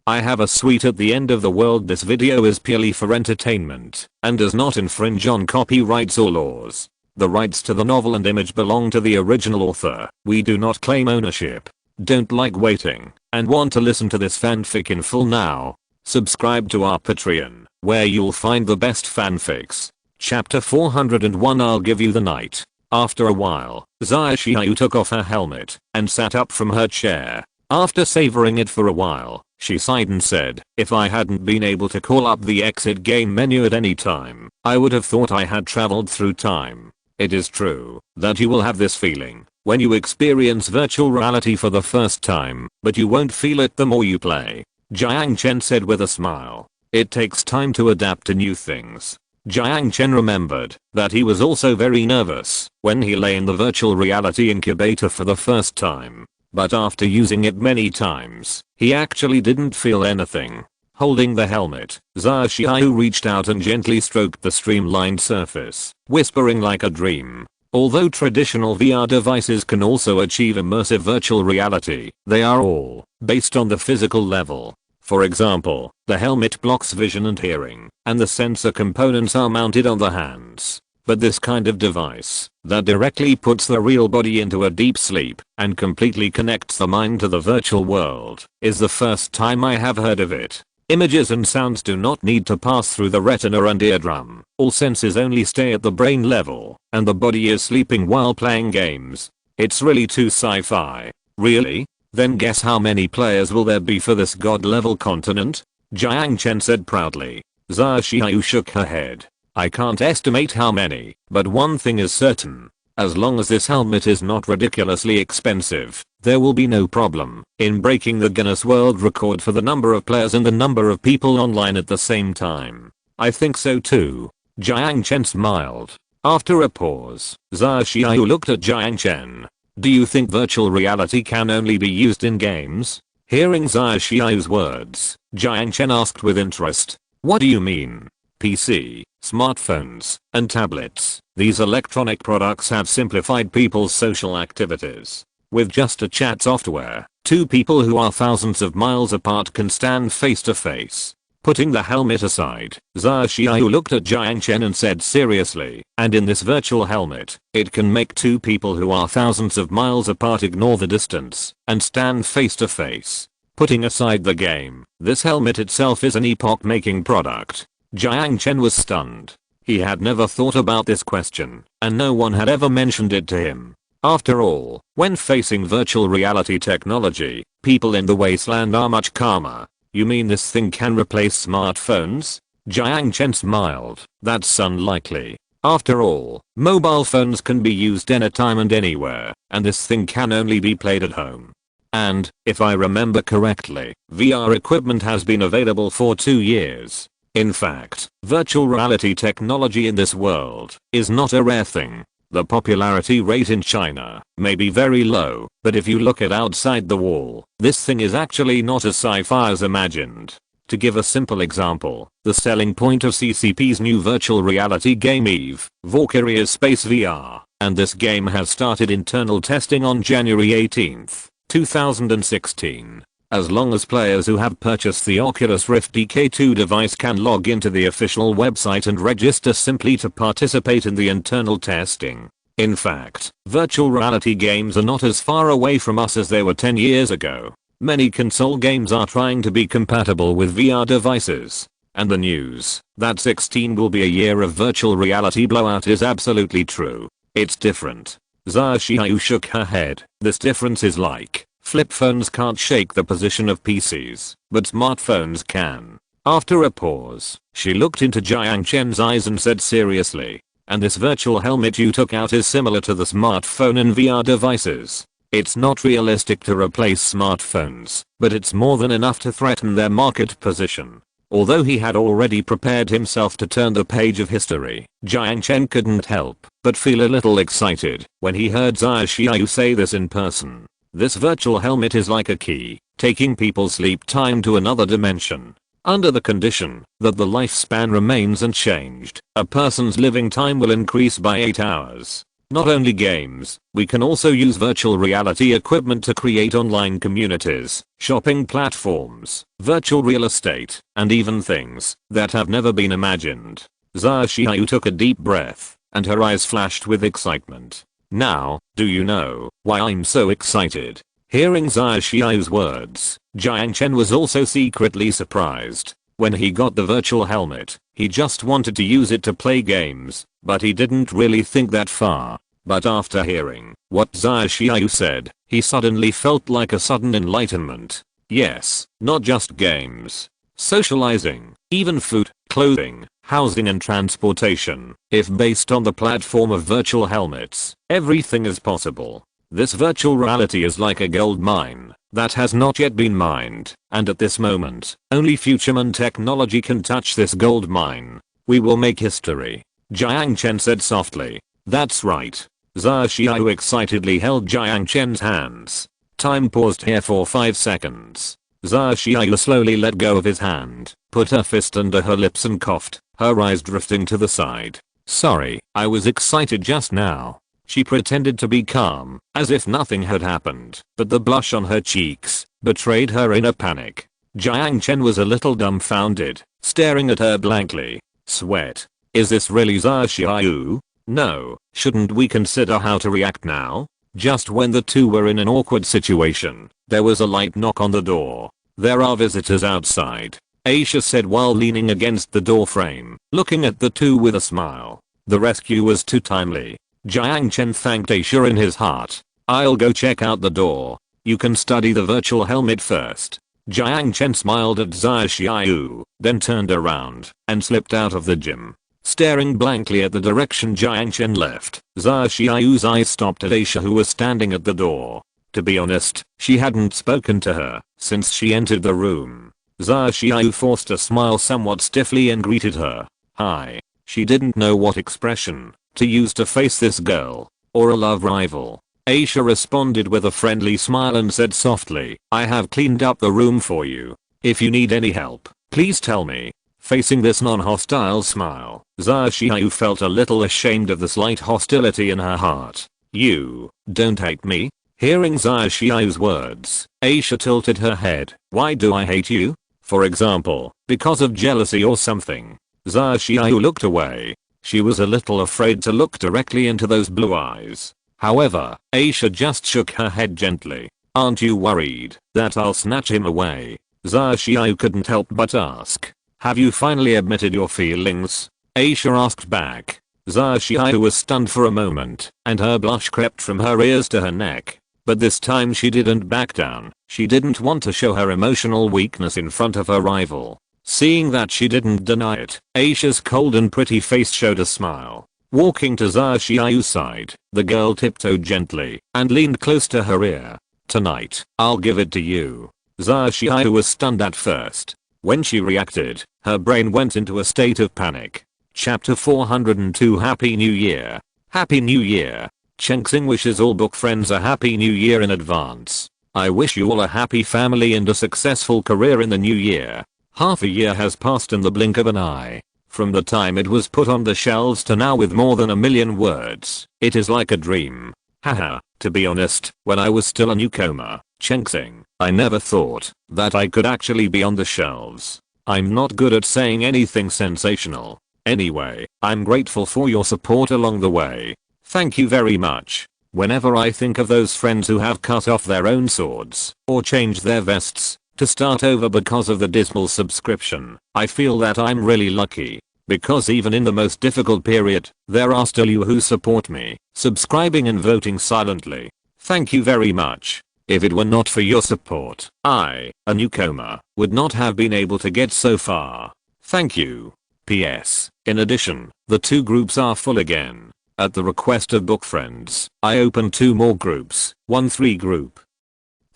I have a sweet at the end of the world. This video is purely for entertainment and does not infringe on copyrights or laws. The rights to the novel and image belong to the original author. We do not claim ownership. Don't like waiting and want to listen to this fanfic in full now? Subscribe to our Patreon, where you'll find the best fanfics. Chapter 401. I'll give you the night. After a while, Xiaoxiao took off her helmet and sat up from her chair. After savoring it for a while, she sighed and said, "If I hadn't been able to call up the exit game menu at any time, I would have thought I had traveled through time." It is true that you will have this feeling when you experience virtual reality for the first time, but you won't feel it the more you play. Jiang Chen said with a smile. It takes time to adapt to new things. Jiang Chen remembered that he was also very nervous when he lay in the virtual reality incubator for the first time. But after using it many times, he actually didn't feel anything. Holding the helmet, Xiaoxiao reached out and gently stroked the streamlined surface, whispering like a dream. Although traditional VR devices can also achieve immersive virtual reality, they are all based on the physical level. For example, the helmet blocks vision and hearing, and the sensor components are mounted on the hands. But this kind of device that directly puts the real body into a deep sleep and completely connects the mind to the virtual world is the first time I have heard of it. Images and sounds do not need to pass through the retina and eardrum. All senses only stay at the brain level, and the body is sleeping while playing games. It's really too sci-fi. Really? Then guess how many players will there be for this god-level continent? Jiang Chen said proudly. Xiaoxiao shook her head. I can't estimate how many, but one thing is certain. As long as this helmet is not ridiculously expensive, there will be no problem in breaking the Guinness World Record for the number of players and the number of people online at the same time. I think so too. Jiang Chen smiled. After a pause, Xiaoxiao looked at Jiang Chen. Do you think virtual reality can only be used in games? Hearing Xiaoxiao's words, Jiang Chen asked with interest. What do you mean? PC, smartphones, and tablets. These electronic products have simplified people's social activities. With just a chat software, two people who are thousands of miles apart can stand face to face. Putting the helmet aside, Xiaoxiao looked at Jiang Chen and said seriously, and in this virtual helmet, it can make two people who are thousands of miles apart ignore the distance and stand face to face. Putting aside the game, this helmet itself is an epoch-making product. Jiang Chen was stunned. He had never thought about this question, and no one had ever mentioned it to him. After all, when facing virtual reality technology, people in the wasteland are much calmer. You mean this thing can replace smartphones? Jiang Chen smiled. That's unlikely. After all, mobile phones can be used anytime and anywhere, and this thing can only be played at home. And, if I remember correctly, VR equipment has been available for 2 years. In fact, virtual reality technology in this world is not a rare thing. The popularity rate in China may be very low, but if you look at outside the wall, this thing is actually not as sci-fi as imagined. To give a simple example, the selling point of CCP's new virtual reality game EVE, Valkyria's Space VR, and this game has started internal testing on January 18, 2016. As long as players who have purchased the Oculus Rift DK2 device can log into the official website and register simply to participate in the internal testing. In fact, virtual reality games are not as far away from us as they were 10 years ago. Many console games are trying to be compatible with VR devices. And the news that 16 will be a year of virtual reality blowout is absolutely true. It's different. Xiaoxiao shook her head. This difference is like flip phones can't shake the position of PCs, but smartphones can. After a pause, she looked into Jiang Chen's eyes and said seriously, and this virtual helmet you took out is similar to the smartphone and VR devices. It's not realistic to replace smartphones, but it's more than enough to threaten their market position. Although he had already prepared himself to turn the page of history, Jiang Chen couldn't help but feel a little excited when he heard Xiaoxiao say this in person. This virtual helmet is like a key, taking people's sleep time to another dimension. Under the condition that the lifespan remains unchanged, a person's living time will increase by 8 hours. Not only games, we can also use virtual reality equipment to create online communities, shopping platforms, virtual real estate, and even things that have never been imagined. Xia Xiaoyu took a deep breath, and her eyes flashed with excitement. Now, do you know why I'm so excited? Hearing Xia Xiaoyu's words, Jiang Chen was also secretly surprised. When he got the virtual helmet, he just wanted to use it to play games, but he didn't really think that far. But after hearing what Xia Xiaoyu said, he suddenly felt like a sudden enlightenment. Yes, not just games. Socializing, even food, clothing, housing and transportation. If based on the platform of virtual helmets, everything is possible. This virtual reality is like a gold mine that has not yet been mined, and at this moment, only future technology can touch this gold mine. We will make history. Jiang Chen said softly. That's right. Xia Xiaoyu excitedly held Jiang Chen's hands. Time paused here for 5 seconds. Xia Xiaoyu slowly let go of his hand, put her fist under her lips and coughed, her eyes drifting to the side. Sorry, I was excited just now. She pretended to be calm, as if nothing had happened, but the blush on her cheeks betrayed her inner panic. Jiang Chen was a little dumbfounded, staring at her blankly. Sweat. Is this really Xia Xiaoyu? No, shouldn't we consider how to react now? Just when the two were in an awkward situation, there was a light knock on the door. There are visitors outside, Aisha said while leaning against the door frame, looking at the two with a smile. The rescue was too timely. Jiang Chen thanked Aisha in his heart. I'll go check out the door. You can study the virtual helmet first. Jiang Chen smiled at Xia Xiaoyu, then turned around and slipped out of the gym. Staring blankly at the direction Jiang Chen left, Xia Xiaoyu's eyes stopped at Aisha who was standing at the door. To be honest, she hadn't spoken to her since she entered the room. Xia Xiaoyu forced a smile somewhat stiffly and greeted her. Hi. She didn't know what expression to use to face this girl, or a love rival. Aisha responded with a friendly smile and said softly, I have cleaned up the room for you. If you need any help, please tell me. Facing this non-hostile smile, Xia Xiaoyu felt a little ashamed of the slight hostility in her heart. You don't hate me? Hearing Xia Xiaoyu's words, Aisha tilted her head. Why do I hate you? For example, because of jealousy or something? Xia Xiaoyu looked away. She was a little afraid to look directly into those blue eyes. However, Aisha just shook her head gently. Aren't you worried that I'll snatch him away? Xia Xiaoyu couldn't help but ask. Have you finally admitted your feelings? Aisha asked back. Xia Xiaoyu was stunned for a moment, and her blush crept from her ears to her neck. But this time she didn't back down. She didn't want to show her emotional weakness in front of her rival. Seeing that she didn't deny it, Aisha's cold and pretty face showed a smile. Walking to Xia Xiaoyu's side, the girl tiptoed gently and leaned close to her ear. Tonight, I'll give it to you. Xia Xiaoyu was stunned at first. When she reacted, her brain went into a state of panic. Chapter 402 Happy New Year. Happy New Year. Chengxing wishes all book friends a Happy New Year in advance. I wish you all a happy family and a successful career in the new year. Half a year has passed in the blink of an eye. From the time it was put on the shelves to now with more than 1 million words, it is like a dream. Haha, to be honest, when I was still a newcomer, Chengxing, I never thought that I could actually be on the shelves. I'm not good at saying anything sensational. Anyway, I'm grateful for your support along the way. Thank you very much. Whenever I think of those friends who have cut off their own swords, or changed their vests, to start over because of the dismal subscription, I feel that I'm really lucky. Because even in the most difficult period, there are still you who support me, subscribing and voting silently. Thank you very much. If it were not for your support, I, a newcomer, would not have been able to get so far. Thank you. PS. In addition, the 2 groups are full again. At the request of book friends, I opened 2 more groups. 1-3 group.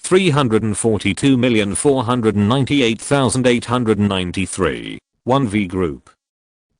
342,498,893. 1V group.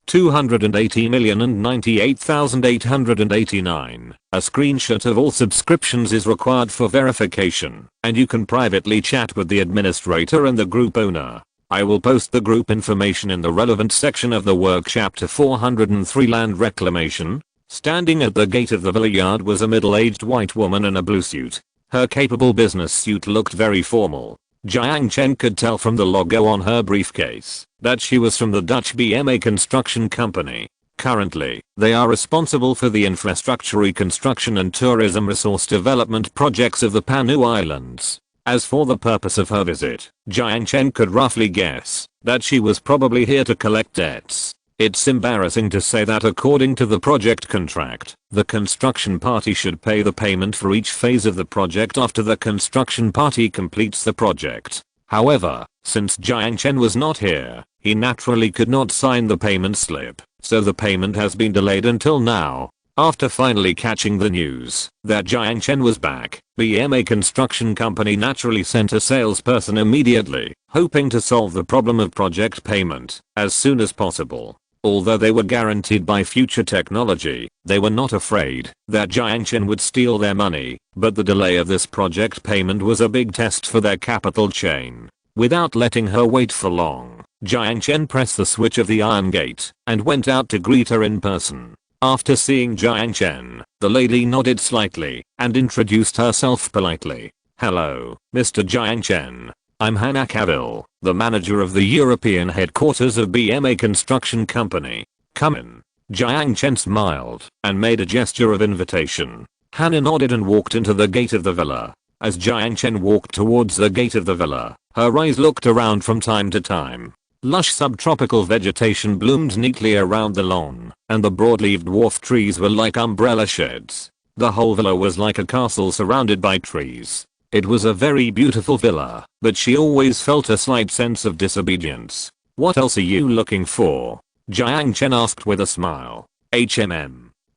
280,098,889. A screenshot of all subscriptions is required for verification, and you can privately chat with the administrator and the group owner. I will post the group information in the relevant section of the work chapter 403 Land Reclamation. Standing at the gate of the villa yard was a middle-aged white woman in a blue suit. Her capable business suit looked very formal. Jiang Chen could tell from the logo on her briefcase that she was from the Dutch BMA construction company. Currently, they are responsible for the infrastructure reconstruction and tourism resource development projects of the Panu Islands. As for the purpose of her visit, Jiang Chen could roughly guess that she was probably here to collect debts. It's embarrassing to say that according to the project contract, the construction party should pay the payment for each phase of the project after the construction party completes the project. However, since Jiang Chen was not here, he naturally could not sign the payment slip, so the payment has been delayed until now. After finally catching the news that Jiang Chen was back, BMA Construction Company naturally sent a salesperson immediately, hoping to solve the problem of project payment as soon as possible. Although they were guaranteed by future technology, they were not afraid that Jiang Chen would steal their money, but the delay of this project payment was a big test for their capital chain. Without letting her wait for long, Jiang Chen pressed the switch of the iron gate and went out to greet her in person. After seeing Jiang Chen, the lady nodded slightly and introduced herself politely. "Hello, Mr. Jiang Chen. I'm Hannah Cavill, the manager of the European headquarters of BMA Construction Company. Come in." Jiang Chen smiled and made a gesture of invitation. Hannah nodded and walked into the gate of the villa. As Jiang Chen walked towards the gate of the villa, her eyes looked around from time to time. Lush subtropical vegetation bloomed neatly around the lawn, and the broad-leaved dwarf trees were like umbrella sheds. The whole villa was like a castle surrounded by trees. It was a very beautiful villa, but she always felt a slight sense of disobedience. "What else are you looking for?" Jiang Chen asked with a smile.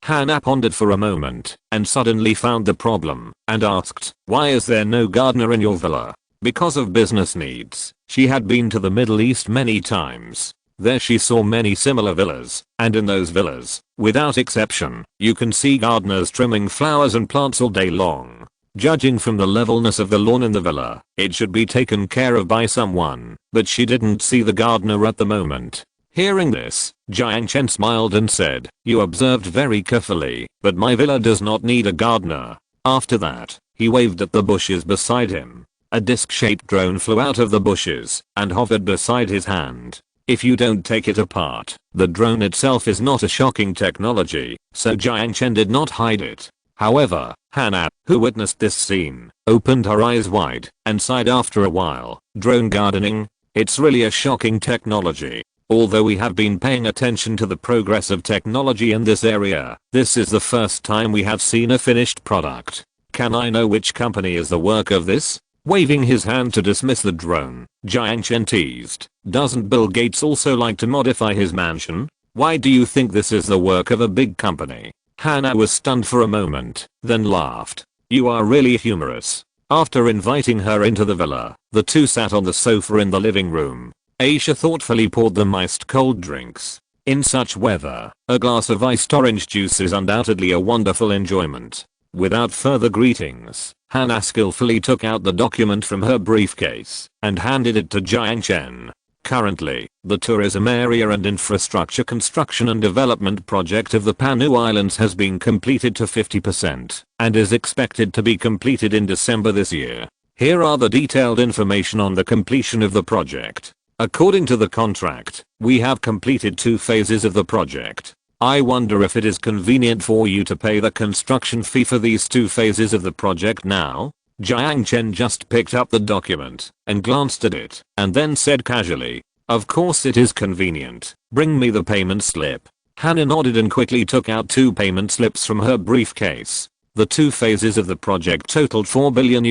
Hannah pondered for a moment, and suddenly found the problem, and asked, "Why is there no gardener in your villa?" Because of business needs, she had been to the Middle East many times. There she saw many similar villas, and in those villas, without exception, you can see gardeners trimming flowers and plants all day long. Judging from the levelness of the lawn in the villa, it should be taken care of by someone, but she didn't see the gardener at the moment. Hearing this, Jiang Chen smiled and said, "You observed very carefully, but my villa does not need a gardener." After that, he waved at the bushes beside him. A disc-shaped drone flew out of the bushes and hovered beside his hand. If you don't take it apart, the drone itself is not a shocking technology, so Jiang Chen did not hide it. However, Hannah, who witnessed this scene, opened her eyes wide and sighed after a while. "Drone gardening? It's really a shocking technology. Although we have been paying attention to the progress of technology in this area, this is the first time we have seen a finished product. Can I know which company is the work of this?" Waving his hand to dismiss the drone, Jiang Chen teased, "Doesn't Bill Gates also like to modify his mansion? Why do you think this is the work of a big company?" Hannah was stunned for a moment, then laughed. "You are really humorous." After inviting her into the villa, the two sat on the sofa in the living room. Aisha thoughtfully poured them iced cold drinks. In such weather, a glass of iced orange juice is undoubtedly a wonderful enjoyment. Without further greetings, Hannah skillfully took out the document from her briefcase and handed it to Jiang Chen. Currently, the tourism area and infrastructure construction and development project of the Panu Islands has been completed to 50% and is expected to be completed in December this year. Here are the detailed information on the completion of the project. According to the contract, we have completed 2 phases of the project. I wonder if it is convenient for you to pay the construction fee for these 2 phases of the project now? Jiang Chen just picked up the document and glanced at it and then said casually, "Of course it is convenient. Bring me the payment slip." Hannah nodded and quickly took out 2 payment slips from her briefcase. The 2 phases of the project totaled $4 billion.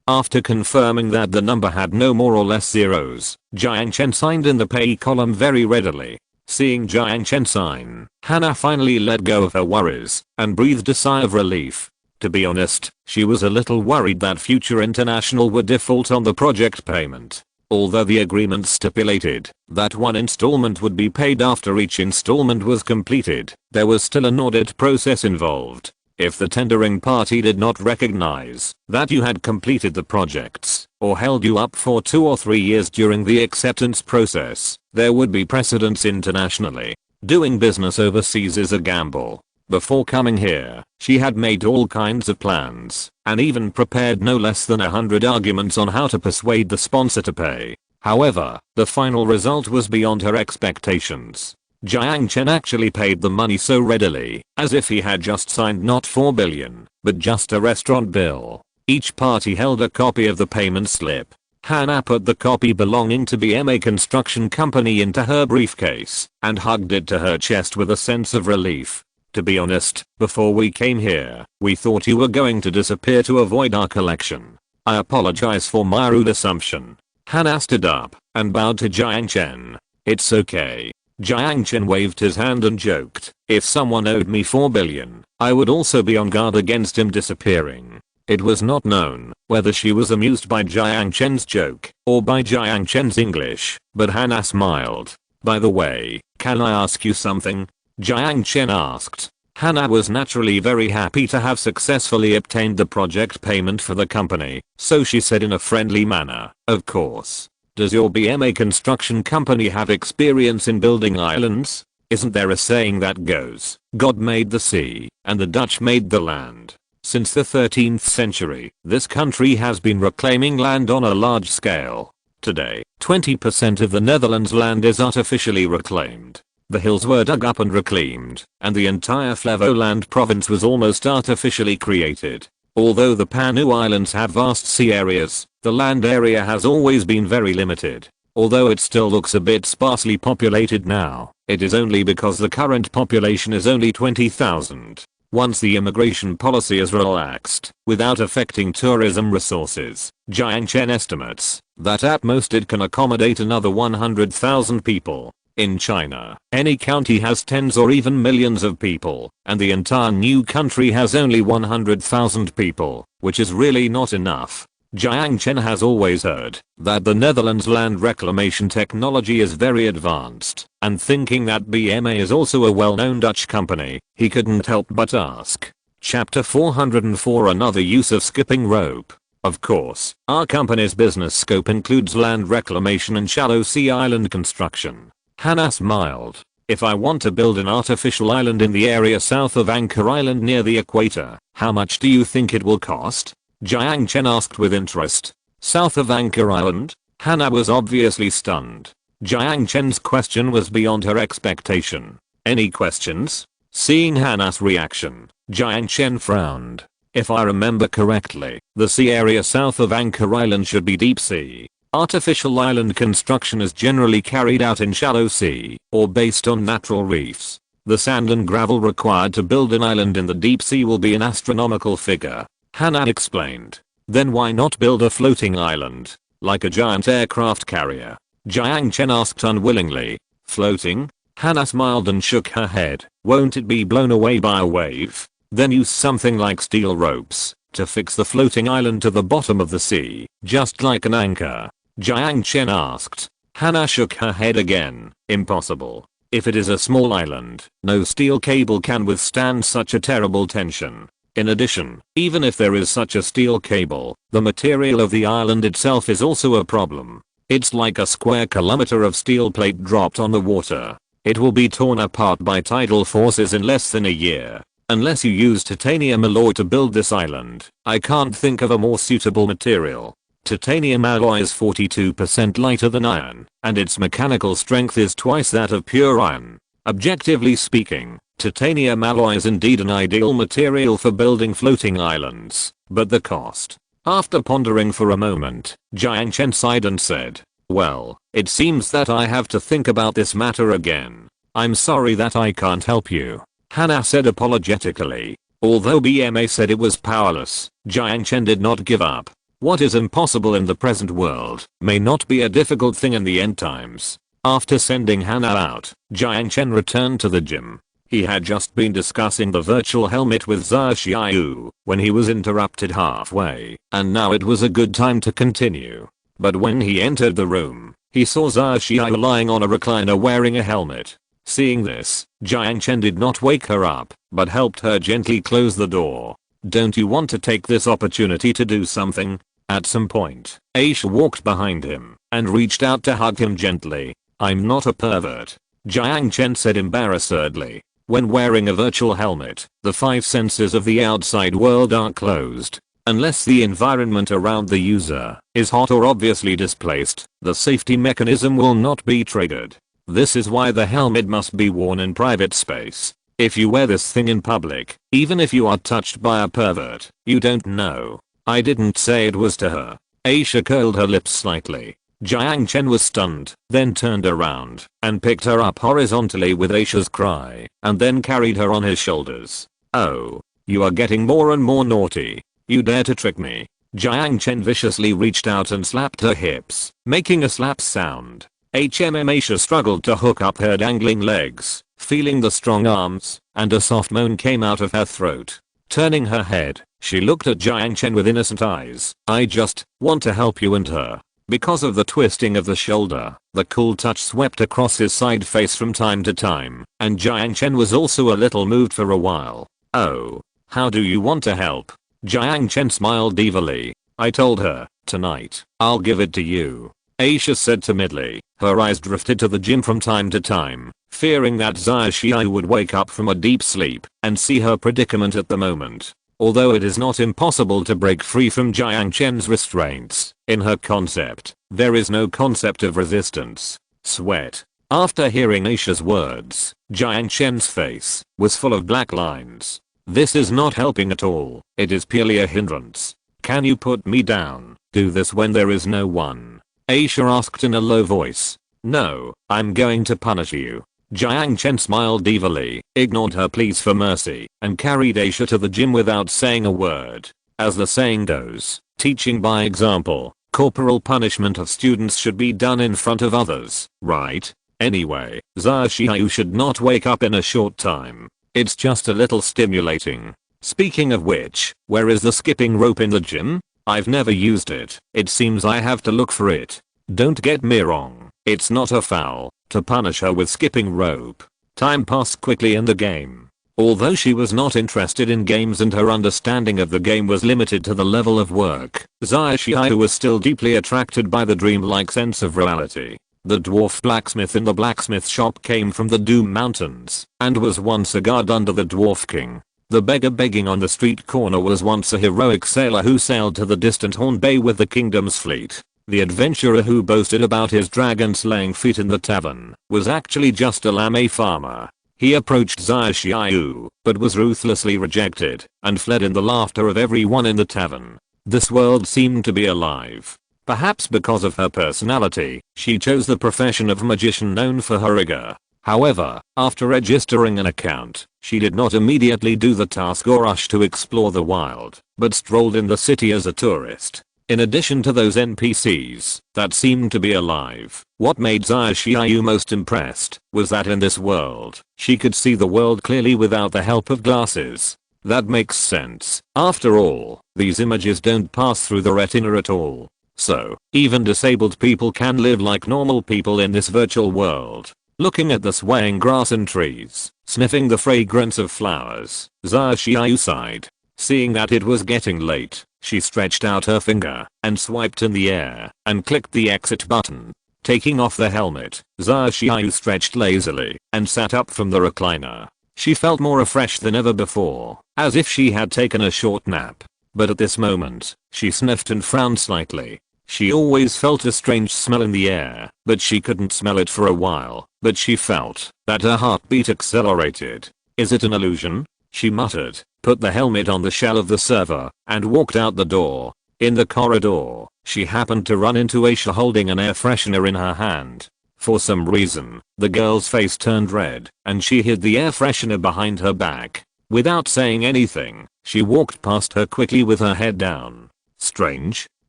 After confirming that the number had no more or less zeros, Jiang Chen signed in the pay column very readily. Seeing Jiang Chen sign, Hannah finally let go of her worries and breathed a sigh of relief. To be honest, she was a little worried that Future International would default on the project payment. Although the agreement stipulated that one installment would be paid after each installment was completed, there was still an audit process involved. If the tendering party did not recognize that you had completed the projects, or held you up for 2 or 3 years during the acceptance process, there would be precedents internationally. Doing business overseas is a gamble. Before coming here, she had made all kinds of plans, and even prepared no less than 100 arguments on how to persuade the sponsor to pay. However, the final result was beyond her expectations. Jiang Chen actually paid the money so readily, as if he had just signed not 4 billion, but just a restaurant bill. Each party held a copy of the payment slip. Hannah put the copy belonging to BMA Construction Company into her briefcase, and hugged it to her chest with a sense of relief. To be honest, before we came here, we thought you were going to disappear to avoid our collection. I apologize for my rude assumption. Hannah stood up and bowed to Jiang Chen. It's okay. Jiang Chen waved his hand and joked, if someone owed me 4 billion, I would also be on guard against him disappearing. It was not known whether she was amused by Jiang Chen's joke or by Jiang Chen's English, but Hannah smiled. By the way, can I ask you something? Jiang Chen asked. Hannah was naturally very happy to have successfully obtained the project payment for the company, so she said in a friendly manner, of course. Does your BMA construction company have experience in building islands? Isn't there a saying that goes, God made the sea, and the Dutch made the land? Since the 13th century, this country has been reclaiming land on a large scale. Today, 20% of the Netherlands' land is artificially reclaimed. The hills were dug up and reclaimed, and the entire Flevoland province was almost artificially created. Although the Panu Islands have vast sea areas, the land area has always been very limited. Although it still looks a bit sparsely populated now, it is only because the current population is only 20,000. Once the immigration policy is relaxed, without affecting tourism resources, Jiang Chen estimates that at most it can accommodate another 100,000 people. In China, any county has tens or even millions of people, and the entire new country has only 100,000 people, which is really not enough. Jiang Chen has always heard that the Netherlands land reclamation technology is very advanced, and thinking that BMA is also a well-known Dutch company, he couldn't help but ask. Chapter 404 Another use of skipping rope. Of course, our company's business scope includes land reclamation and shallow sea island construction. Hannah smiled. If I want to build an artificial island in the area south of Anchor Island near the equator, how much do you think it will cost? Jiang Chen asked with interest. South of Anchor Island? Hannah was obviously stunned. Jiang Chen's question was beyond her expectation. Any questions? Seeing Hannah's reaction, Jiang Chen frowned. If I remember correctly, the sea area south of Anchor Island should be deep sea. Artificial island construction is generally carried out in shallow sea, or based on natural reefs. The sand and gravel required to build an island in the deep sea will be an astronomical figure. Hannah explained. Then why not build a floating island, like a giant aircraft carrier? Jiang Chen asked unwillingly. Floating? Hannah smiled and shook her head. Won't it be blown away by a wave? Then use something like steel ropes to fix the floating island to the bottom of the sea, just like an anchor. Jiang Chen asked. Hannah shook her head again. Impossible. If it is a small island, no steel cable can withstand such a terrible tension. In addition, even if there is such a steel cable, the material of the island itself is also a problem. It's like a square kilometer of steel plate dropped on the water. It will be torn apart by tidal forces in less than a year. Unless you use titanium alloy to build this island, I can't think of a more suitable material. Titanium alloy is 42% lighter than iron, and its mechanical strength is twice that of pure iron. Objectively speaking, titanium alloy is indeed an ideal material for building floating islands, but the cost. After pondering for a moment, Jiang Chen sighed and said, well, it seems that I have to think about this matter again. I'm sorry that I can't help you. Hannah said apologetically. Although BMA said it was powerless, Jiang Chen did not give up. What is impossible in the present world may not be a difficult thing in the end times. After sending Hannah out, Jiang Chen returned to the gym. He had just been discussing the virtual helmet with Sun Jiao when he was interrupted halfway, and now it was a good time to continue. But when he entered the room, he saw Sun Jiao lying on a recliner wearing a helmet. Seeing this, Jiang Chen did not wake her up, but helped her gently close the door. Don't you want to take this opportunity to do something? At some point, Aisha walked behind him and reached out to hug him gently. I'm not a pervert. Jiang Chen said embarrassedly. When wearing a virtual helmet, the 5 senses of the outside world are closed. Unless the environment around the user is hot or obviously displaced, the safety mechanism will not be triggered. This is why the helmet must be worn in private space. If you wear this thing in public, even if you are touched by a pervert, you don't know. I didn't say it was to her. Aisha curled her lips slightly. Jiang Chen was stunned, then turned around and picked her up horizontally with Aisha's cry, and then carried her on his shoulders. Oh, you are getting more and more naughty. You dare to trick me. Jiang Chen viciously reached out and slapped her hips, making a slap sound. Aisha struggled to hook up her dangling legs, feeling the strong arms, and a soft moan came out of her throat. Turning her head, she looked at Jiang Chen with innocent eyes. I just want to help you and her. Because of the twisting of the shoulder, the cool touch swept across his side face from time to time, and Jiang Chen was also a little moved for a while. Oh, how do you want to help? Jiang Chen smiled evilly. I told her, tonight, I'll give it to you. Aisha said timidly. Her eyes drifted to the gym from time to time, fearing that Xiaoxiao would wake up from a deep sleep and see her predicament at the moment. Although it is not impossible to break free from Jiang Chen's restraints, in her concept, there is no concept of resistance. Sweat. After hearing Aisha's words, Jiang Chen's face was full of black lines. This is not helping at all. It is purely a hindrance. Can you put me down? Do this when there is no one. Aisha asked in a low voice. No, I'm going to punish you. Jiang Chen smiled evilly, ignored her pleas for mercy, and carried Aisha to the gym without saying a word. As the saying goes, teaching by example, corporal punishment of students should be done in front of others, right? Anyway, Xiaoxiao should not wake up in a short time. It's just a little stimulating. Speaking of which, where is the skipping rope in the gym? I've never used it. It seems I have to look for it. Don't get me wrong, it's not a foul to punish her with skipping rope. Time passed quickly in the game. Although she was not interested in games and her understanding of the game was limited to the level of work, Xiaoxiao was still deeply attracted by the dreamlike sense of reality. The dwarf blacksmith in the blacksmith shop came from the Doom Mountains and was once a guard under the Dwarf King. The beggar begging on the street corner was once a heroic sailor who sailed to the distant Horn Bay with the kingdom's fleet. The adventurer who boasted about his dragon-slaying feat in the tavern was actually just a lamé farmer. He approached Xiaoxiao, but was ruthlessly rejected and fled in the laughter of everyone in the tavern. This world seemed to be alive. Perhaps because of her personality, she chose the profession of magician known for her rigor. However, after registering an account, she did not immediately do the task or rush to explore the wild, but strolled in the city as a tourist. In addition to those NPCs that seemed to be alive, what made Xiaoxiao most impressed was that in this world, she could see the world clearly without the help of glasses. That makes sense. After all, these images don't pass through the retina at all. So, even disabled people can live like normal people in this virtual world. Looking at the swaying grass and trees, sniffing the fragrance of flowers, Xiaoxiao sighed. Seeing that it was getting late, she stretched out her finger and swiped in the air and clicked the exit button. Taking off the helmet, Xiaoxiao stretched lazily and sat up from the recliner. She felt more refreshed than ever before, as if she had taken a short nap. But at this moment, she sniffed and frowned slightly. She always felt a strange smell in the air, but she couldn't smell it for a while. But she felt that her heartbeat accelerated. Is it an illusion? She muttered, put the helmet on the shell of the server, and walked out the door. In the corridor, she happened to run into Aisha holding an air freshener in her hand. For some reason, the girl's face turned red, and she hid the air freshener behind her back. Without saying anything, she walked past her quickly with her head down. Strange.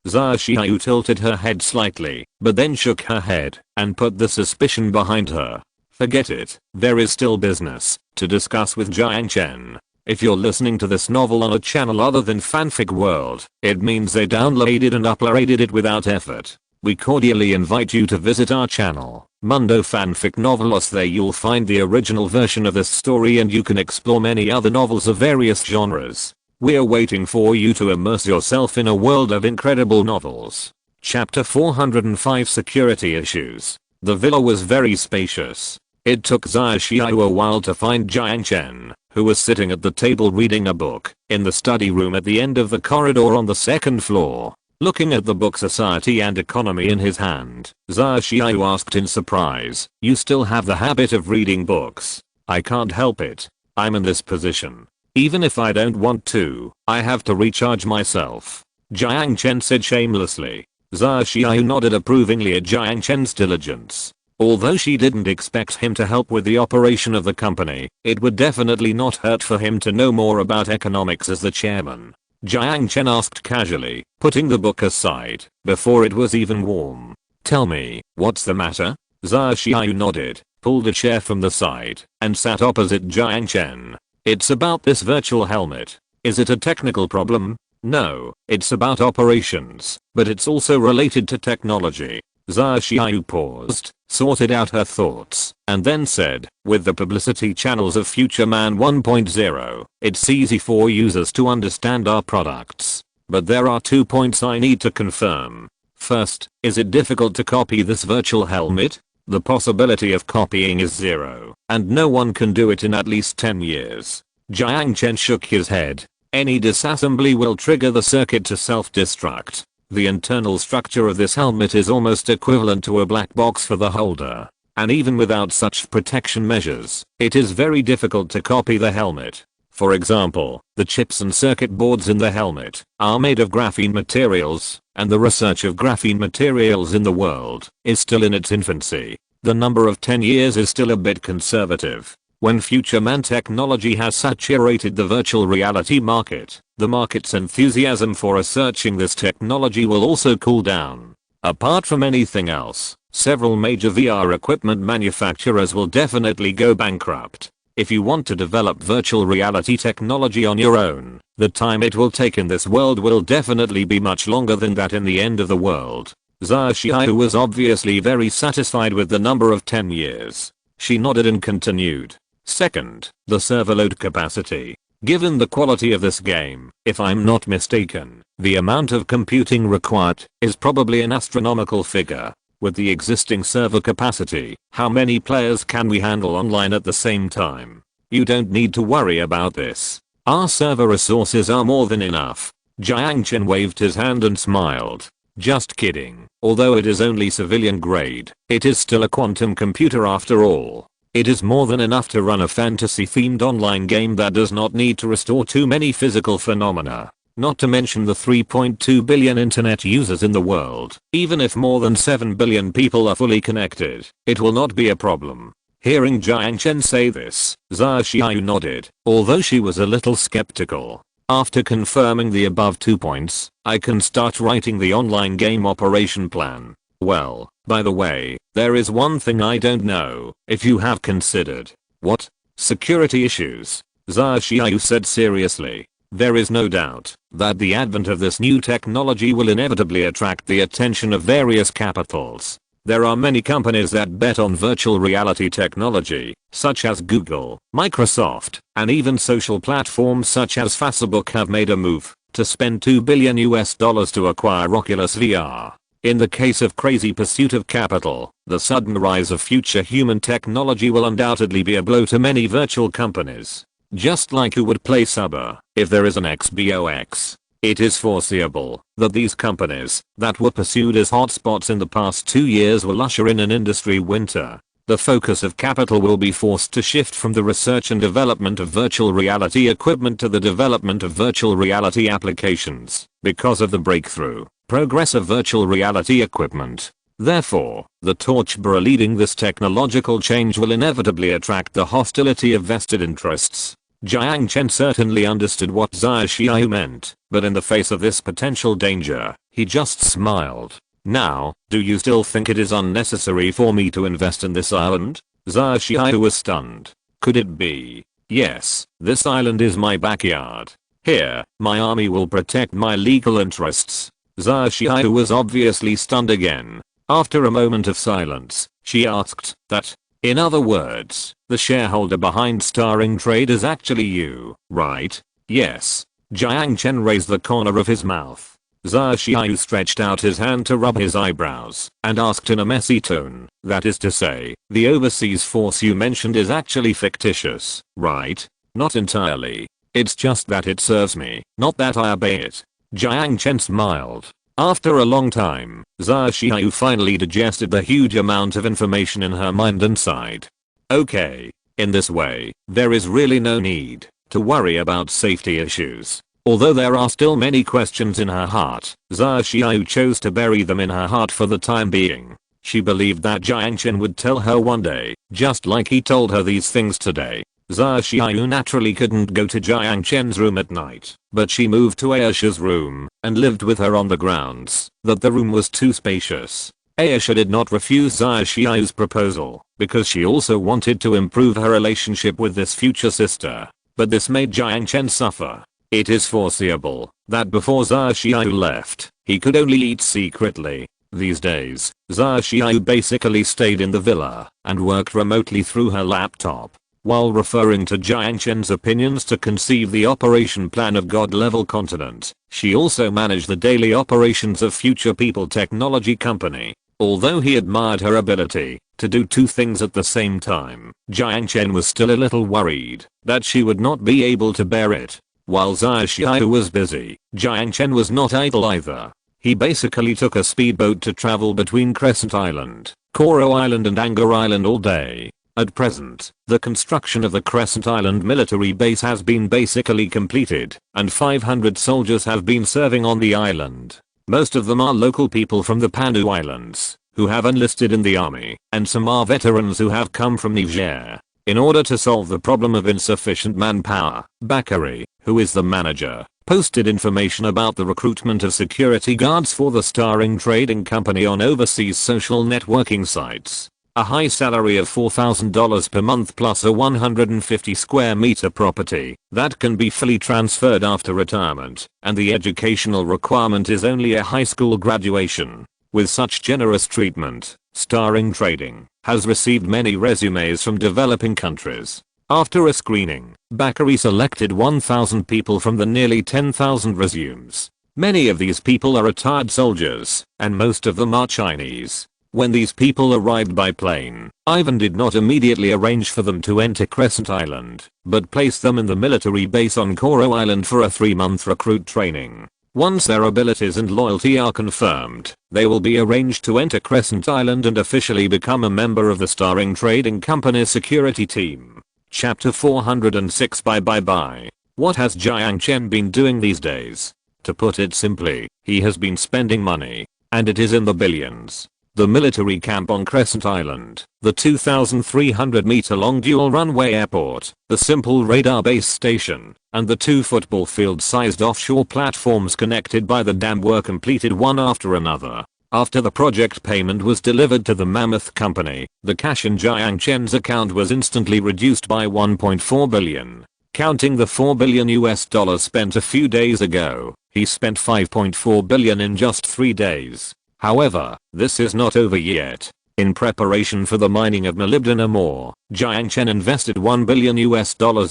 Xiaoxiao tilted her head slightly, but then shook her head, and put the suspicion behind her. Forget it, there is still business to discuss with Jiang Chen. If you're listening to this novel on a channel other than Fanfic World, it means they downloaded and uploaded it without effort. We cordially invite you to visit our channel, Mundo Fanfic Novelos. There you'll find the original version of this story and you can explore many other novels of various genres. We're waiting for you to immerse yourself in a world of incredible novels. Chapter 405 Security Issues. The villa was very spacious. It took Sun Jiao a while to find Jiang Chen, who was sitting at the table reading a book, in the study room at the end of the corridor on the second floor. Looking at the book Society and Economy in his hand, Sun Jiao asked in surprise, "You still have the habit of reading books?" "I can't help it. I'm in this position. Even if I don't want to, I have to recharge myself," Jiang Chen said shamelessly. Sun Jiao nodded approvingly at Jiang Chen's diligence. Although she didn't expect him to help with the operation of the company, it would definitely not hurt for him to know more about economics as the chairman. Jiang Chen asked casually, putting the book aside, before it was even warm. "Tell me, what's the matter?" Sun Jiao nodded, pulled a chair from the side, and sat opposite Jiang Chen. "It's about this virtual helmet. Is it a technical problem?" "No, it's about operations, but it's also related to technology." Sun Jiao paused, sorted out her thoughts, and then said, "With the publicity channels of Future Man 1.0, it's easy for users to understand our products. But there are 2 points I need to confirm. First, is it difficult to copy this virtual helmet? The possibility of copying is zero, and no one can do it in at least 10 years. Jiang Chen shook his head. "Any disassembly will trigger the circuit to self-destruct. The internal structure of this helmet is almost equivalent to a black box for the holder. And even without such protection measures, it is very difficult to copy the helmet. For example, the chips and circuit boards in the helmet are made of graphene materials, and the research of graphene materials in the world is still in its infancy. The number of 10 years is still a bit conservative. When Future Man technology has saturated the virtual reality market, the market's enthusiasm for researching this technology will also cool down. Apart from anything else, several major VR equipment manufacturers will definitely go bankrupt. If you want to develop virtual reality technology on your own, the time it will take in this world will definitely be much longer than that in the end of the world." Sun Jiao was obviously very satisfied with the number of 10 years. She nodded and continued. "Second, the server load capacity. Given the quality of this game, if I'm not mistaken, the amount of computing required is probably an astronomical figure. With the existing server capacity, how many players can we handle online at the same time? You don't need to worry about this. Our server resources are more than enough." Jiang Chen waved his hand and smiled. "Just kidding. Although it is only civilian grade, it is still a quantum computer after all. It is more than enough to run a fantasy-themed online game that does not need to restore too many physical phenomena. Not to mention the 3.2 billion internet users in the world. Even if more than 7 billion people are fully connected, it will not be a problem." Hearing Jiang Chen say this, Sun Jiao nodded, although she was a little skeptical. "After confirming the above 2 points, I can start writing the online game operation plan. Well, by the way, there is one thing I don't know if you have considered." "What?" "Security issues," Sun Jiao said seriously. "There is no doubt that the advent of this new technology will inevitably attract the attention of various capitals. There are many companies that bet on virtual reality technology, such as Google, Microsoft, and even social platforms such as Facebook have made a move to spend $2 billion to acquire Oculus VR. In the case of crazy pursuit of capital, the sudden rise of future human technology will undoubtedly be a blow to many virtual companies. Just like who would play Subway if there is an Xbox. It is foreseeable that these companies that were pursued as hotspots in the past 2 years will usher in an industry winter. The focus of capital will be forced to shift from the research and development of virtual reality equipment to the development of virtual reality applications because of the breakthrough progress of virtual reality equipment. Therefore, the torchbearer leading this technological change will inevitably attract the hostility of vested interests. Jiang Chen certainly understood what Sun Jiao meant, but in the face of this potential danger, he just smiled. "Now, do you still think it is unnecessary for me to invest in this island?" Sun Jiao was stunned. "Could it be? Yes, this island is my backyard. Here, my army will protect my legal interests." Sun Jiao was obviously stunned again. After a moment of silence, she asked, "That, in other words, the shareholder behind Starring Trade is actually you, right?" "Yes." Jiang Chen raised the corner of his mouth. Sun Jiao stretched out his hand to rub his eyebrows and asked in a messy tone, "That is to say, the overseas force you mentioned is actually fictitious, right?" "Not entirely. It's just that it serves me, not that I obey it." Jiang Chen smiled. After a long time, Sun Jiao finally digested the huge amount of information in her mind and sighed. Okay. In this way, there is really no need to worry about safety issues. Although there are still many questions in her heart, Sun Jiao chose to bury them in her heart for the time being. She believed that Jiang Chen would tell her one day, just like he told her these things today. Sun Jiao naturally couldn't go to Jiang Chen's room at night, but she moved to Aisha's room and lived with her on the grounds that the room was too spacious. Aisha did not refuse Sun Jiao's proposal because she also wanted to improve her relationship with this future sister, but this made Jiang Chen suffer. It is foreseeable that before Sun Jiao left, he could only eat secretly. These days, Sun Jiao basically stayed in the villa and worked remotely through her laptop. While referring to Jiang Chen's opinions to conceive the operation plan of God-level continent, she also managed the daily operations of Future People Technology Company. Although he admired her ability to do two things at the same time, Jiang Chen was still a little worried that she would not be able to bear it. While Sun Jiao was busy, Jiang Chen was not idle either. He basically took a speedboat to travel between Crescent Island, Koro Island and Anger Island all day. At present, the construction of the Crescent Island military base has been basically completed, and 500 soldiers have been serving on the island. Most of them are local people from the Panu Islands, who have enlisted in the army, and some are veterans who have come from Niger. In order to solve the problem of insufficient manpower, Bakary, who is the manager, posted information about the recruitment of security guards for the Starring Trading Company on overseas social networking sites. A high salary of $4,000 per month plus a 150 square meter property that can be fully transferred after retirement, and the educational requirement is only a high school graduation. With such generous treatment, Starring Trading has received many resumes from developing countries. After a screening, Bakary selected 1,000 people from the nearly 10,000 resumes. Many of these people are retired soldiers, and most of them are Chinese. When these people arrived by plane, Ivan did not immediately arrange for them to enter Crescent Island, but placed them in the military base on Koro Island for a 3-month recruit training. Once their abilities and loyalty are confirmed, they will be arranged to enter Crescent Island and officially become a member of the Starring Trading Company security team. Chapter 406 Bye. What has Jiang Chen been doing these days? To put it simply, he has been spending money, and it is in the billions. The military camp on Crescent Island, the 2,300 meter long dual runway airport, the simple radar base station, and the 2 football field sized offshore platforms connected by the dam were completed one after another. After the project payment was delivered to the Mammoth Company, the cash in Jiang Chen's account was instantly reduced by 1.4 billion. Counting the $4 billion spent a few days ago, he spent 5.4 billion in just 3 days. However, this is not over yet. In preparation for the mining of molybdenum ore, Jiang Chen invested $1 billion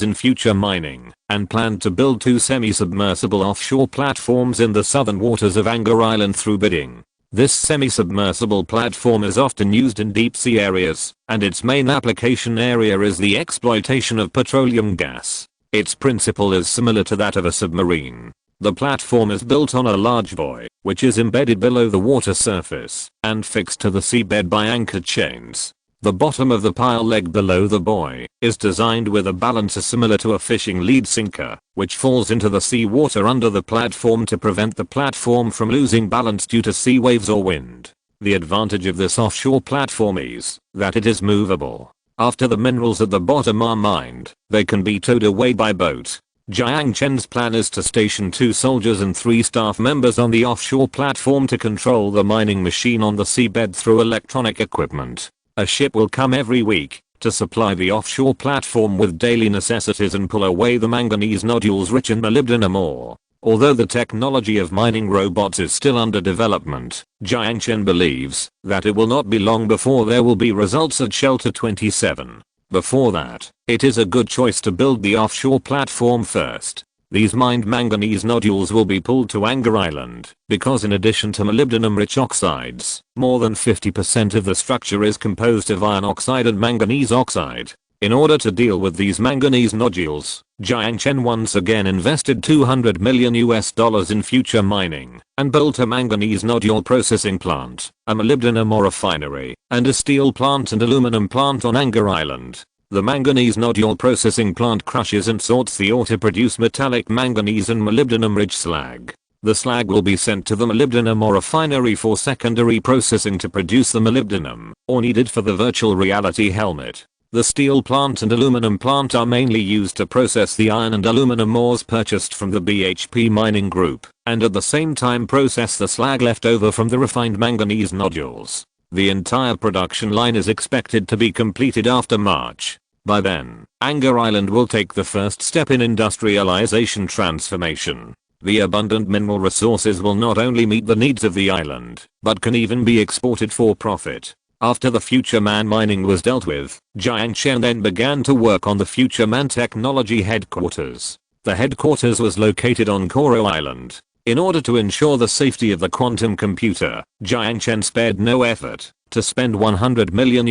in future mining and planned to build 2 semi-submersible offshore platforms in the southern waters of Anger Island through bidding. This semi-submersible platform is often used in deep sea areas, and its main application area is the exploitation of petroleum gas. Its principle is similar to that of a submarine. The platform is built on a large buoy, which is embedded below the water surface and fixed to the seabed by anchor chains. The bottom of the pile leg below the buoy is designed with a balancer similar to a fishing lead sinker, which falls into the sea water under the platform to prevent the platform from losing balance due to sea waves or wind. The advantage of this offshore platform is that it is movable. After the minerals at the bottom are mined, they can be towed away by boat. Jiang Chen's plan is to station 2 soldiers and 3 staff members on the offshore platform to control the mining machine on the seabed through electronic equipment. A ship will come every week to supply the offshore platform with daily necessities and pull away the manganese nodules rich in molybdenum ore. Although the technology of mining robots is still under development, Jiang Chen believes that it will not be long before there will be results at Shelter 27. Before that, it is a good choice to build the offshore platform first. These mined manganese nodules will be pulled to Anger Island, because in addition to molybdenum-rich oxides, more than 50% of the structure is composed of iron oxide and manganese oxide. In order to deal with these manganese nodules, Jiang Chen once again invested $200 million in future mining, and built a manganese nodule processing plant, a molybdenum ore refinery, and a steel plant and aluminum plant on Anger Island. The manganese nodule processing plant crushes and sorts the ore to produce metallic manganese and molybdenum-rich slag. The slag will be sent to the molybdenum ore refinery for secondary processing to produce the molybdenum ore needed for the virtual reality helmet. The steel plant and aluminum plant are mainly used to process the iron and aluminum ores purchased from the BHP mining group, and at the same time process the slag left over from the refined manganese nodules. The entire production line is expected to be completed after March. By then, Anger Island will take the first step in industrialization transformation. The abundant mineral resources will not only meet the needs of the island, but can even be exported for profit. After the Future Man mining was dealt with, Jiang Chen then began to work on the Future Man technology headquarters. The headquarters was located on Koro Island. In order to ensure the safety of the quantum computer, Jiang Chen spared no effort to spend $100 million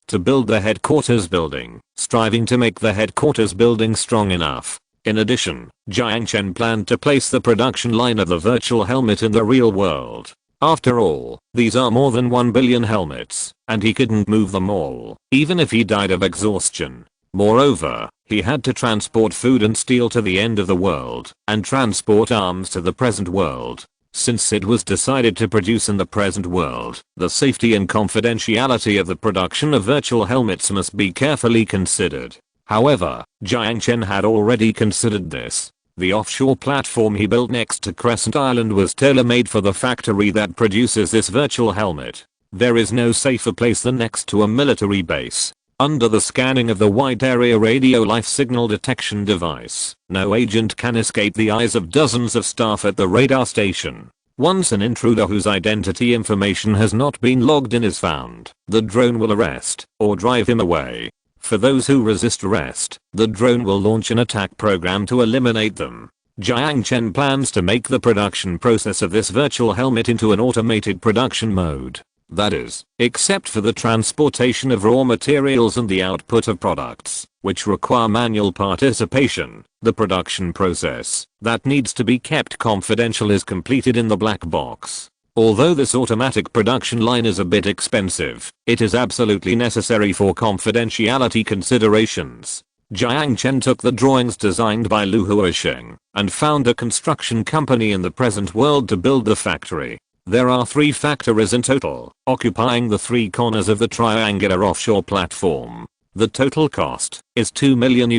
to build the headquarters building, striving to make the headquarters building strong enough. In addition, Jiang Chen planned to place the production line of the virtual helmet in the real world. After all, these are more than 1 billion helmets, and he couldn't move them all, even if he died of exhaustion. Moreover, he had to transport food and steel to the end of the world, and transport arms to the present world. Since it was decided to produce in the present world, the safety and confidentiality of the production of virtual helmets must be carefully considered. However, Jiang Chen had already considered this. The offshore platform he built next to Crescent Island was tailor-made for the factory that produces this virtual helmet. There is no safer place than next to a military base. Under the scanning of the wide area radio life signal detection device, no agent can escape the eyes of dozens of staff at the radar station. Once an intruder whose identity information has not been logged in is found, the drone will arrest or drive him away. For those who resist arrest, the drone will launch an attack program to eliminate them. Jiang Chen plans to make the production process of this virtual helmet into an automated production mode. That is, except for the transportation of raw materials and the output of products, which require manual participation, the production process that needs to be kept confidential is completed in the black box. Although this automatic production line is a bit expensive, it is absolutely necessary for confidentiality considerations. Jiang Chen took the drawings designed by Lu Huisheng and found a construction company in the present world to build the factory. There are 3 factories in total, occupying the 3 corners of the triangular offshore platform. The total cost is $2 million,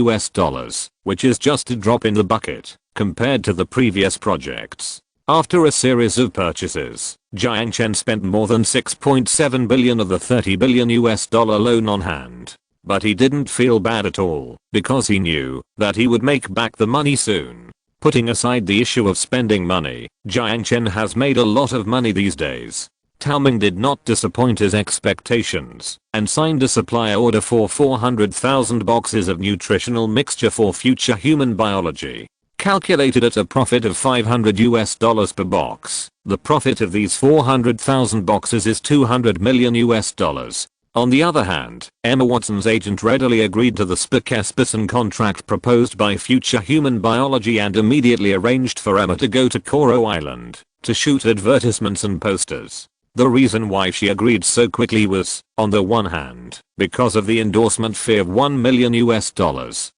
which is just a drop in the bucket compared to the previous projects. After a series of purchases, Jiang Chen spent more than $6.7 billion of the $30 billion loan on hand. But he didn't feel bad at all, because he knew that he would make back the money soon. Putting aside the issue of spending money, Jiang Chen has made a lot of money these days. Taoming did not disappoint his expectations, and signed a supply order for 400,000 boxes of nutritional mixture for future human biology. Calculated at a profit of $500 per box, the profit of these 400,000 boxes is $200 million. On the other hand, Emma Watson's agent readily agreed to the Spokesperson contract proposed by Future Human Biology and immediately arranged for Emma to go to Koro Island to shoot advertisements and posters. The reason why she agreed so quickly was, on the one hand, because of the endorsement fee of $1 million,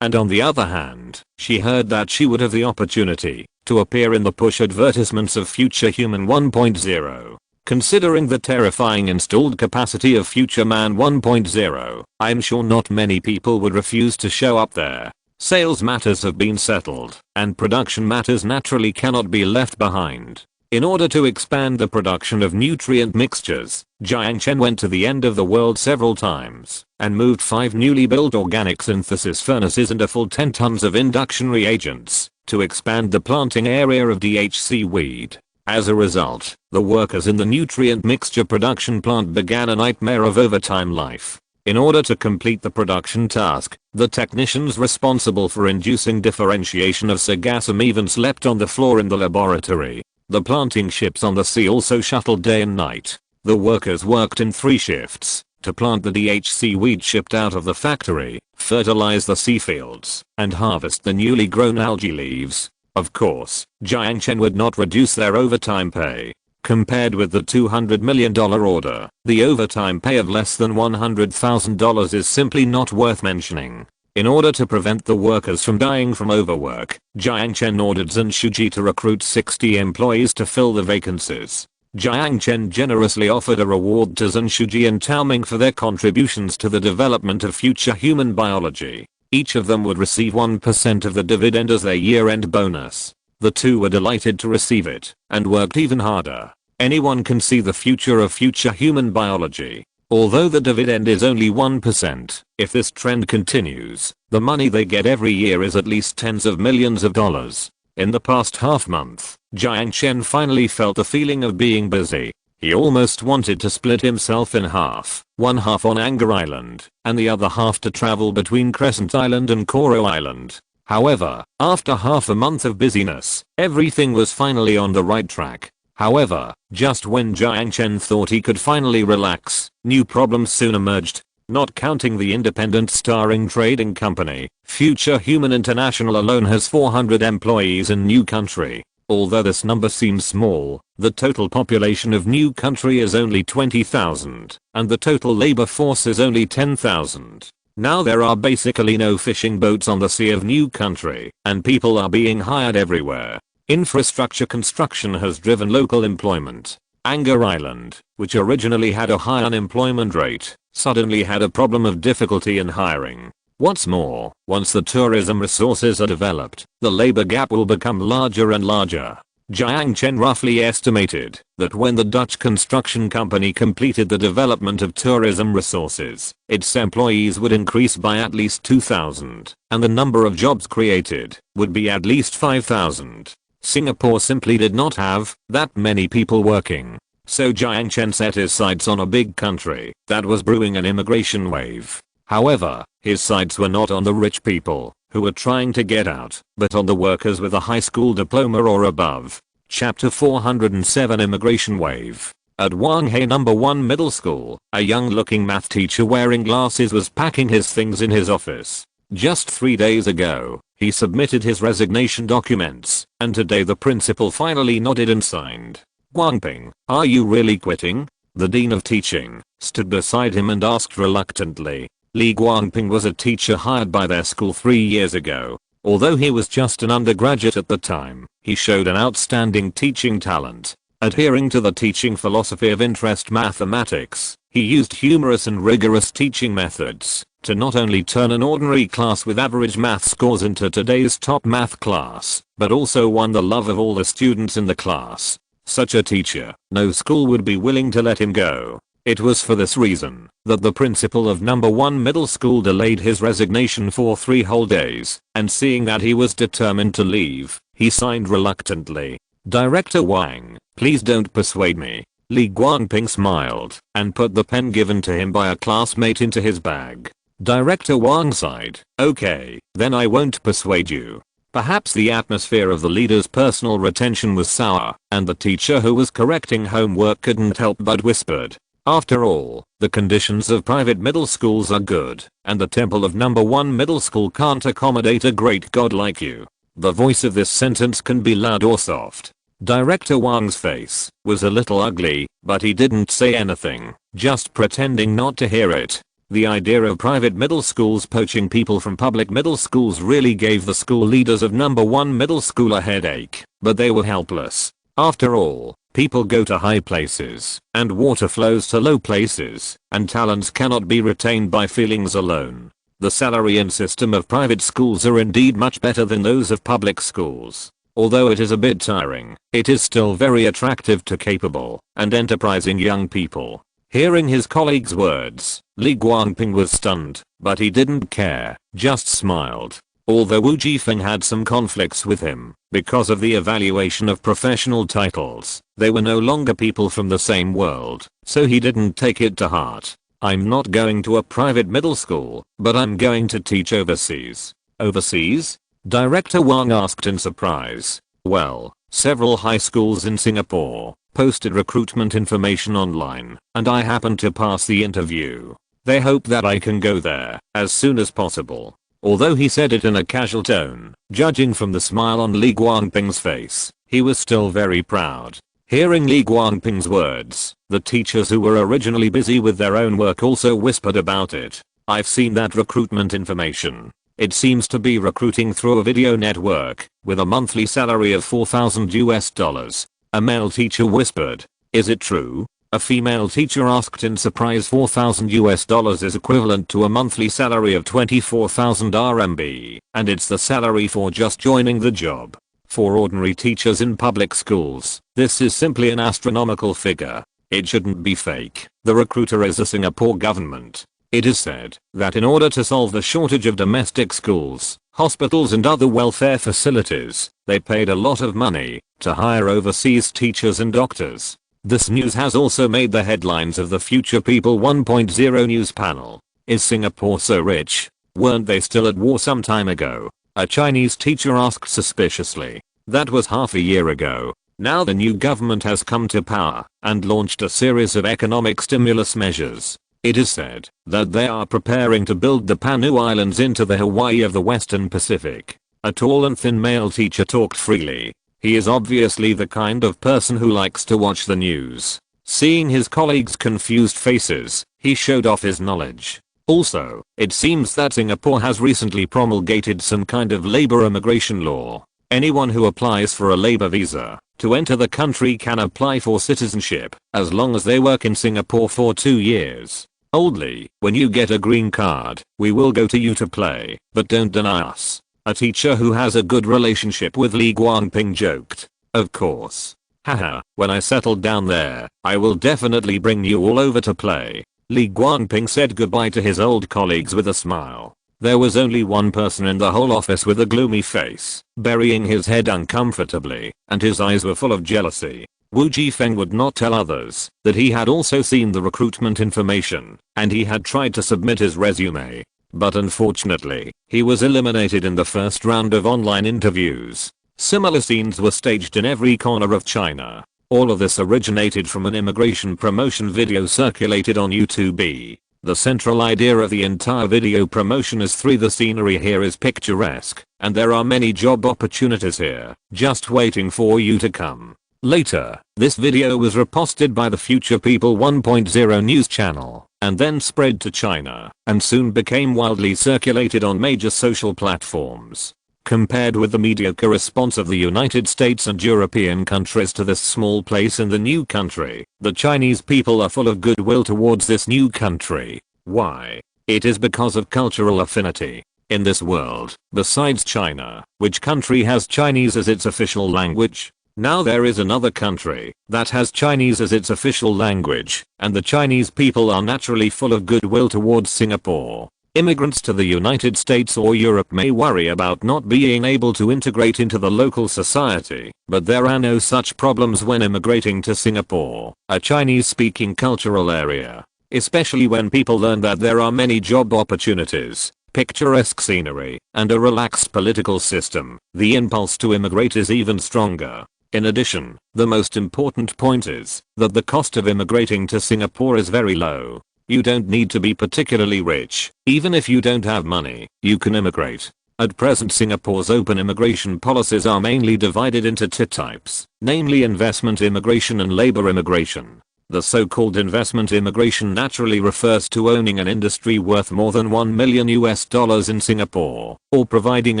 and on the other hand, she heard that she would have the opportunity to appear in the push advertisements of Future Human 1.0. Considering the terrifying installed capacity of Future Man 1.0, I'm sure not many people would refuse to show up there. Sales matters have been settled, and production matters naturally cannot be left behind. In order to expand the production of nutrient mixtures, Jiang Chen went to the end of the world several times and moved 5 newly built organic synthesis furnaces and a full 10 tons of induction reagents to expand the planting area of DHC weed. As a result, the workers in the nutrient mixture production plant began a nightmare of overtime life. In order to complete the production task, the technicians responsible for inducing differentiation of sargassum even slept on the floor in the laboratory. The planting ships on the sea also shuttled day and night. The workers worked in 3 shifts to plant the DHC weed shipped out of the factory, fertilize the sea fields, and harvest the newly grown algae leaves. Of course, Jiang Chen would not reduce their overtime pay. Compared with the $200 million order, the overtime pay of less than $100,000 is simply not worth mentioning. In order to prevent the workers from dying from overwork, Jiang Chen ordered Sun Jiao to recruit 60 employees to fill the vacancies. Jiang Chen generously offered a reward to Sun Jiao and Tao Ming for their contributions to the development of future human biology. Each of them would receive 1% of the dividend as their year-end bonus. The two were delighted to receive it, and worked even harder. Anyone can see the future of future human biology. Although the dividend is only 1%, if this trend continues, the money they get every year is at least tens of millions of dollars. In the past half month, Jiang Chen finally felt the feeling of being busy. He almost wanted to split himself in half, one half on Anger Island, and the other half to travel between Crescent Island and Coral Island. However, after half a month of busyness, everything was finally on the right track. However, just when Jiang Chen thought he could finally relax, new problems soon emerged. Not counting the independent starring trading company, Future Human International alone has 400 employees in New Country. Although this number seems small, the total population of New Country is only 20,000, and the total labor force is only 10,000. Now there are basically no fishing boats on the Sea of New Country, and people are being hired everywhere. Infrastructure construction has driven local employment. Anger Island, which originally had a high unemployment rate, suddenly had a problem of difficulty in hiring. What's more, once the tourism resources are developed, the labor gap will become larger and larger. Jiang Chen roughly estimated that when the Dutch construction company completed the development of tourism resources, its employees would increase by at least 2,000, and the number of jobs created would be at least 5,000. Singapore simply did not have that many people working. So Jiang Chen set his sights on a big country that was brewing an immigration wave. However, his sights were not on the rich people who were trying to get out, but on the workers with a high school diploma or above. Chapter 407 Immigration Wave. At Wang He No. 1 Middle School, a young-looking math teacher wearing glasses was packing his things in his office. Just 3 days ago, he submitted his resignation documents, and today the principal finally nodded and signed. Guangping, are you really quitting? The dean of teaching stood beside him and asked reluctantly. Li Guangping was a teacher hired by their school 3 years ago. Although he was just an undergraduate at the time, he showed an outstanding teaching talent. Adhering to the teaching philosophy of interest mathematics, he used humorous and rigorous teaching methods to not only turn an ordinary class with average math scores into today's top math class, but also won the love of all the students in the class. Such a teacher, no school would be willing to let him go. It was for this reason that the principal of No. 1 Middle School delayed his resignation for 3 whole days, and seeing that he was determined to leave, he signed reluctantly. Director Wang, please don't persuade me. Li Guangping smiled and put the pen given to him by a classmate into his bag. Director Wang sighed. Okay, then I won't persuade you. Perhaps the atmosphere of the leader's personal retention was sour, and the teacher who was correcting homework couldn't help but whispered. After all, the conditions of private middle schools are good, and the temple of No. 1 Middle School can't accommodate a great god like you. The voice of this sentence can be loud or soft. Director Wang's face was a little ugly, but he didn't say anything, just pretending not to hear it. The idea of private middle schools poaching people from public middle schools really gave the school leaders of No. 1 Middle School a headache, but they were helpless. After all, people go to high places, and water flows to low places, and talents cannot be retained by feelings alone. The salary and system of private schools are indeed much better than those of public schools. Although it is a bit tiring, it is still very attractive to capable and enterprising young people. Hearing his colleague's words, Li Guangping was stunned, but he didn't care, just smiled. Although Wu Jifeng had some conflicts with him because of the evaluation of professional titles, they were no longer people from the same world, so he didn't take it to heart. I'm not going to a private middle school, but I'm going to teach overseas. Overseas? Director Wang asked in surprise. Well, several high schools in Singapore posted recruitment information online, and I happened to pass the interview. They hope that I can go there as soon as possible. Although he said it in a casual tone, judging from the smile on Li Guangping's face, he was still very proud. Hearing Li Guangping's words, the teachers who were originally busy with their own work also whispered about it. I've seen that recruitment information. It seems to be recruiting through a video network, with a monthly salary of $4,000. A male teacher whispered. Is it true? A female teacher asked in surprise. $4,000 is equivalent to a monthly salary of 24,000 RMB, and it's the salary for just joining the job. For ordinary teachers in public schools, this is simply an astronomical figure. It shouldn't be fake. The recruiter is the Singapore government. It is said that in order to solve the shortage of domestic schools, hospitals and other welfare facilities, they paid a lot of money to hire overseas teachers and doctors. This news has also made the headlines of the Future People 1.0 news panel. Is Singapore so rich? Weren't they still at war some time ago? A Chinese teacher asked suspiciously. That was half a year ago. Now the new government has come to power and launched a series of economic stimulus measures. It is said that they are preparing to build the Panu Islands into the Hawaii of the Western Pacific. A tall and thin male teacher talked freely. He is obviously the kind of person who likes to watch the news. Seeing his colleagues' confused faces, he showed off his knowledge. Also, it seems that Singapore has recently promulgated some kind of labor immigration law. Anyone who applies for a labor visa to enter the country can apply for citizenship as long as they work in Singapore for 2 years. Oldly, when you get a green card, we will go to you to play, but don't deny us. A teacher who has a good relationship with Li Guangping joked. Of course. Haha, when I settle down there, I will definitely bring you all over to play. Li Guangping said goodbye to his old colleagues with a smile. There was only one person in the whole office with a gloomy face, burying his head uncomfortably, and his eyes were full of jealousy. Wu Jifeng would not tell others that he had also seen the recruitment information, and he had tried to submit his resume. But unfortunately, he was eliminated in the first round of online interviews. Similar scenes were staged in every corner of China. All of this originated from an immigration promotion video circulated on YouTube. The central idea of the entire video promotion is free. The scenery here is picturesque, and there are many job opportunities here, just waiting for you to come. Later, this video was reposted by the Future People 1.0 news channel, and then spread to China, and soon became widely circulated on major social platforms. Compared with the mediocre response of the United States and European countries to this small place in the new country, the Chinese people are full of goodwill towards this new country. Why? It is because of cultural affinity. In this world, besides China, which country has Chinese as its official language? Now there is another country that has Chinese as its official language, and the Chinese people are naturally full of goodwill towards Singapore. Immigrants to the United States or Europe may worry about not being able to integrate into the local society, but there are no such problems when immigrating to Singapore, a Chinese-speaking cultural area. Especially when people learn that there are many job opportunities, picturesque scenery, and a relaxed political system, the impulse to immigrate is even stronger. In addition, the most important point is that the cost of immigrating to Singapore is very low. You don't need to be particularly rich. Even if you don't have money, you can immigrate. At present, Singapore's open immigration policies are mainly divided into two types, namely investment immigration and labor immigration. The so-called investment immigration naturally refers to owning an industry worth more than $1 million in Singapore, or providing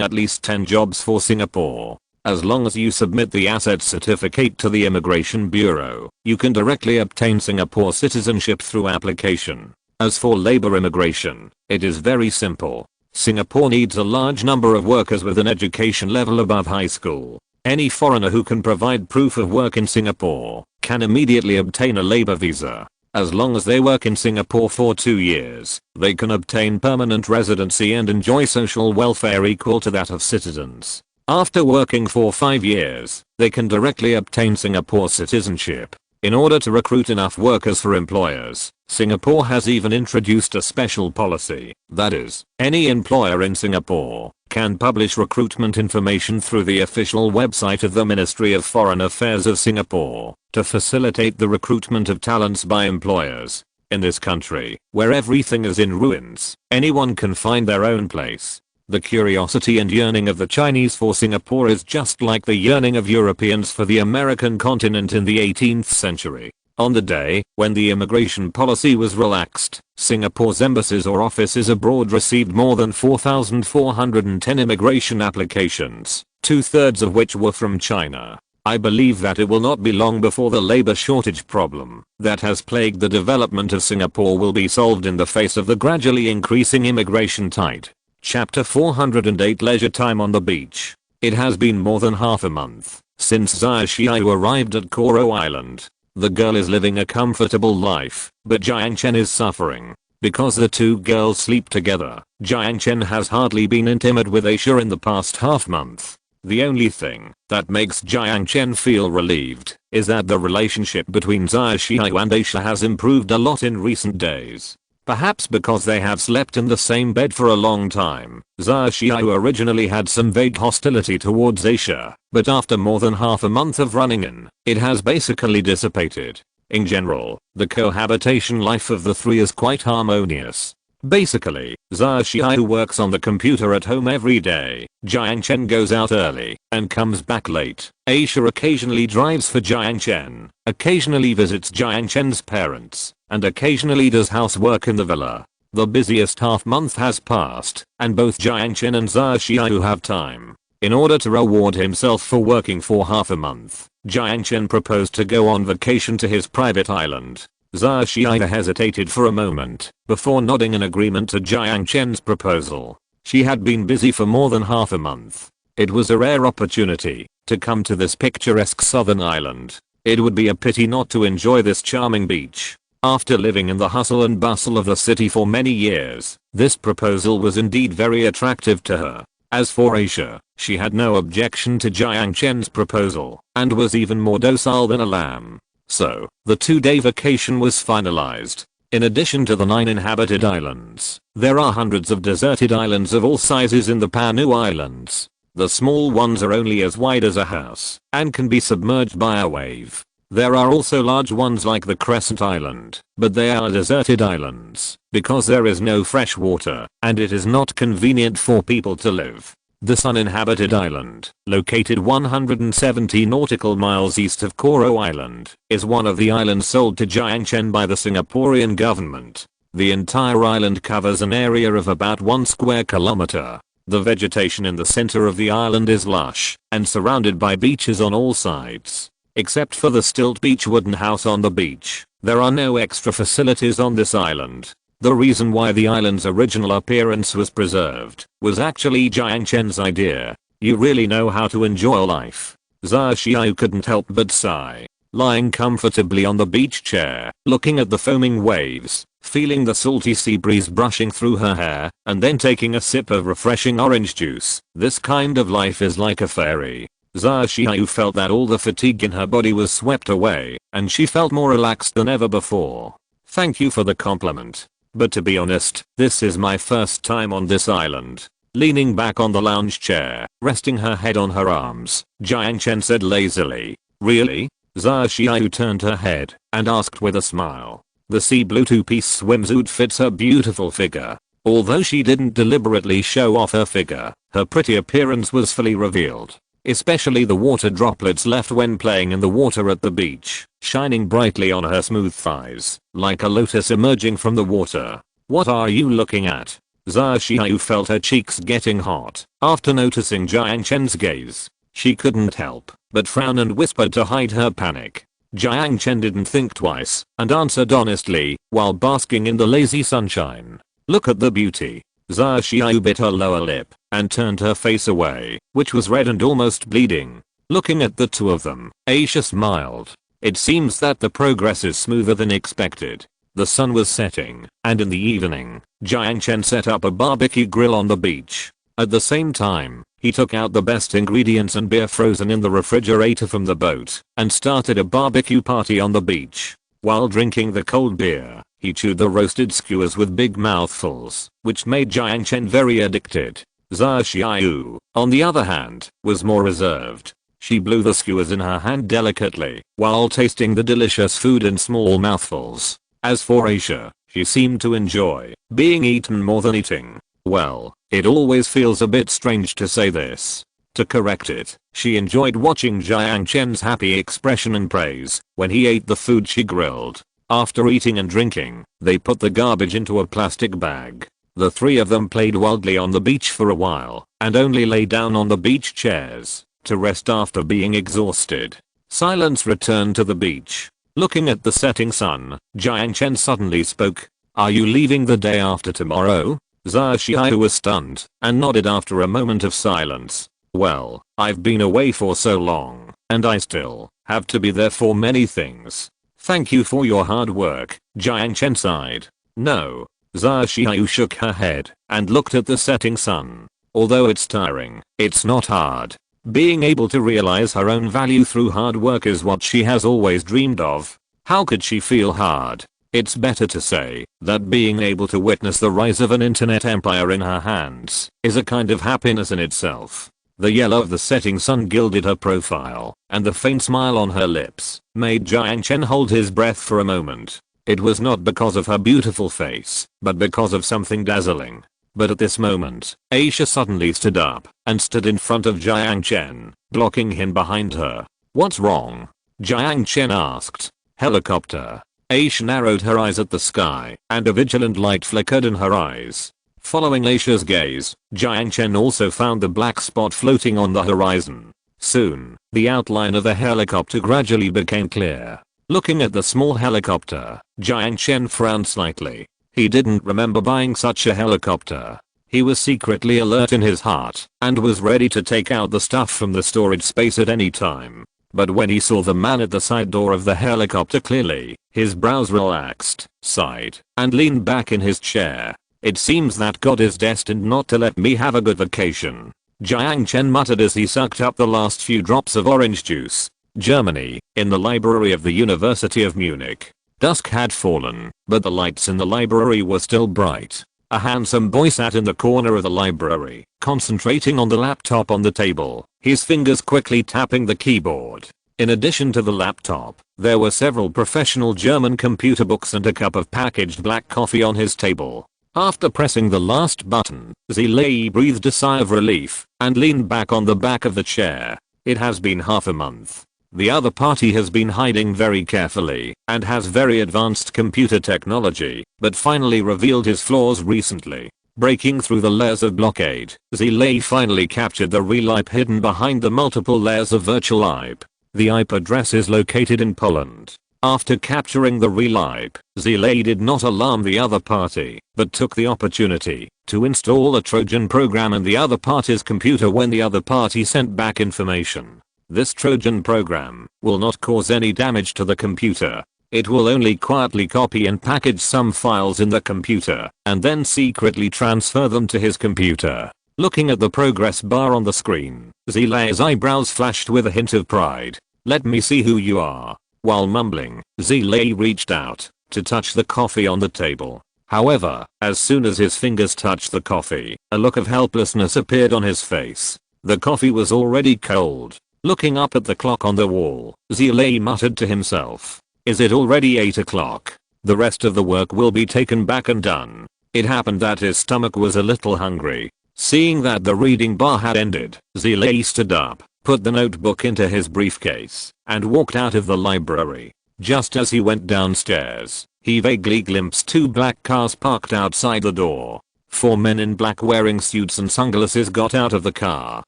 at least 10 jobs for Singapore. As long as you submit the asset certificate to the Immigration Bureau, you can directly obtain Singapore citizenship through application. As for labor immigration, it is very simple. Singapore needs a large number of workers with an education level above high school. Any foreigner who can provide proof of work in Singapore can immediately obtain a labor visa. As long as they work in Singapore for 2 years, they can obtain permanent residency and enjoy social welfare equal to that of citizens. After working for 5 years, they can directly obtain Singapore citizenship. In order to recruit enough workers for employers, Singapore has even introduced a special policy. That is, any employer in Singapore can publish recruitment information through the official website of the Ministry of Foreign Affairs of Singapore to facilitate the recruitment of talents by employers. In this country, where everything is in ruins, anyone can find their own place. The curiosity and yearning of the Chinese for Singapore is just like the yearning of Europeans for the American continent in the 18th century. On the day when the immigration policy was relaxed, Singapore's embassies or offices abroad received more than 4,410 immigration applications, 2/3 of which were from China. I believe that it will not be long before the labor shortage problem that has plagued the development of Singapore will be solved in the face of the gradually increasing immigration tide. Chapter 408 Leisure Time on the Beach. It has been more than half a month since Sun Jiao arrived at Coral Island. The girl is living a comfortable life, but Jiang Chen is suffering. Because the two girls sleep together, Jiang Chen has hardly been intimate with Aisha in the past half month. The only thing that makes Jiang Chen feel relieved is that the relationship between Sun Jiao and Aisha has improved a lot in recent days. Perhaps because they have slept in the same bed for a long time, Sun Jiao originally had some vague hostility towards Aisha, but after more than half a month of running in, it has basically dissipated. In general, the cohabitation life of the three is quite harmonious. Basically, Sun Jiao works on the computer at home every day, Jiang Chen goes out early and comes back late. Aisha occasionally drives for Jiang Chen, occasionally visits Jiang Chen's parents, and occasionally does housework in the villa. The busiest half month has passed, and both Jiang Chen and Sun Jiao have time. In order to reward himself for working for half a month, Jiang Chen proposed to go on vacation to his private island. Sun Jiao hesitated for a moment before nodding in agreement to Jiang Chen's proposal. She had been busy for more than half a month. It was a rare opportunity to come to this picturesque southern island. It would be a pity not to enjoy this charming beach. After living in the hustle and bustle of the city for many years, this proposal was indeed very attractive to her. As for Aisha, she had no objection to Jiang Chen's proposal and was even more docile than a lamb. So, the 2-day vacation was finalized. In addition to the 9 inhabited islands, there are hundreds of deserted islands of all sizes in the Panu Islands. The small ones are only as wide as a house and can be submerged by a wave. There are also large ones like the Crescent Island, but they are deserted islands because there is no fresh water and it is not convenient for people to live. This uninhabited island, located 170 nautical miles east of Coral Island, is one of the islands sold to Jiang Chen by the Singaporean government. The entire island covers an area of about 1 square kilometer. The vegetation in the center of the island is lush and surrounded by beaches on all sides. Except for the stilt beach wooden house on the beach, there are no extra facilities on this island. The reason why the island's original appearance was preserved was actually Jiang Chen's idea. You really know how to enjoy life. Sun Jiao couldn't help but sigh. Lying comfortably on the beach chair, looking at the foaming waves, feeling the salty sea breeze brushing through her hair, and then taking a sip of refreshing orange juice. This kind of life is like a fairy. Sun Jiao felt that all the fatigue in her body was swept away, and she felt more relaxed than ever before. Thank you for the compliment. But to be honest, this is my first time on this island. Leaning back on the lounge chair, resting her head on her arms, Jiang Chen said lazily. Really? Sun Jiao turned her head and asked with a smile. The sea blue 2-piece swimsuit fits her beautiful figure. Although she didn't deliberately show off her figure, her pretty appearance was fully revealed. Especially the water droplets left when playing in the water at the beach, shining brightly on her smooth thighs, like a lotus emerging from the water. What are you looking at? Sun Jiao felt her cheeks getting hot after noticing Jiang Chen's gaze. She couldn't help but frown and whispered to hide her panic. Jiang Chen didn't think twice and answered honestly while basking in the lazy sunshine. Look at the beauty. Sun Jiao bit her lower lip and turned her face away, which was red and almost bleeding. Looking at the two of them, Aisha smiled. It seems that the progress is smoother than expected. The sun was setting, and in the evening, Jiang Chen set up a barbecue grill on the beach. At the same time, He took out the best ingredients and beer frozen in the refrigerator from the boat and started a barbecue party on the beach. While drinking the cold beer, he chewed the roasted skewers with big mouthfuls, which made Jiang Chen very addicted. Xia Xiaoyu, on the other hand, was more reserved. She blew the skewers in her hand delicately while tasting the delicious food in small mouthfuls. As for Aisha, she seemed to enjoy being eaten more than eating. Well, it always feels a bit strange to say this. To correct it, she enjoyed watching Jiang Chen's happy expression and praise when he ate the food she grilled. After eating and drinking, they put the garbage into a plastic bag. The three of them played wildly on the beach for a while and only lay down on the beach chairs to rest after being exhausted. Silence returned to the beach. Looking at the setting sun, Jiang Chen suddenly spoke. "Are you leaving the day after tomorrow?" Xia Xiaoyu was stunned and nodded after a moment of silence. "Well, I've been away for so long, and I still have to be there for many things. Thank you for your hard work," Jiang Chen sighed. "No." Xia Xiaoyu shook her head and looked at the setting sun. "Although it's tiring, it's not hard. Being able to realize her own value through hard work is what she has always dreamed of. How could she feel hard? It's better to say that being able to witness the rise of an internet empire in her hands is a kind of happiness in itself." The yellow of the setting sun gilded her profile, and the faint smile on her lips made Jiang Chen hold his breath for a moment. It was not because of her beautiful face, but because of something dazzling. But at this moment, Aisha suddenly stood up and stood in front of Jiang Chen, blocking him behind her. "What's wrong?" Jiang Chen asked. "Helicopter." Aisha narrowed her eyes at the sky, and a vigilant light flickered in her eyes. Following Aisha's gaze, Jiang Chen also found the black spot floating on the horizon. Soon, the outline of the helicopter gradually became clear. Looking at the small helicopter, Jiang Chen frowned slightly. He didn't remember buying such a helicopter. He was secretly alert in his heart and was ready to take out the stuff from the storage space at any time. But when he saw the man at the side door of the helicopter clearly, his brows relaxed, sighed, and leaned back in his chair. "It seems that God is destined not to let me have a good vacation," Jiang Chen muttered as he sucked up the last few drops of orange juice. Germany, in the library of the University of Munich. Dusk had fallen, but the lights in the library were still bright. A handsome boy sat in the corner of the library, concentrating on the laptop on the table, his fingers quickly tapping the keyboard. In addition to the laptop, there were several professional German computer books and a cup of packaged black coffee on his table. After pressing the last button, Zilei breathed a sigh of relief and leaned back on the back of the chair. It has been half a month. The other party has been hiding very carefully and has very advanced computer technology, but finally revealed his flaws recently. Breaking through the layers of blockade, Zilei finally captured the real IP hidden behind the multiple layers of virtual IP. The IP address is located in Poland. After capturing the real IP, Zilei did not alarm the other party, but took the opportunity to install a Trojan program in the other party's computer when the other party sent back information. This Trojan program will not cause any damage to the computer. It will only quietly copy and package some files in the computer and then secretly transfer them to his computer. Looking at the progress bar on the screen, Zilei's eyebrows flashed with a hint of pride. "Let me see who you are." While mumbling, Zilei reached out to touch the coffee on the table. However, as soon as his fingers touched the coffee, a look of helplessness appeared on his face. The coffee was already cold. Looking up at the clock on the wall, Zilei muttered to himself. "Is it already 8 o'clock? The rest of the work will be taken back and done." It happened that his stomach was a little hungry. Seeing that the reading bar had ended, Zilei stood up, put the notebook into his briefcase, and walked out of the library. Just as he went downstairs, he vaguely glimpsed two black cars parked outside the door. 4 men in black wearing suits and sunglasses got out of the car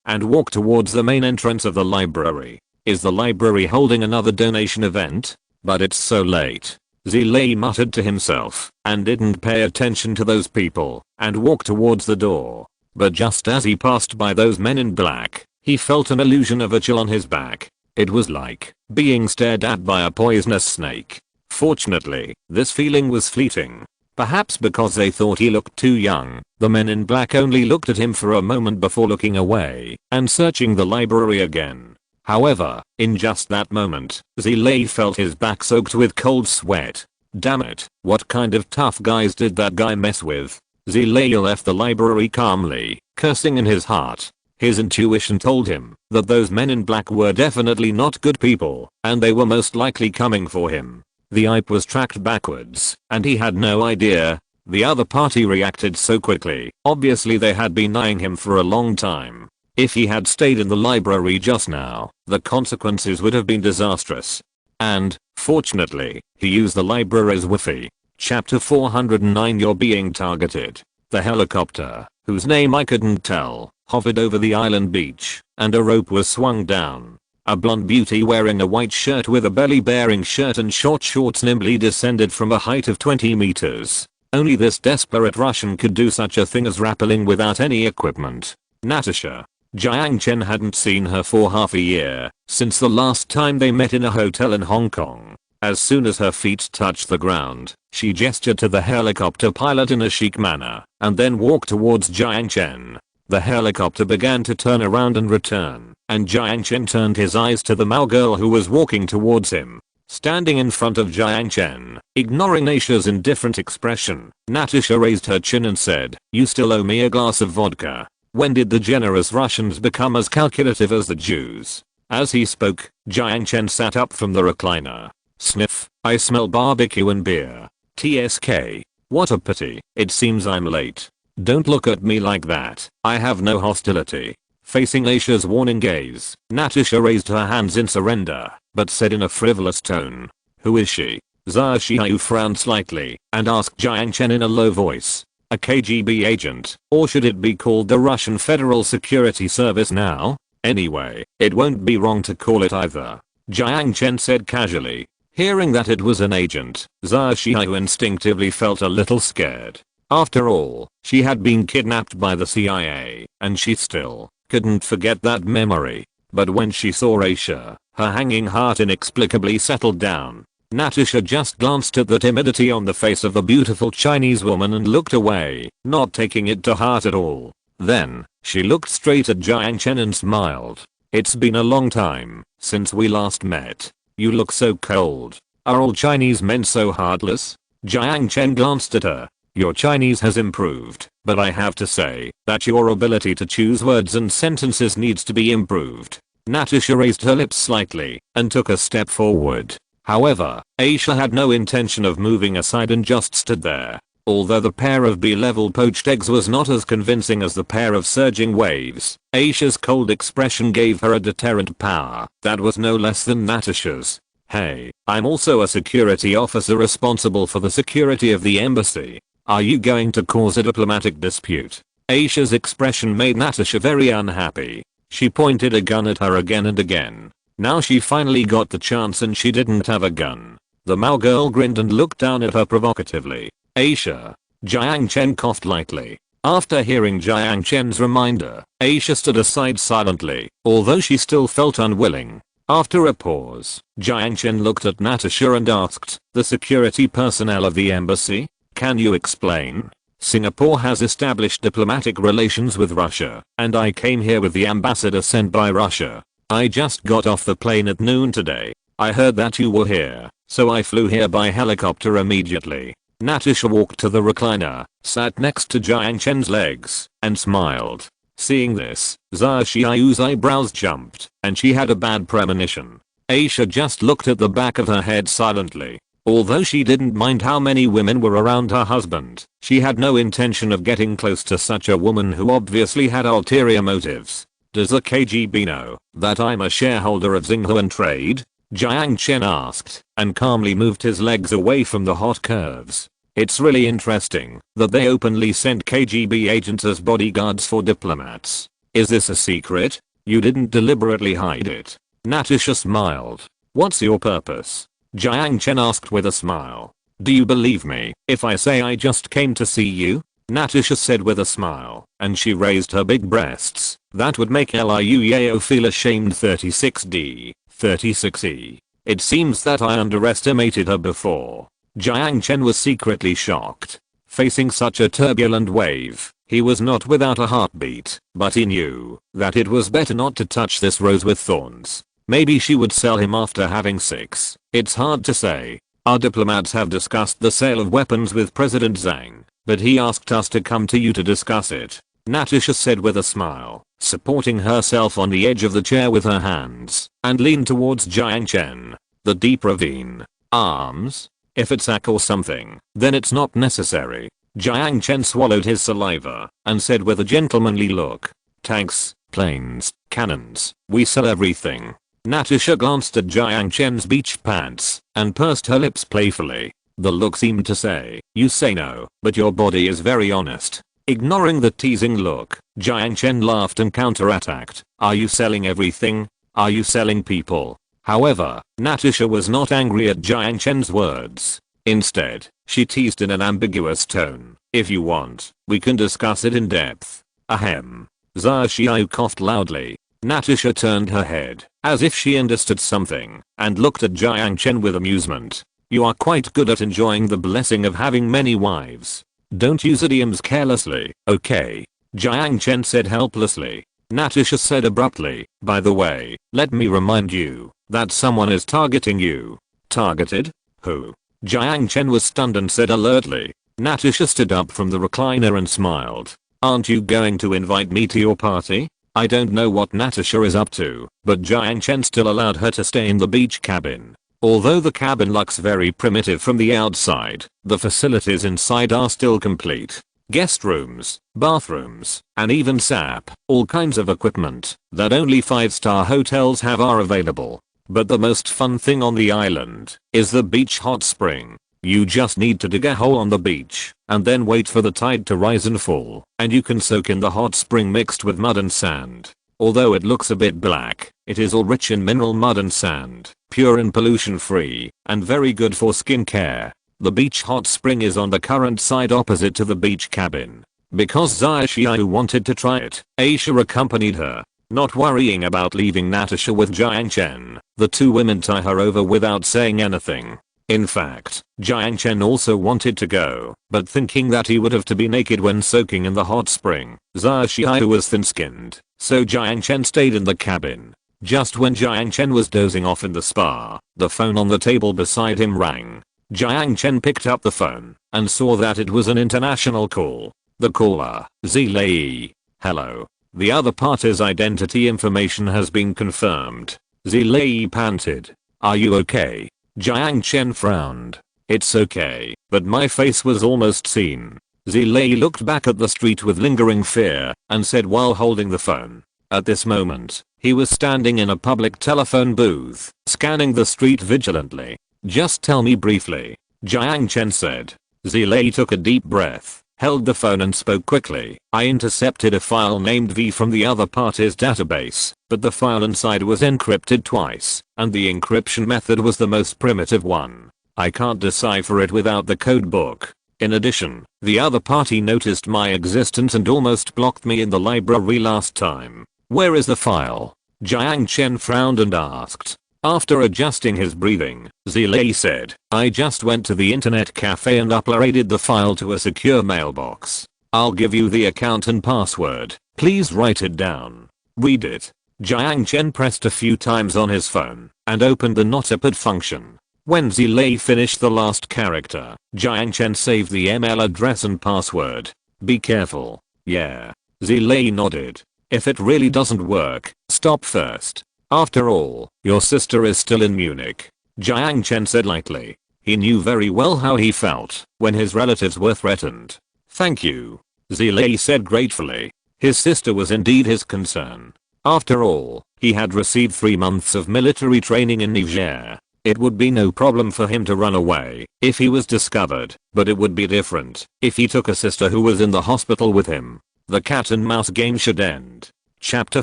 and walked towards the main entrance of the library. Is the library holding another donation event? But it's so late. Zilei muttered to himself and didn't pay attention to those people and walked towards the door. But just as he passed by those men in black, he felt an illusion of a chill on his back. It was like being stared at by a poisonous snake. Fortunately, this feeling was fleeting. Perhaps because they thought he looked too young, the men in black only looked at him for a moment before looking away and searching the library again. However, in just that moment, Zilei felt his back soaked with cold sweat. Damn it, what kind of tough guys did that guy mess with? Zilei left the library calmly, cursing in his heart. His intuition told him that those men in black were definitely not good people, and they were most likely coming for him. The ape was tracked backwards, and he had no idea. The other party reacted so quickly, obviously they had been eyeing him for a long time. If he had stayed in the library just now, the consequences would have been disastrous. And, fortunately, he used the library's Wi-Fi. Chapter 409 You're being targeted. The helicopter, whose name I couldn't tell, hovered over the island beach, and a rope was swung down. A blonde beauty wearing a white shirt with a belly-bearing shirt and short shorts nimbly descended from a height of 20 meters. Only this desperate Russian could do such a thing as rappelling without any equipment. Natasha. Jiang Chen hadn't seen her for half a year, since the last time they met in a hotel in Hong Kong. As soon as her feet touched the ground, she gestured to the helicopter pilot in a chic manner, and then walked towards Jiang Chen. The helicopter began to turn around and return, and Jiang Chen turned his eyes to the Mao girl who was walking towards him. Standing in front of Jiang Chen, ignoring Aisha's indifferent expression, Natasha raised her chin and said, "You still owe me a glass of vodka." When did the generous Russians become as calculative as the Jews? As he spoke, Jiang Chen sat up from the recliner. Sniff, I smell barbecue and beer. TSK. What a pity, it seems I'm late. Don't look at me like that, I have no hostility. Facing Aisha's warning gaze, Natasha raised her hands in surrender, but said in a frivolous tone, "Who is she?" Zha Xiao frowned slightly and asked Jiang Chen in a low voice, "A KGB agent, or should it be called the Russian Federal Security Service now? Anyway, it won't be wrong to call it either," Jiang Chen said casually. Hearing that it was an agent, Zha Xiao instinctively felt a little scared. After all, she had been kidnapped by the CIA, and she still couldn't forget that memory. But when she saw Aisha, her hanging heart inexplicably settled down. Natasha just glanced at the timidity on the face of the beautiful Chinese woman and looked away, not taking it to heart at all. Then, she looked straight at Jiang Chen and smiled. "It's been a long time since we last met. You look so cold. Are all Chinese men so heartless?" Jiang Chen glanced at her. "Your Chinese has improved, but I have to say that your ability to choose words and sentences needs to be improved." Natasha raised her lips slightly and took a step forward. However, Aisha had no intention of moving aside and just stood there. Although the pair of B-level poached eggs was not as convincing as the pair of surging waves, Aisha's cold expression gave her a deterrent power that was no less than Natasha's. "Hey, I'm also a security officer responsible for the security of the embassy. Are you going to cause a diplomatic dispute?" Aisha's expression made Natasha very unhappy. She pointed a gun at her again and again. Now she finally got the chance and she didn't have a gun. The Mao girl grinned and looked down at her provocatively. "Aisha." Jiang Chen coughed lightly. After hearing Jiang Chen's reminder, Aisha stood aside silently, although she still felt unwilling. After a pause, Jiang Chen looked at Natasha and asked, "The security personnel of the embassy? Can you explain? Singapore has established diplomatic relations with Russia, and I came here with the ambassador sent by Russia. I just got off the plane at noon today. I heard that you were here, so I flew here by helicopter immediately." Natasha walked to the recliner, sat next to Jiang Chen's legs, and smiled. Seeing this, Zha Xiao's eyebrows jumped, and she had a bad premonition. Aisha just looked at the back of her head silently. Although she didn't mind how many women were around her husband, she had no intention of getting close to such a woman who obviously had ulterior motives. "Does the KGB know that I'm a shareholder of Xinghuan Trade?" Jiang Chen asked, and calmly moved his legs away from the hot curves. "It's really interesting that they openly sent KGB agents as bodyguards for diplomats. Is this a secret? You didn't deliberately hide it?" Natasha smiled. "What's your purpose?" Jiang Chen asked with a smile. "Do you believe me if I say I just came to see you?" Natasha said with a smile, and she raised her big breasts. "That would make Liu Yao feel ashamed. 36D, 36E. It seems that I underestimated her before." Jiang Chen was secretly shocked. facing such a turbulent wave. He was not without a heartbeat, but he knew that it was better not to touch this rose with thorns. Maybe she would sell him after having sex. It's hard to say. Our diplomats have discussed the sale of weapons with President Zhang, but he asked us to come to you to discuss it, Natasha said with a smile, supporting herself on the edge of the chair with her hands, and leaned towards Jiang Chen. The deep ravine. Arms? If it's Ak or something, then it's not necessary. Jiang Chen swallowed his saliva and said with a gentlemanly look. Tanks, planes, cannons, we sell everything. Natasha glanced at Jiang Chen's beach pants and pursed her lips playfully. The look seemed to say, you say no, but your body is very honest. Ignoring the teasing look, Jiang Chen laughed and counterattacked. Are you selling everything? Are you selling people? However, Natasha was not angry at Jiang Chen's words. Instead, she teased in an ambiguous tone. If you want, we can discuss it in depth. Ahem. Sun Jiao coughed loudly. Natasha turned her head, as if she understood something, and looked at Jiang Chen with amusement. You are quite good at enjoying the blessing of having many wives. Don't use idioms carelessly, okay? Jiang Chen said helplessly. Natasha said abruptly, by the way, let me remind you that someone is targeting you. Targeted? Who? Jiang Chen was stunned and said alertly. Natasha stood up from the recliner and smiled. Aren't you going to invite me to your party? I don't know what Natasha is up to, but Jiang Chen still allowed her to stay in the beach cabin. Although the cabin looks very primitive from the outside, the facilities inside are still complete. Guest rooms, bathrooms, and even SAP, all kinds of equipment that only 5-star hotels have are available. But the most fun thing on the island is the beach hot spring. You just need to dig a hole on the beach and then wait for the tide to rise and fall, and you can soak in the hot spring mixed with mud and sand. Although it looks a bit black, it is all rich in mineral mud and sand, pure and pollution free, and very good for skin care. The beach hot spring is on the current side opposite to the beach cabin. Because Sun Jiao wanted to try it, Aisha accompanied her. Not worrying about leaving Natasha with Jiang Chen, the two women tie her over without saying anything. In fact, Jiang Chen also wanted to go, but thinking that he would have to be naked when soaking in the hot spring, Sun Jiao was thin-skinned, so Jiang Chen stayed in the cabin. Just when Jiang Chen was dozing off in the spa, the phone on the table beside him rang. Jiang Chen picked up the phone and saw that it was an international call. The caller, Zilei. Hello. The other party's identity information has been confirmed. Zilei panted. Are you okay? Jiang Chen frowned. It's okay, but my face was almost seen. Zilei looked back at the street with lingering fear and said while holding the phone. At this moment, he was standing in a public telephone booth, scanning the street vigilantly. Just tell me briefly, Jiang Chen said. Zilei took a deep breath, held the phone and spoke quickly. I intercepted a file named V from the other party's database, but the file inside was encrypted twice, and the encryption method was the most primitive one. I can't decipher it without the code book. In addition, the other party noticed my existence and almost blocked me in the library last time. Where is the file? Jiang Chen frowned and asked. After adjusting his breathing, Zilei said, I just went to the internet cafe and uploaded the file to a secure mailbox. I'll give you the account and password. Please write it down. Read it. Jiang Chen pressed a few times on his phone and opened the notepad function. When Zilei finished the last character, Jiang Chen saved the email address and password. Be careful. Yeah. Zilei nodded. If it really doesn't work, stop first. After all, your sister is still in Munich. Jiang Chen said lightly. He knew very well how he felt when his relatives were threatened. Thank you. Zilei said gratefully. His sister was indeed his concern. After all, he had received 3 months of military training in Niger. It would be no problem for him to run away if he was discovered, but it would be different if he took a sister who was in the hospital with him. The cat and mouse game should end. Chapter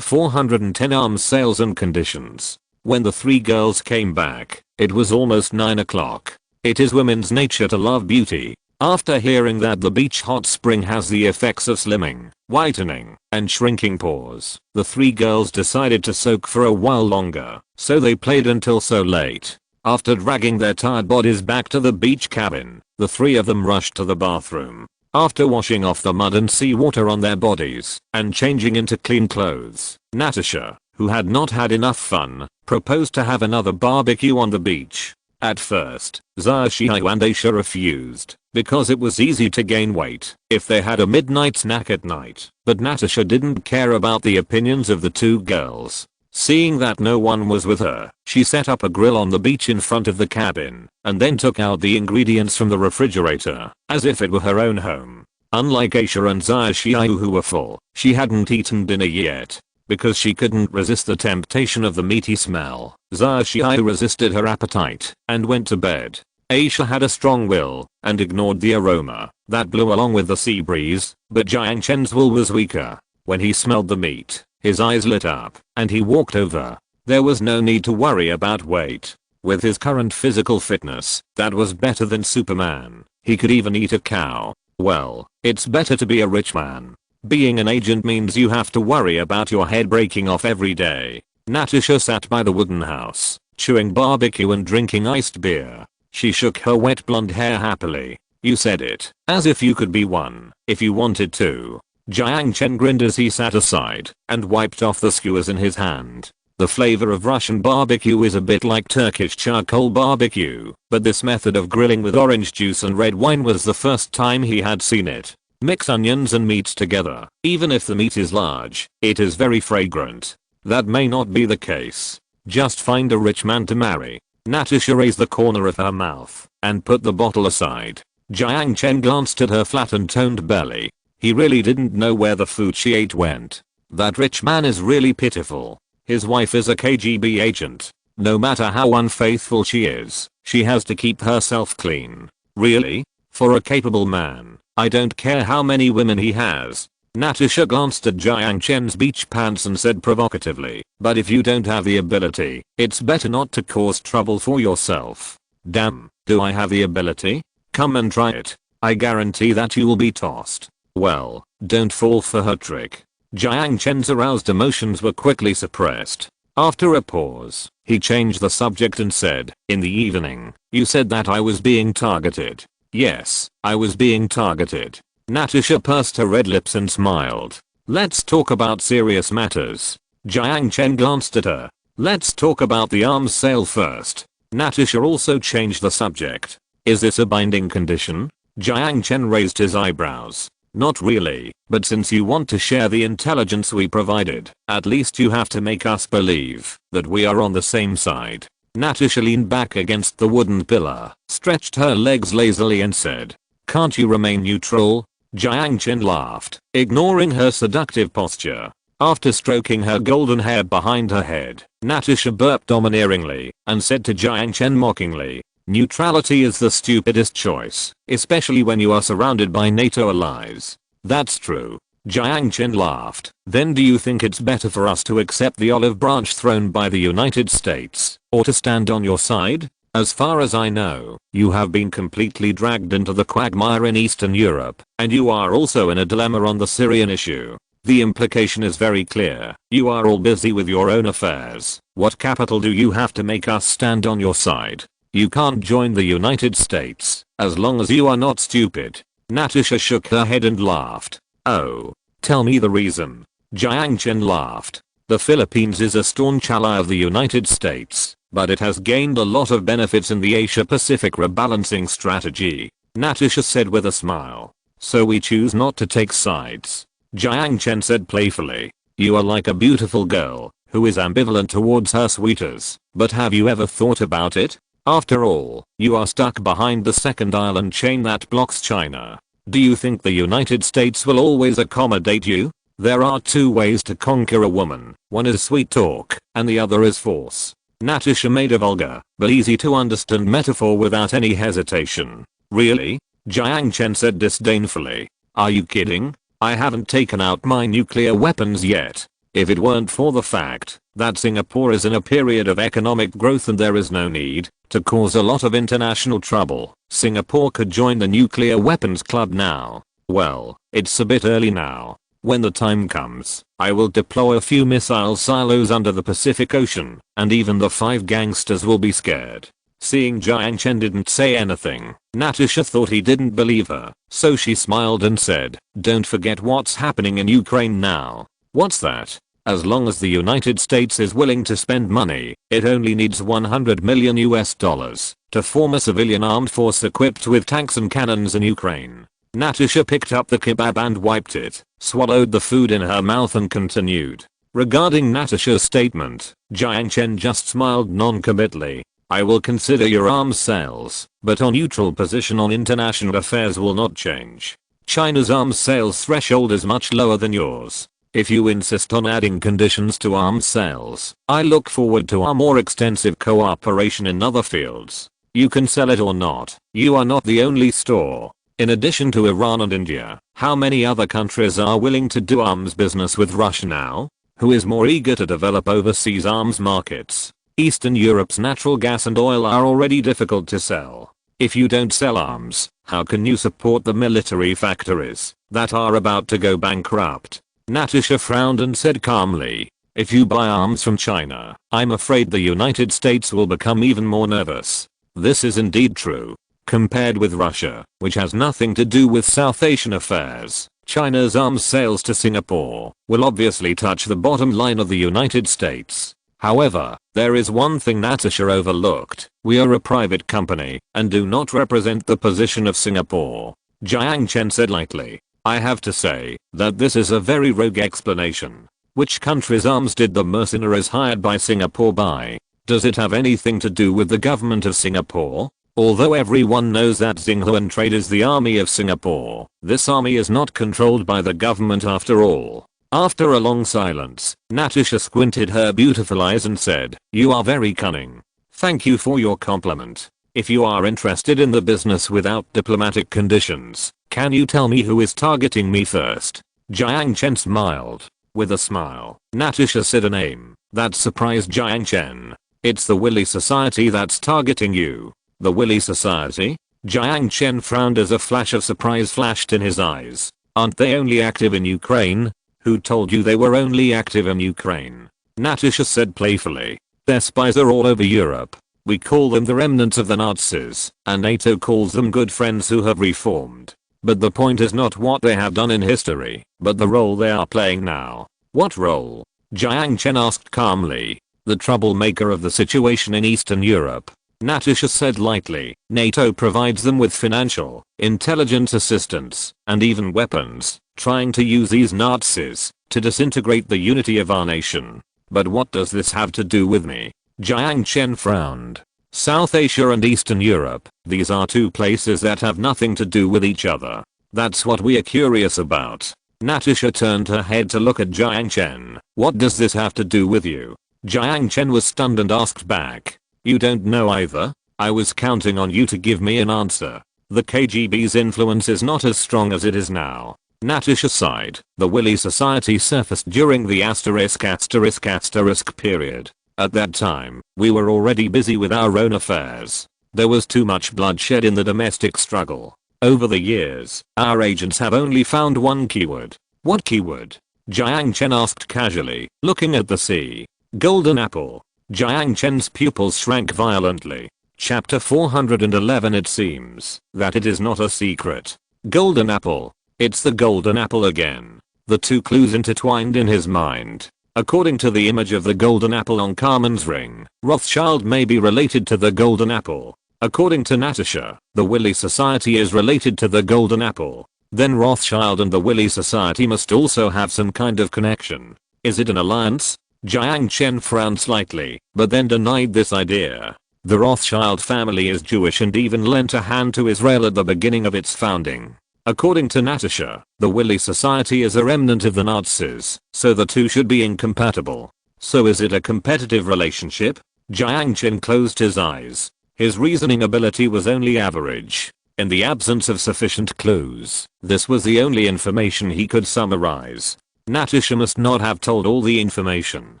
410 Arms Sales and Conditions. When the 3 girls came back, it was almost 9 o'clock. It is women's nature to love beauty. After hearing that the beach hot spring has the effects of slimming, whitening, and shrinking pores, the 3 girls decided to soak for a while longer, so they played until so late. After dragging their tired bodies back to the beach cabin, the 3 of them rushed to the bathroom. After washing off the mud and seawater on their bodies and changing into clean clothes, Natasha, who had not had enough fun, proposed to have another barbecue on the beach. At first, Sun Jiao and Aisha refused, because it was easy to gain weight if they had a midnight snack at night. But Natasha didn't care about the opinions of the two girls. Seeing that no one was with her, she set up a grill on the beach in front of the cabin, and then took out the ingredients from the refrigerator, as if it were her own home. Unlike Aisha and Sun Jiao, who were full, she hadn't eaten dinner yet. Because she couldn't resist the temptation of the meaty smell, Sun Jiao resisted her appetite and went to bed. Aisha had a strong will and ignored the aroma that blew along with the sea breeze, but Jiang Chen's will was weaker. When he smelled the meat, his eyes lit up and he walked over. There was no need to worry about weight. With his current physical fitness, that was better than Superman. He could even eat a cow. Well, it's better to be a rich man. Being an agent means you have to worry about your head breaking off every day. Natasha sat by the wooden house, chewing barbecue and drinking iced beer. She shook her wet blonde hair happily. You said it, as if you could be one, if you wanted to. Jiang Chen grinned as he sat aside and wiped off the skewers in his hand. The flavor of Russian barbecue is a bit like Turkish charcoal barbecue, but this method of grilling with orange juice and red wine was the first time he had seen it. Mix onions and meat together. Even if the meat is large, it is very fragrant. That may not be the case. Just find a rich man to marry. Natasha raised the corner of her mouth and put the bottle aside. Jiang Chen glanced at her flattened toned belly. He really didn't know where the food she ate went. That rich man is really pitiful. His wife is a KGB agent. No matter how unfaithful she is, she has to keep herself clean. Really? For a capable man, I don't care how many women he has. Natasha glanced at Jiang Chen's beach pants and said provocatively, but if you don't have the ability, it's better not to cause trouble for yourself. Damn, do I have the ability? Come and try it. I guarantee that you will be tossed. Well, don't fall for her trick. Jiang Chen's aroused emotions were quickly suppressed. After a pause, he changed the subject and said, in the evening, you said that I was being targeted. Yes, I was being targeted. Natasha pursed her red lips and smiled. Let's talk about serious matters. Jiang Chen glanced at her. Let's talk about the arms sale first. Natasha also changed the subject. Is this a binding condition? Jiang Chen raised his eyebrows. Not really, but since you want to share the intelligence we provided, at least you have to make us believe that we are on the same side. Natasha leaned back against the wooden pillar, stretched her legs lazily and said, can't you remain neutral? Jiang Chen laughed, ignoring her seductive posture. After stroking her golden hair behind her head, Natasha burped domineeringly and said to Jiang Chen mockingly, neutrality is the stupidest choice, especially when you are surrounded by NATO allies. That's true. Jiang Chen laughed. Then do you think it's better for us to accept the olive branch thrown by the United States, or to stand on your side? As far as I know, you have been completely dragged into the quagmire in Eastern Europe, and you are also in a dilemma on the Syrian issue. The implication is very clear. You are all busy with your own affairs. What capital do you have to make us stand on your side? You can't join the United States, as long as you are not stupid. Natasha shook her head and laughed. Oh, tell me the reason. Jiang Chen laughed. The Philippines is a staunch ally of the United States, but it has gained a lot of benefits in the Asia-Pacific rebalancing strategy. Natasha said with a smile. So we choose not to take sides. Jiang Chen said playfully. You are like a beautiful girl, who is ambivalent towards her suitors, but have you ever thought about it? After all, you are stuck behind the second island chain that blocks China. Do you think the United States will always accommodate you? There are two ways to conquer a woman. One is sweet talk, and the other is force. Natasha made a vulgar, but easy to understand metaphor without any hesitation. Really? Jiang Chen said disdainfully. Are you kidding? I haven't taken out my nuclear weapons yet. If it weren't for the fact that Singapore is in a period of economic growth and there is no need to cause a lot of international trouble, Singapore could join the nuclear weapons club now. Well, it's a bit early now. When the time comes, I will deploy a few missile silos under the Pacific Ocean, and even the 5 gangsters will be scared. Seeing Jiang Chen didn't say anything, Natasha thought he didn't believe her, so she smiled and said, "Don't forget what's happening in Ukraine now." "What's that?" "As long as the United States is willing to spend money, it only needs $100 million to form a civilian armed force equipped with tanks and cannons in Ukraine." Natasha picked up the kebab and wiped it, swallowed the food in her mouth and continued. Regarding Natasha's statement, Jiang Chen just smiled non-committally. "I will consider your arms sales, but our neutral position on international affairs will not change. China's arms sales threshold is much lower than yours. If you insist on adding conditions to arms sales, I look forward to our more extensive cooperation in other fields. You can sell it or not. You are not the only store. In addition to Iran and India, how many other countries are willing to do arms business with Russia now? Who is more eager to develop overseas arms markets? Eastern Europe's natural gas and oil are already difficult to sell. If you don't sell arms, how can you support the military factories that are about to go bankrupt?" Natasha frowned and said calmly, "If you buy arms from China, I'm afraid the United States will become even more nervous." This is indeed true. Compared with Russia, which has nothing to do with South Asian affairs, China's arms sales to Singapore will obviously touch the bottom line of the United States. However, there is one thing Natasha overlooked. We are a private company and do not represent the position of Singapore. Jiang Chen said lightly. "I have to say that this is a very rogue explanation. Which country's arms did the mercenaries hired by Singapore buy? Does it have anything to do with the government of Singapore? Although everyone knows that Xinghuan Trade is the army of Singapore, this army is not controlled by the government after all." After a long silence, Natasha squinted her beautiful eyes and said, "You are very cunning. Thank you for your compliment. If you are interested in the business without diplomatic conditions, can you tell me who is targeting me first?" Jiang Chen smiled. With a smile, Natasha said a name that surprised Jiang Chen. "It's the Willy Society that's targeting you." "The Willy Society?" Jiang Chen frowned as a flash of surprise flashed in his eyes. "Aren't they only active in Ukraine?" "Who told you they were only active in Ukraine?" Natasha said playfully. "Their spies are all over Europe. We call them the remnants of the Nazis, and NATO calls them good friends who have reformed. But the point is not what they have done in history, but the role they are playing now." "What role?" Jiang Chen asked calmly. "The troublemaker of the situation in Eastern Europe." Natasha said lightly. "NATO provides them with financial, intelligence assistance, and even weapons, trying to use these Nazis to disintegrate the unity of our nation. But what does this have to do with me?" Jiang Chen frowned. "South Asia and Eastern Europe, these are two places that have nothing to do with each other. That's what we are curious about." Natasha turned her head to look at Jiang Chen. "What does this have to do with you?" Jiang Chen was stunned and asked back. "You don't know either? I was counting on you to give me an answer. The KGB's influence is not as strong as it is now." Natasha sighed. "The Willy Society surfaced during the **** period. At that time, we were already busy with our own affairs. There was too much bloodshed in the domestic struggle. Over the years, our agents have only found one keyword." "What keyword?" Jiang Chen asked casually, looking at the sea. "Golden apple." Jiang Chen's pupils shrank violently. Chapter 411. It seems that it is not a secret. Golden apple. It's the golden apple again. The two clues intertwined in his mind. According to the image of the golden apple on Carmen's ring, Rothschild may be related to the golden apple. According to Natasha, the Willy Society is related to the golden apple. Then Rothschild and the Willy Society must also have some kind of connection. Is it an alliance? Jiang Chen frowned slightly, but then denied this idea. The Rothschild family is Jewish and even lent a hand to Israel at the beginning of its founding. According to Natasha, the Willy Society is a remnant of the Nazis, so the two should be incompatible. So is it a competitive relationship? Jiang Chen closed his eyes. His reasoning ability was only average. In the absence of sufficient clues, this was the only information he could summarize. Natasha must not have told all the information.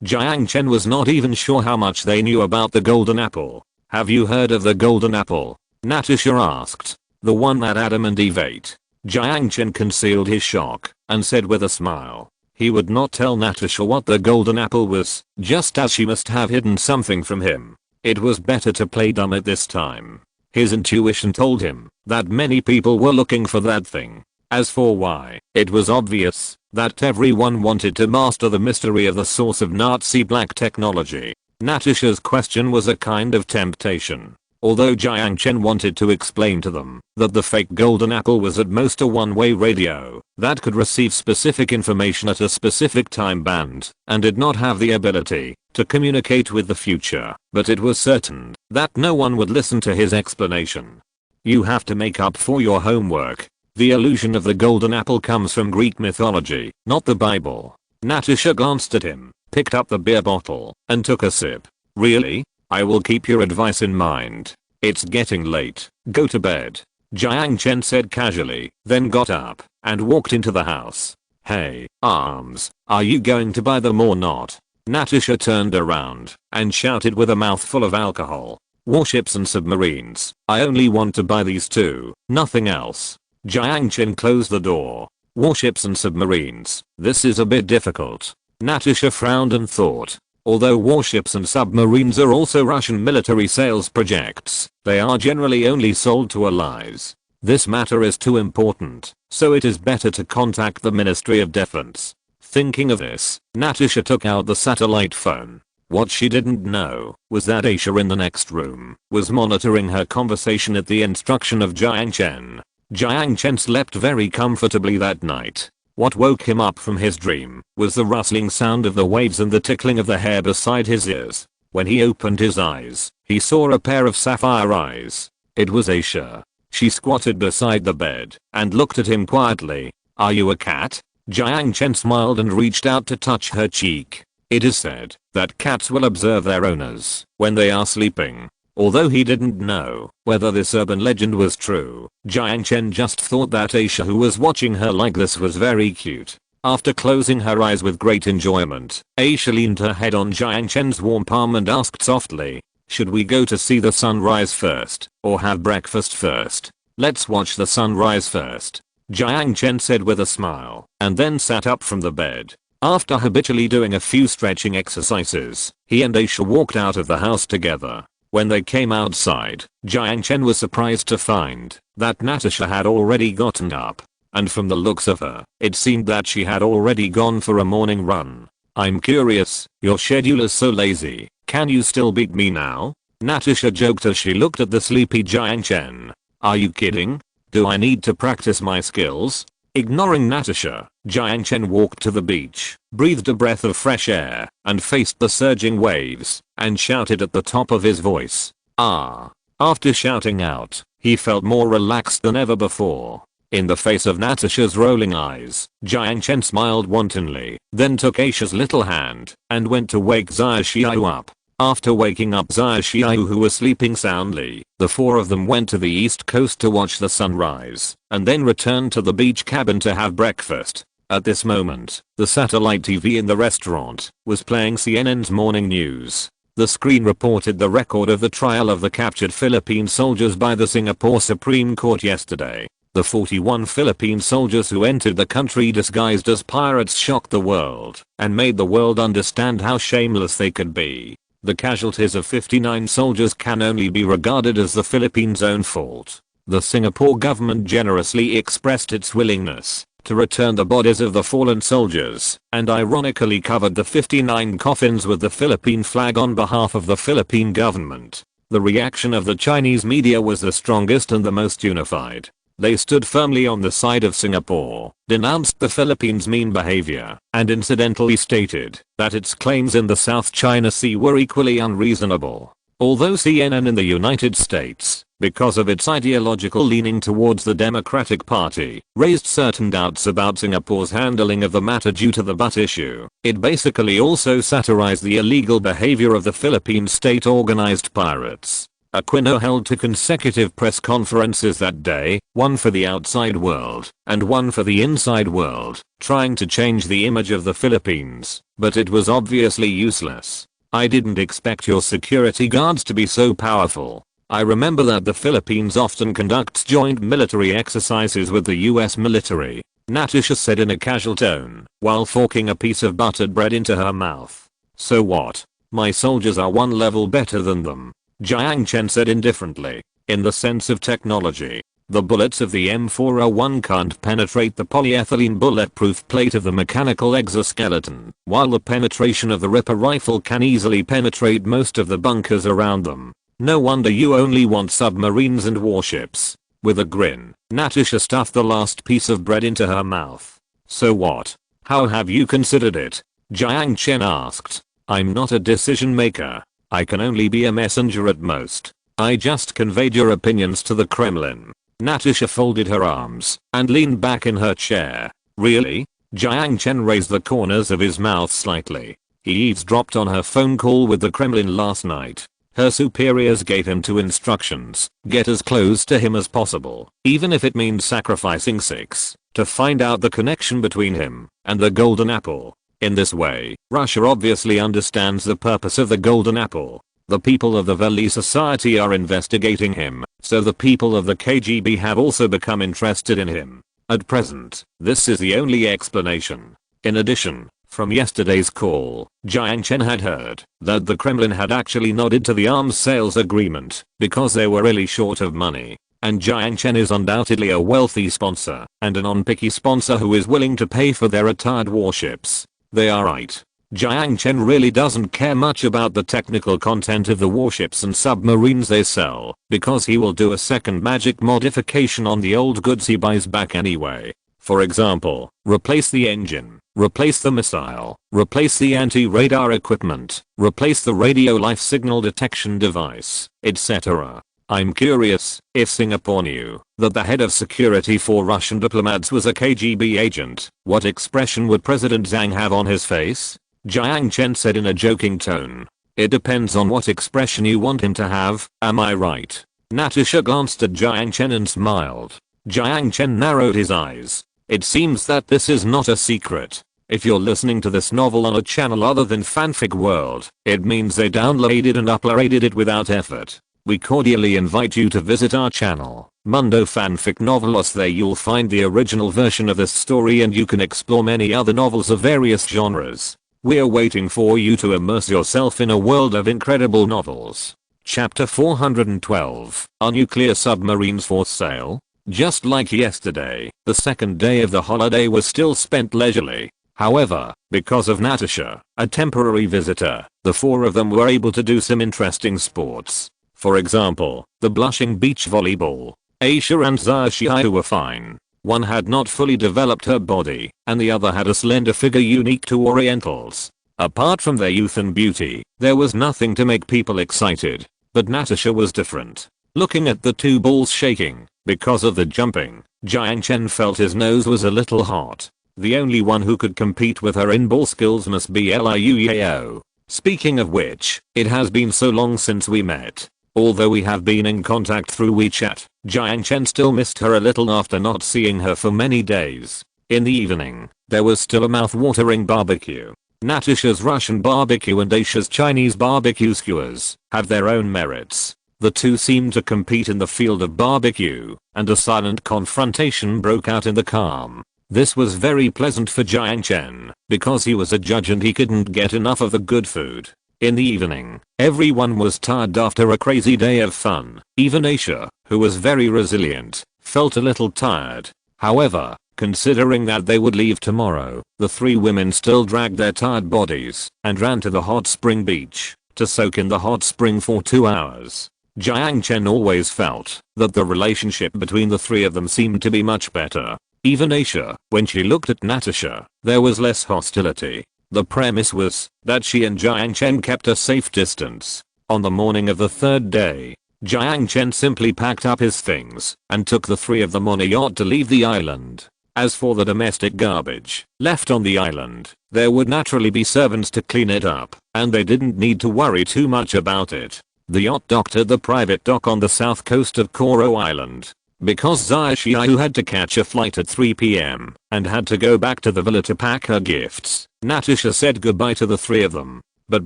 Jiang Chen was not even sure how much they knew about the golden apple. "Have you heard of the golden apple?" Natasha asked. "The one that Adam and Eve ate." Jiang Chen concealed his shock and said with a smile. He would not tell Natasha what the golden apple was, just as she must have hidden something from him. It was better to play dumb at this time. His intuition told him that many people were looking for that thing. As for why, it was obvious that everyone wanted to master the mystery of the source of Nazi black technology. Natasha's question was a kind of temptation. Although Jiang Chen wanted to explain to them that the fake golden apple was at most a one-way radio that could receive specific information at a specific time band and did not have the ability to communicate with the future, but it was certain that no one would listen to his explanation. You have to make up for your homework. The illusion of the golden apple comes from Greek mythology, not the Bible. Natasha glanced at him, picked up the beer bottle, and took a sip. Really? I will keep your advice in mind. It's getting late. Go to bed. Jiang Chen said casually, then got up and walked into the house. Hey, Arms, are you going to buy them or not? Natasha turned around and shouted with a mouthful of alcohol. Warships and submarines. I only want to buy these two, nothing else. Jiang Chen closed the door. Warships and submarines. This is a bit difficult. Natasha frowned and thought. Although warships and submarines are also Russian military sales projects, they are generally only sold to allies. This matter is too important, so it is better to contact the Ministry of Defense. Thinking of this, Natasha took out the satellite phone. What she didn't know was that Aisha in the next room was monitoring her conversation at the instruction of Jiang Chen. Jiang Chen slept very comfortably that night. What woke him up from his dream was the rustling sound of the waves and the tickling of the hair beside his ears. When he opened his eyes, he saw a pair of sapphire eyes. It was Aisha. She squatted beside the bed and looked at him quietly. Are you a cat? Jiang Chen smiled and reached out to touch her cheek. It is said that cats will observe their owners when they are sleeping. Although he didn't know whether this urban legend was true, Jiang Chen just thought that Aisha, who was watching her like this, was very cute. After closing her eyes with great enjoyment, Aisha leaned her head on Jiang Chen's warm palm and asked softly, should we go to see the sunrise first, or have breakfast first? Let's watch the sunrise first. Jiang Chen said with a smile, and then sat up from the bed. After habitually doing a few stretching exercises, he and Aisha walked out of the house together. When they came outside, Jiang Chen was surprised to find that Natasha had already gotten up. And from the looks of her, it seemed that she had already gone for a morning run. I'm curious, your schedule is so lazy, can you still beat me now? Natasha joked as she looked at the sleepy Jiang Chen. Are you kidding? Do I need to practice my skills? Ignoring Natasha, Jiang Chen walked to the beach, breathed a breath of fresh air, and faced the surging waves, and shouted at the top of his voice. Ah! After shouting out, he felt more relaxed than ever before. In the face of Natasha's rolling eyes, Jiang Chen smiled wantonly, then took Aisha's little hand, and went to wake Xia Xiao up. After waking up Xia Xiao, who was sleeping soundly, the four of them went to the east coast to watch the sunrise, and then returned to the beach cabin to have breakfast. At this moment, the satellite TV in the restaurant was playing CNN's morning news. The screen reported the record of the trial of the captured Philippine soldiers by the Singapore Supreme Court yesterday. The 41 Philippine soldiers who entered the country disguised as pirates shocked the world and made the world understand how shameless they could be. The casualties of 59 soldiers can only be regarded as the Philippines' own fault. The Singapore government generously expressed its willingness to return the bodies of the fallen soldiers and ironically covered the 59 coffins with the Philippine flag on behalf of the Philippine government. The reaction of the Chinese media was the strongest and the most unified. They stood firmly on the side of Singapore, denounced the Philippines' mean behavior, and incidentally stated that its claims in the South China Sea were equally unreasonable. Although CNN in the United States, because of its ideological leaning towards the Democratic Party, raised certain doubts about Singapore's handling of the matter due to the butt issue, it basically also satirized the illegal behavior of the Philippine state-organized pirates. Aquino held 2 consecutive press conferences that day, one for the outside world and one for the inside world, trying to change the image of the Philippines, but it was obviously useless. I didn't expect your security guards to be so powerful. I remember that the Philippines often conducts joint military exercises with the US military, Natasha said in a casual tone, while forking a piece of buttered bread into her mouth. So what? My soldiers are one level better than them, Jiang Chen said indifferently. In the sense of technology, the bullets of the M401 can't penetrate the polyethylene bulletproof plate of the mechanical exoskeleton, while the penetration of the Ripper rifle can easily penetrate most of the bunkers around them. No wonder you only want submarines and warships. With a grin, Natasha stuffed the last piece of bread into her mouth. So what? How have you considered it? Jiang Chen asked. I'm not a decision maker. I can only be a messenger at most. I just conveyed your opinions to the Kremlin. Natasha folded her arms and leaned back in her chair. Really? Jiang Chen raised the corners of his mouth slightly. He eavesdropped on her phone call with the Kremlin last night. Her superiors gave him two instructions: get as close to him as possible, even if it means sacrificing 6, to find out the connection between him and the golden apple. In this way, Russia obviously understands the purpose of the golden apple. The people of the Valley Society are investigating him, so the people of the KGB have also become interested in him. At present, this is the only explanation. In addition, from yesterday's call, Jiang Chen had heard that the Kremlin had actually nodded to the arms sales agreement because they were really short of money. And Jiang Chen is undoubtedly a wealthy sponsor and a non-picky sponsor who is willing to pay for their retired warships. They are right. Jiang Chen really doesn't care much about the technical content of the warships and submarines they sell, because he will do a second magic modification on the old goods he buys back anyway. For example, replace the engine, replace the missile, replace the anti-radar equipment, replace the radio life signal detection device, etc. I'm curious if Singapore knew that the head of security for Russian diplomats was a KGB agent. What expression would President Zhang have on his face? Jiang Chen said in a joking tone. It depends on what expression you want him to have, am I right? Natasha glanced at Jiang Chen and smiled. Jiang Chen narrowed his eyes. It seems that this is not a secret. If you're listening to this novel on a channel other than Fanfic World, it means they downloaded and uploaded it without effort. We cordially invite you to visit our channel, Mundo Fanfic Novelos. There you'll find the original version of this story and you can explore many other novels of various genres. We're waiting for you to immerse yourself in a world of incredible novels. Chapter 412, Are nuclear submarines for sale? Just like yesterday, the second day of the holiday was still spent leisurely. However, because of Natasha, a temporary visitor, the four of them were able to do some interesting sports. For example, the blushing beach volleyball. Aisha and Zha were fine. One had not fully developed her body, and the other had a slender figure unique to Orientals. Apart from their youth and beauty, there was nothing to make people excited. But Natasha was different. Looking at the two balls shaking because of the jumping, Jiang Chen felt his nose was a little hot. The only one who could compete with her in ball skills must be Liu Yao. Speaking of which, it has been so long since we met. Although we have been in contact through WeChat, Jiang Chen still missed her a little after not seeing her for many days. In the evening, there was still a mouth-watering barbecue. Natasha's Russian barbecue and Aisha's Chinese barbecue skewers have their own merits. The two seemed to compete in the field of barbecue, and a silent confrontation broke out in the calm. This was very pleasant for Jiang Chen, because he was a judge and he couldn't get enough of the good food. In the evening, everyone was tired after a crazy day of fun. Even Aisha, who was very resilient, felt a little tired. However, considering that they would leave tomorrow, the three women still dragged their tired bodies and ran to the hot spring beach to soak in the hot spring for 2 hours. Jiang Chen always felt that the relationship between the three of them seemed to be much better. Even Aisha, when she looked at Natasha, there was less hostility. The premise was that she and Jiang Chen kept a safe distance. On the morning of the third day, Jiang Chen simply packed up his things and took the three of them on a yacht to leave the island. As for the domestic garbage left on the island, there would naturally be servants to clean it up, and they didn't need to worry too much about it. The yacht docked at the private dock on the south coast of Koro Island. Because Zha had to catch a flight at 3 p.m. and had to go back to the villa to pack her gifts, Natasha said goodbye to the three of them. But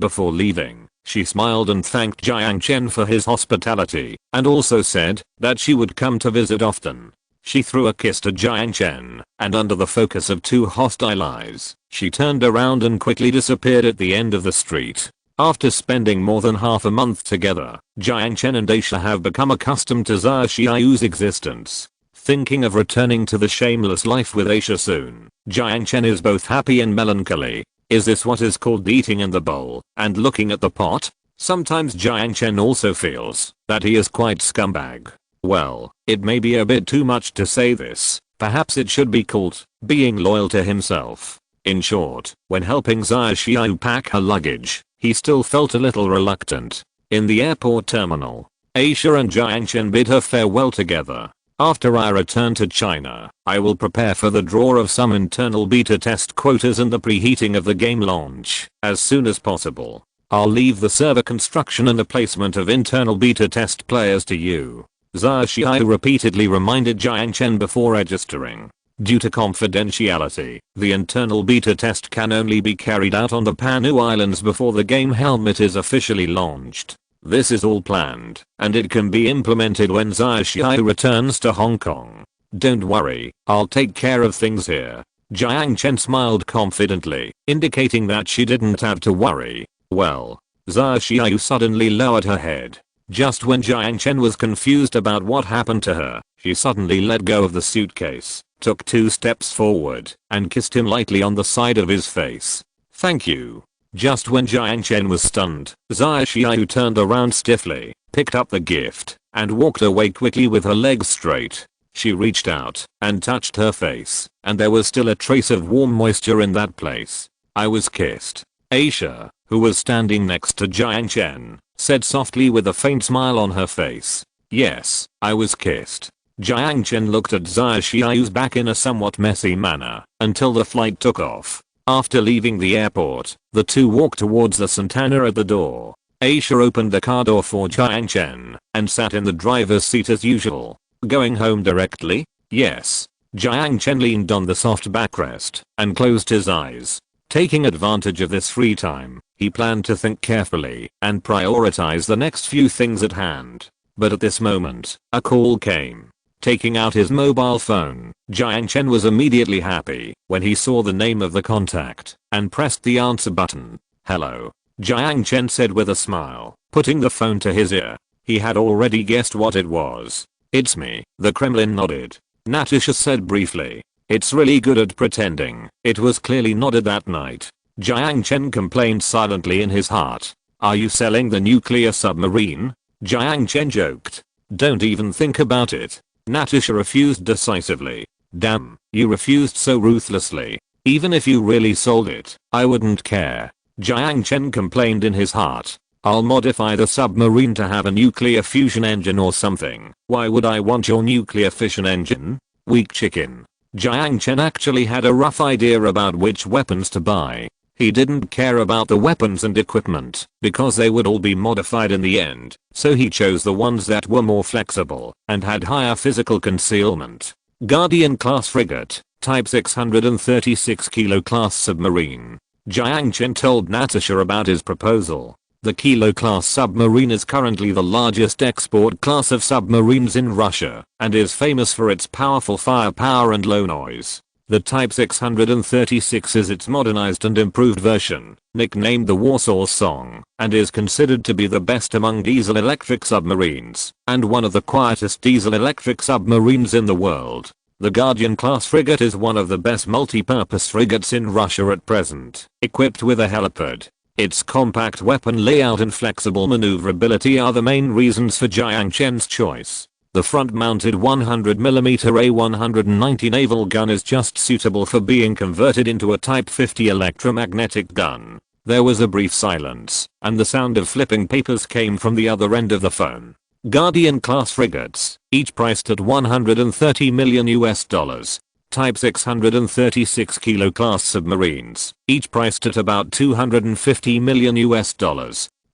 before leaving, she smiled and thanked Jiang Chen for his hospitality, and also said that she would come to visit often. She threw a kiss to Jiang Chen, and under the focus of two hostile eyes, she turned around and quickly disappeared at the end of the street. After spending more than half a month together, Jiang Chen and Aisha have become accustomed to Zhao Xiao's existence. Thinking of returning to the shameless life with Aisha soon, Jiang Chen is both happy and melancholy. Is this what is called eating in the bowl and looking at the pot? Sometimes Jiang Chen also feels that he is quite scumbag. Well, it may be a bit too much to say this. Perhaps it should be called being loyal to himself. In short, when helping Zhao Xiao pack her luggage, he still felt a little reluctant. In the airport terminal, Aisha and Jiang Chen bid her farewell together. After I return to China, I will prepare for the draw of some internal beta test quotas and the preheating of the game launch as soon as possible. I'll leave the server construction and the placement of internal beta test players to you. Zhao Xiao repeatedly reminded Jiang Chen before registering. Due to confidentiality, the internal beta test can only be carried out on the Panu Islands before the game helmet is officially launched. This is all planned, and it can be implemented when Zhao Xiao returns to Hong Kong. Don't worry, I'll take care of things here. Jiang Chen smiled confidently, indicating that she didn't have to worry. Well, Zhao Xiao suddenly lowered her head. Just when Jiang Chen was confused about what happened to her, she suddenly let go of the suitcase, took 2 steps forward, and kissed him lightly on the side of his face. Thank you. Just when Jiang Chen was stunned, Zhao Xiao turned around stiffly, picked up the gift, and walked away quickly with her legs straight. She reached out and touched her face, and there was still a trace of warm moisture in that place. I was kissed. Aisha, who was standing next to Jiang Chen, said softly with a faint smile on her face. Yes, I was kissed. Jiang Chen looked at Zhao Xiao's back in a somewhat messy manner until the flight took off. After leaving the airport, the two walked towards the Santana at the door. Aisha opened the car door for Jiang Chen and sat in the driver's seat as usual. Going home directly? Yes. Jiang Chen leaned on the soft backrest and closed his eyes. Taking advantage of this free time, he planned to think carefully and prioritize the next few things at hand. But at this moment, a call came. Taking out his mobile phone, Jiang Chen was immediately happy when he saw the name of the contact and pressed the answer button. Hello, Jiang Chen said with a smile, putting the phone to his ear. He had already guessed what it was. It's me, the Kremlin nodded. Natasha said briefly. It's really good at pretending. It was clearly nodded that night. Jiang Chen complained silently in his heart. Are you selling the nuclear submarine? Jiang Chen joked. Don't even think about it. Natasha refused decisively. Damn, you refused so ruthlessly. Even if you really sold it, I wouldn't care. Jiang Chen complained in his heart. I'll modify the submarine to have a nuclear fusion engine or something. Why would I want your nuclear fission engine? Weak chicken. Jiang Chen actually had a rough idea about which weapons to buy. He didn't care about the weapons and equipment because they would all be modified in the end, so he chose the ones that were more flexible and had higher physical concealment. Guardian class frigate, type 636 kilo class submarine. Jiang Chen told Natasha about his proposal. The Kilo class submarine is currently the largest export class of submarines in Russia and is famous for its powerful firepower and low noise. The Type 636 is its modernized and improved version, nicknamed the Warsaw Song, and is considered to be the best among diesel-electric submarines, and one of the quietest diesel-electric submarines in the world. The Guardian class frigate is one of the best multi-purpose frigates in Russia at present, equipped with a helipad. Its compact weapon layout and flexible maneuverability are the main reasons for Jiang Chen's choice. The front-mounted 100mm A190 naval gun is just suitable for being converted into a Type 50 electromagnetic gun. There was a brief silence, and the sound of flipping papers came from the other end of the phone. Guardian-class frigates, each priced at $130 million. Type 636 kilo class submarines, each priced at about $250 million.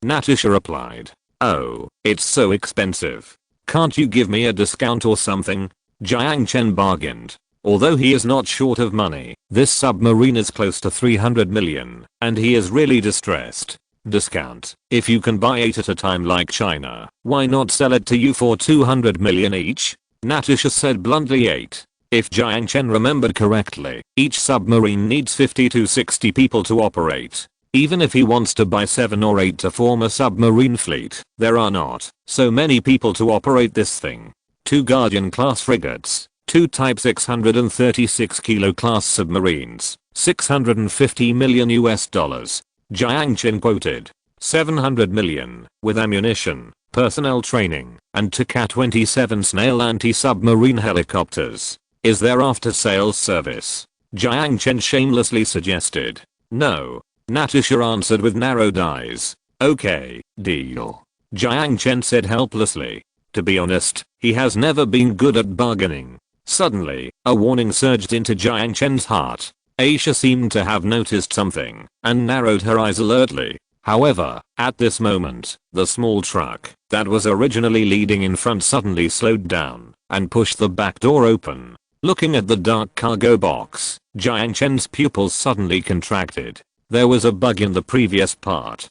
Natasha replied. Oh, it's so expensive. Can't you give me a discount or something? Jiang Chen bargained. Although he is not short of money, this submarine is close to 300 million, and he is really distressed. Discount. If you can buy 8 at a time like China, why not sell it to you for 200 million each? Natasha said bluntly. 8. If Jiang Chen remembered correctly, each submarine needs 50 to 60 people to operate. Even if he wants to buy 7 or 8 to form a submarine fleet, there are not so many people to operate this thing. 2 Guardian class frigates, 2 Type 636 kilo class submarines, $650 million US. Jiang Chen quoted. 700 million, with ammunition, personnel training, and 2 Ka-27 Snail anti-submarine helicopters. Is there after-sales service? Jiang Chen shamelessly suggested. No. Natasha answered with narrowed eyes. Okay, deal. Jiang Chen said helplessly. To be honest, he has never been good at bargaining. Suddenly, a warning surged into Jiang Chen's heart. Aisha seemed to have noticed something, and narrowed her eyes alertly. However, at this moment, the small truck that was originally leading in front suddenly slowed down and pushed the back door open. Looking at the dark cargo box, Jiang Chen's pupils suddenly contracted. There was a bug in the previous part.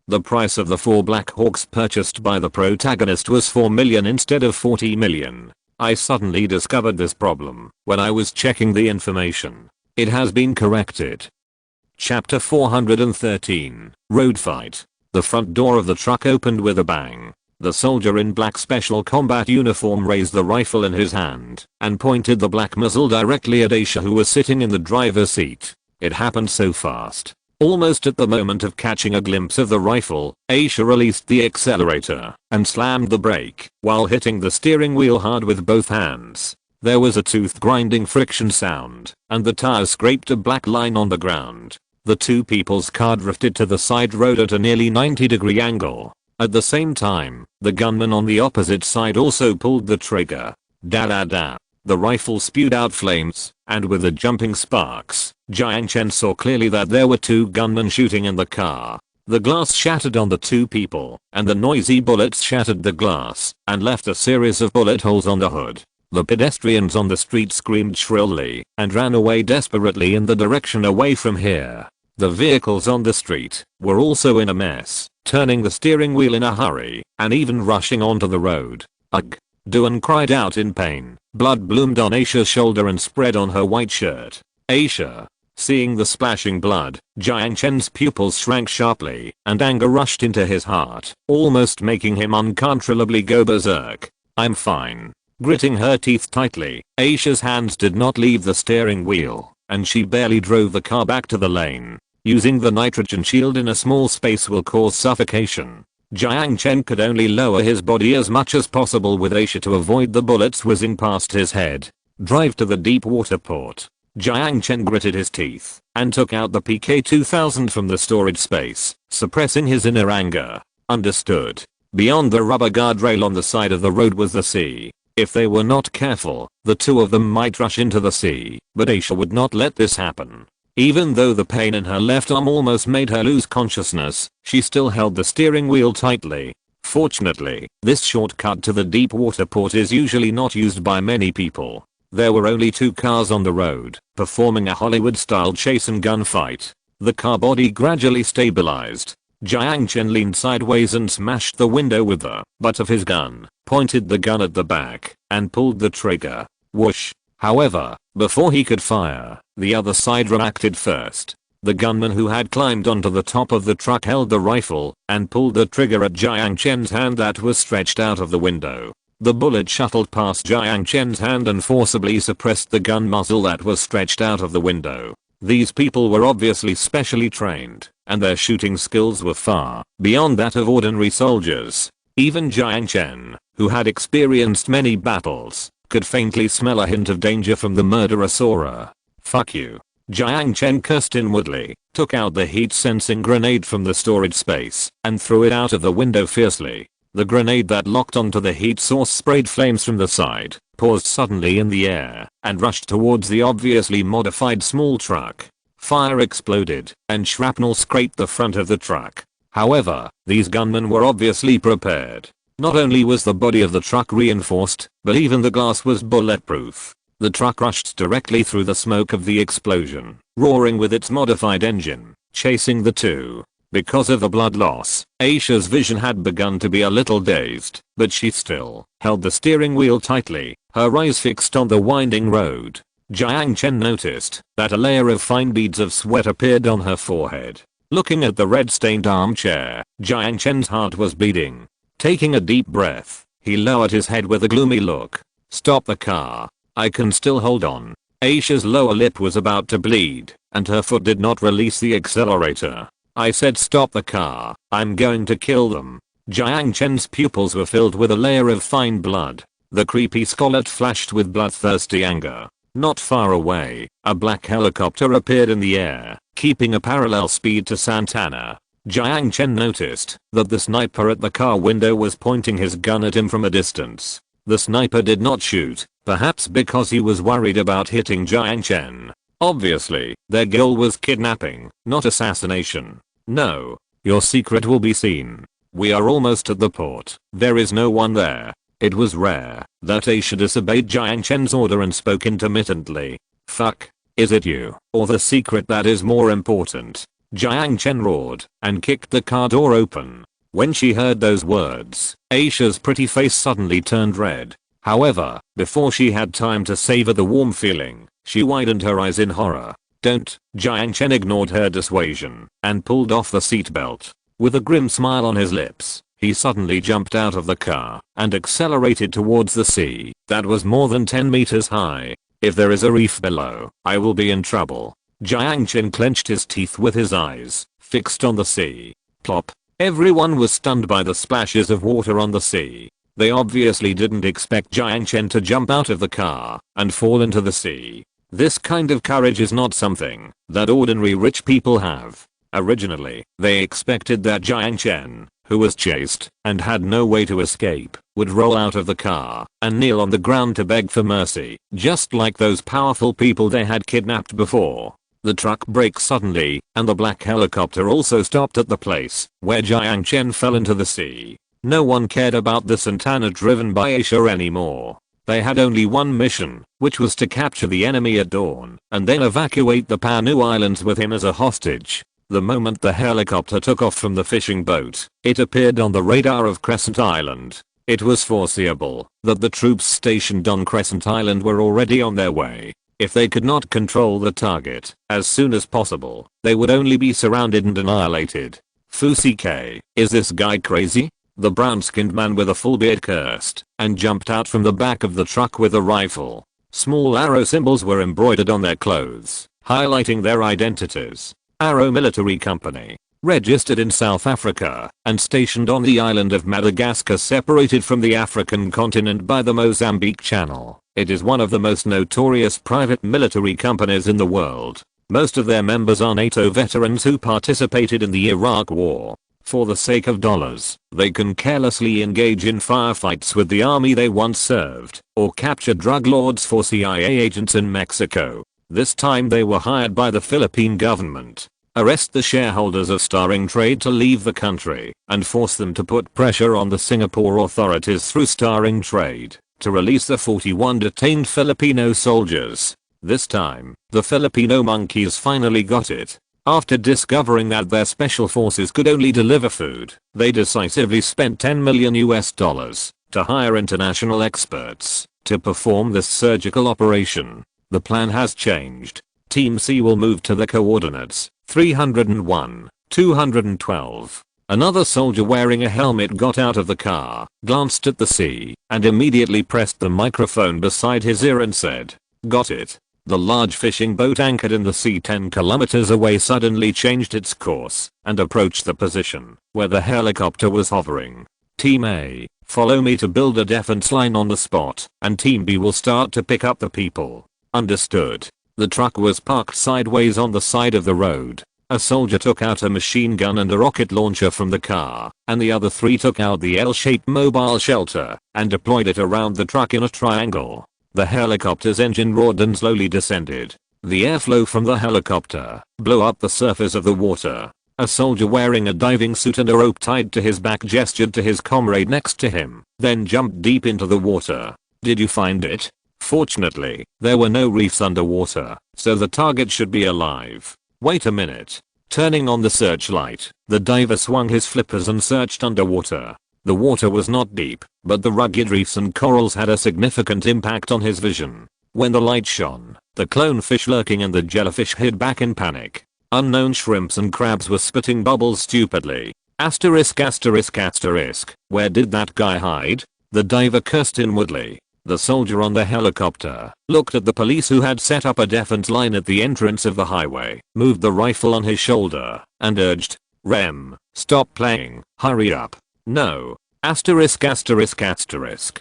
The price of the 4 Black Hawks purchased by the protagonist was 4 million instead of 40 million. I suddenly discovered this problem when I was checking the information. It has been corrected. Chapter 413, Road Fight. The front door of the truck opened with a bang. The soldier in black special combat uniform raised the rifle in his hand and pointed the black muzzle directly at Aisha, who was sitting in the driver's seat. It happened so fast. Almost at the moment of catching a glimpse of the rifle, Aisha released the accelerator and slammed the brake while hitting the steering wheel hard with both hands. There was a tooth-grinding friction sound, and the tire scraped a black line on the ground. The 2 people's car drifted to the side road at a nearly 90-degree angle. At the same time, the gunman on the opposite side also pulled the trigger. Da-da-da. The rifle spewed out flames, and with the jumping sparks, Jiang Chen saw clearly that there were 2 gunmen shooting in the car. The glass shattered on the 2 people, and the noisy bullets shattered the glass and left a series of bullet holes on the hood. The pedestrians on the street screamed shrilly and ran away desperately in the direction away from here. The vehicles on the street were also in a mess, turning the steering wheel in a hurry and even rushing onto the road. Ugh. Duan cried out in pain. Blood bloomed on Aisha's shoulder and spread on her white shirt. Aisha. Seeing the splashing blood, Jiang Chen's pupils shrank sharply and anger rushed into his heart, almost making him uncontrollably go berserk. I'm fine. Gritting her teeth tightly, Aisha's hands did not leave the steering wheel, and she barely drove the car back to the lane. Using the nitrogen shield in a small space will cause suffocation. Jiang Chen could only lower his body as much as possible with Aisha to avoid the bullets whizzing past his head. Drive to the deep water port. Jiang Chen gritted his teeth and took out the PK-2000 from the storage space, suppressing his inner anger. Understood. Beyond the rubber guardrail on the side of the road was the sea. If they were not careful, the 2 of them might rush into the sea, but Aisha would not let this happen. Even though the pain in her left arm almost made her lose consciousness, she still held the steering wheel tightly. Fortunately, this shortcut to the deep water port is usually not used by many people. There were only 2 cars on the road, performing a Hollywood-style chase and gunfight. The car body gradually stabilized. Jiang Chen leaned sideways and smashed the window with the butt of his gun, pointed the gun at the back, and pulled the trigger. Whoosh. However, before he could fire, the other side reacted first. The gunman who had climbed onto the top of the truck held the rifle and pulled the trigger at Jiang Chen's hand that was stretched out of the window. The bullet shuttled past Jiang Chen's hand and forcibly suppressed the gun muzzle that was stretched out of the window. These people were obviously specially trained, and their shooting skills were far beyond that of ordinary soldiers. Even Jiang Chen, who had experienced many battles, could faintly smell a hint of danger from the murderous aura. Fuck you. Jiang Chen cursed inwardly, took out the heat-sensing grenade from the storage space, and threw it out of the window fiercely. The grenade that locked onto the heat source sprayed flames from the side, paused suddenly in the air, and rushed towards the obviously modified small truck. Fire exploded, and shrapnel scraped the front of the truck. However, these gunmen were obviously prepared. Not only was the body of the truck reinforced, but even the glass was bulletproof. The truck rushed directly through the smoke of the explosion, roaring with its modified engine, chasing the 2. Because of the blood loss, Aisha's vision had begun to be a little dazed, but she still held the steering wheel tightly, her eyes fixed on the winding road. Jiang Chen noticed that a layer of fine beads of sweat appeared on her forehead. Looking at the red-stained armchair, Jiang Chen's heart was beating. Taking a deep breath, he lowered his head with a gloomy look. "Stop the car. I can still hold on." Aisha's lower lip was about to bleed, and her foot did not release the accelerator. "I said stop the car. I'm going to kill them." Jiang Chen's pupils were filled with a layer of fine blood. The creepy scarlet flashed with bloodthirsty anger. Not far away, a black helicopter appeared in the air, keeping a parallel speed to Santana. Jiang Chen noticed that the sniper at the car window was pointing his gun at him from a distance. The sniper did not shoot, perhaps because he was worried about hitting Jiang Chen. Obviously, their goal was kidnapping, not assassination. "No. Your secret will be seen. We are almost at the port. There is no one there." It was rare that Aisha disobeyed Jiang Chen's order and spoke intermittently. "Fuck. Is it you, or the secret that is more important?" Jiang Chen roared and kicked the car door open. When she heard those words, Aisha's pretty face suddenly turned red. However, before she had time to savor the warm feeling, she widened her eyes in horror. "Don't." Jiang Chen ignored her dissuasion and pulled off the seatbelt. With a grim smile on his lips, he suddenly jumped out of the car and accelerated towards the sea that was more than 10 meters high. "If there is a reef below, I will be in trouble." Jiang Chen clenched his teeth with his eyes fixed on the sea. Plop. Everyone was stunned by the splashes of water on the sea. They obviously didn't expect Jiang Chen to jump out of the car and fall into the sea. This kind of courage is not something that ordinary rich people have. Originally, they expected that Jiang Chen, who was chased and had no way to escape, would roll out of the car and kneel on the ground to beg for mercy, just like those powerful people they had kidnapped before. The truck braked suddenly, and the black helicopter also stopped at the place where Jiang Chen fell into the sea. No one cared about the Santana driven by Aisha anymore. They had only one mission, which was to capture the enemy at dawn and then evacuate the Panu Islands with him as a hostage. The moment the helicopter took off from the fishing boat, it appeared on the radar of Crescent Island. It was foreseeable that the troops stationed on Crescent Island were already on their way. If they could not control the target as soon as possible, they would only be surrounded and annihilated. "Fusike, is this guy crazy?" The brown-skinned man with a full beard cursed and jumped out from the back of the truck with a rifle. Small arrow symbols were embroidered on their clothes, highlighting their identities. Arrow Military Company, registered in South Africa and stationed on the island of Madagascar, separated from the African continent by the Mozambique Channel. It is one of the most notorious private military companies in the world. Most of their members are NATO veterans who participated in the Iraq War. For the sake of dollars, they can carelessly engage in firefights with the army they once served, or capture drug lords for CIA agents in Mexico. This time they were hired by the Philippine government. Arrest the shareholders of Starring Trade to leave the country, and force them to put pressure on the Singapore authorities through Starring Trade to release the 41 detained Filipino soldiers. This time, the Filipino monkeys finally got it. After discovering that their special forces could only deliver food, they decisively spent $10 million to hire international experts to perform this surgical operation. The plan has changed. Team C will move to the coordinates 301, 212. Another soldier wearing a helmet got out of the car, glanced at the sea, and immediately pressed the microphone beside his ear and said, "Got it." The large fishing boat anchored in the sea 10 kilometers away suddenly changed its course and approached the position where the helicopter was hovering. Team A, follow me to build a defense line on the spot, and Team B will start to pick up the people. Understood. The truck was parked sideways on the side of the road. A soldier took out a machine gun and a rocket launcher from the car, and the other 3 took out the L-shaped mobile shelter and deployed it around the truck in a triangle. The helicopter's engine roared and slowly descended. The airflow from the helicopter blew up the surface of the water. A soldier wearing a diving suit and a rope tied to his back gestured to his comrade next to him, then jumped deep into the water. "Did you find it?" Fortunately, there were no reefs underwater, so the target should be alive. "Wait a minute." Turning on the searchlight, the diver swung his flippers and searched underwater. The water was not deep, but the rugged reefs and corals had a significant impact on his vision. When the light shone, the clownfish lurking and the jellyfish hid back in panic. Unknown shrimps and crabs were spitting bubbles stupidly. Asterisk asterisk asterisk. Where did that guy hide? The diver cursed inwardly. The soldier on the helicopter looked at the police who had set up a defense line at the entrance of the highway, moved the rifle on his shoulder, and urged, "Rem, stop playing, hurry up." No. Asterisk asterisk asterisk.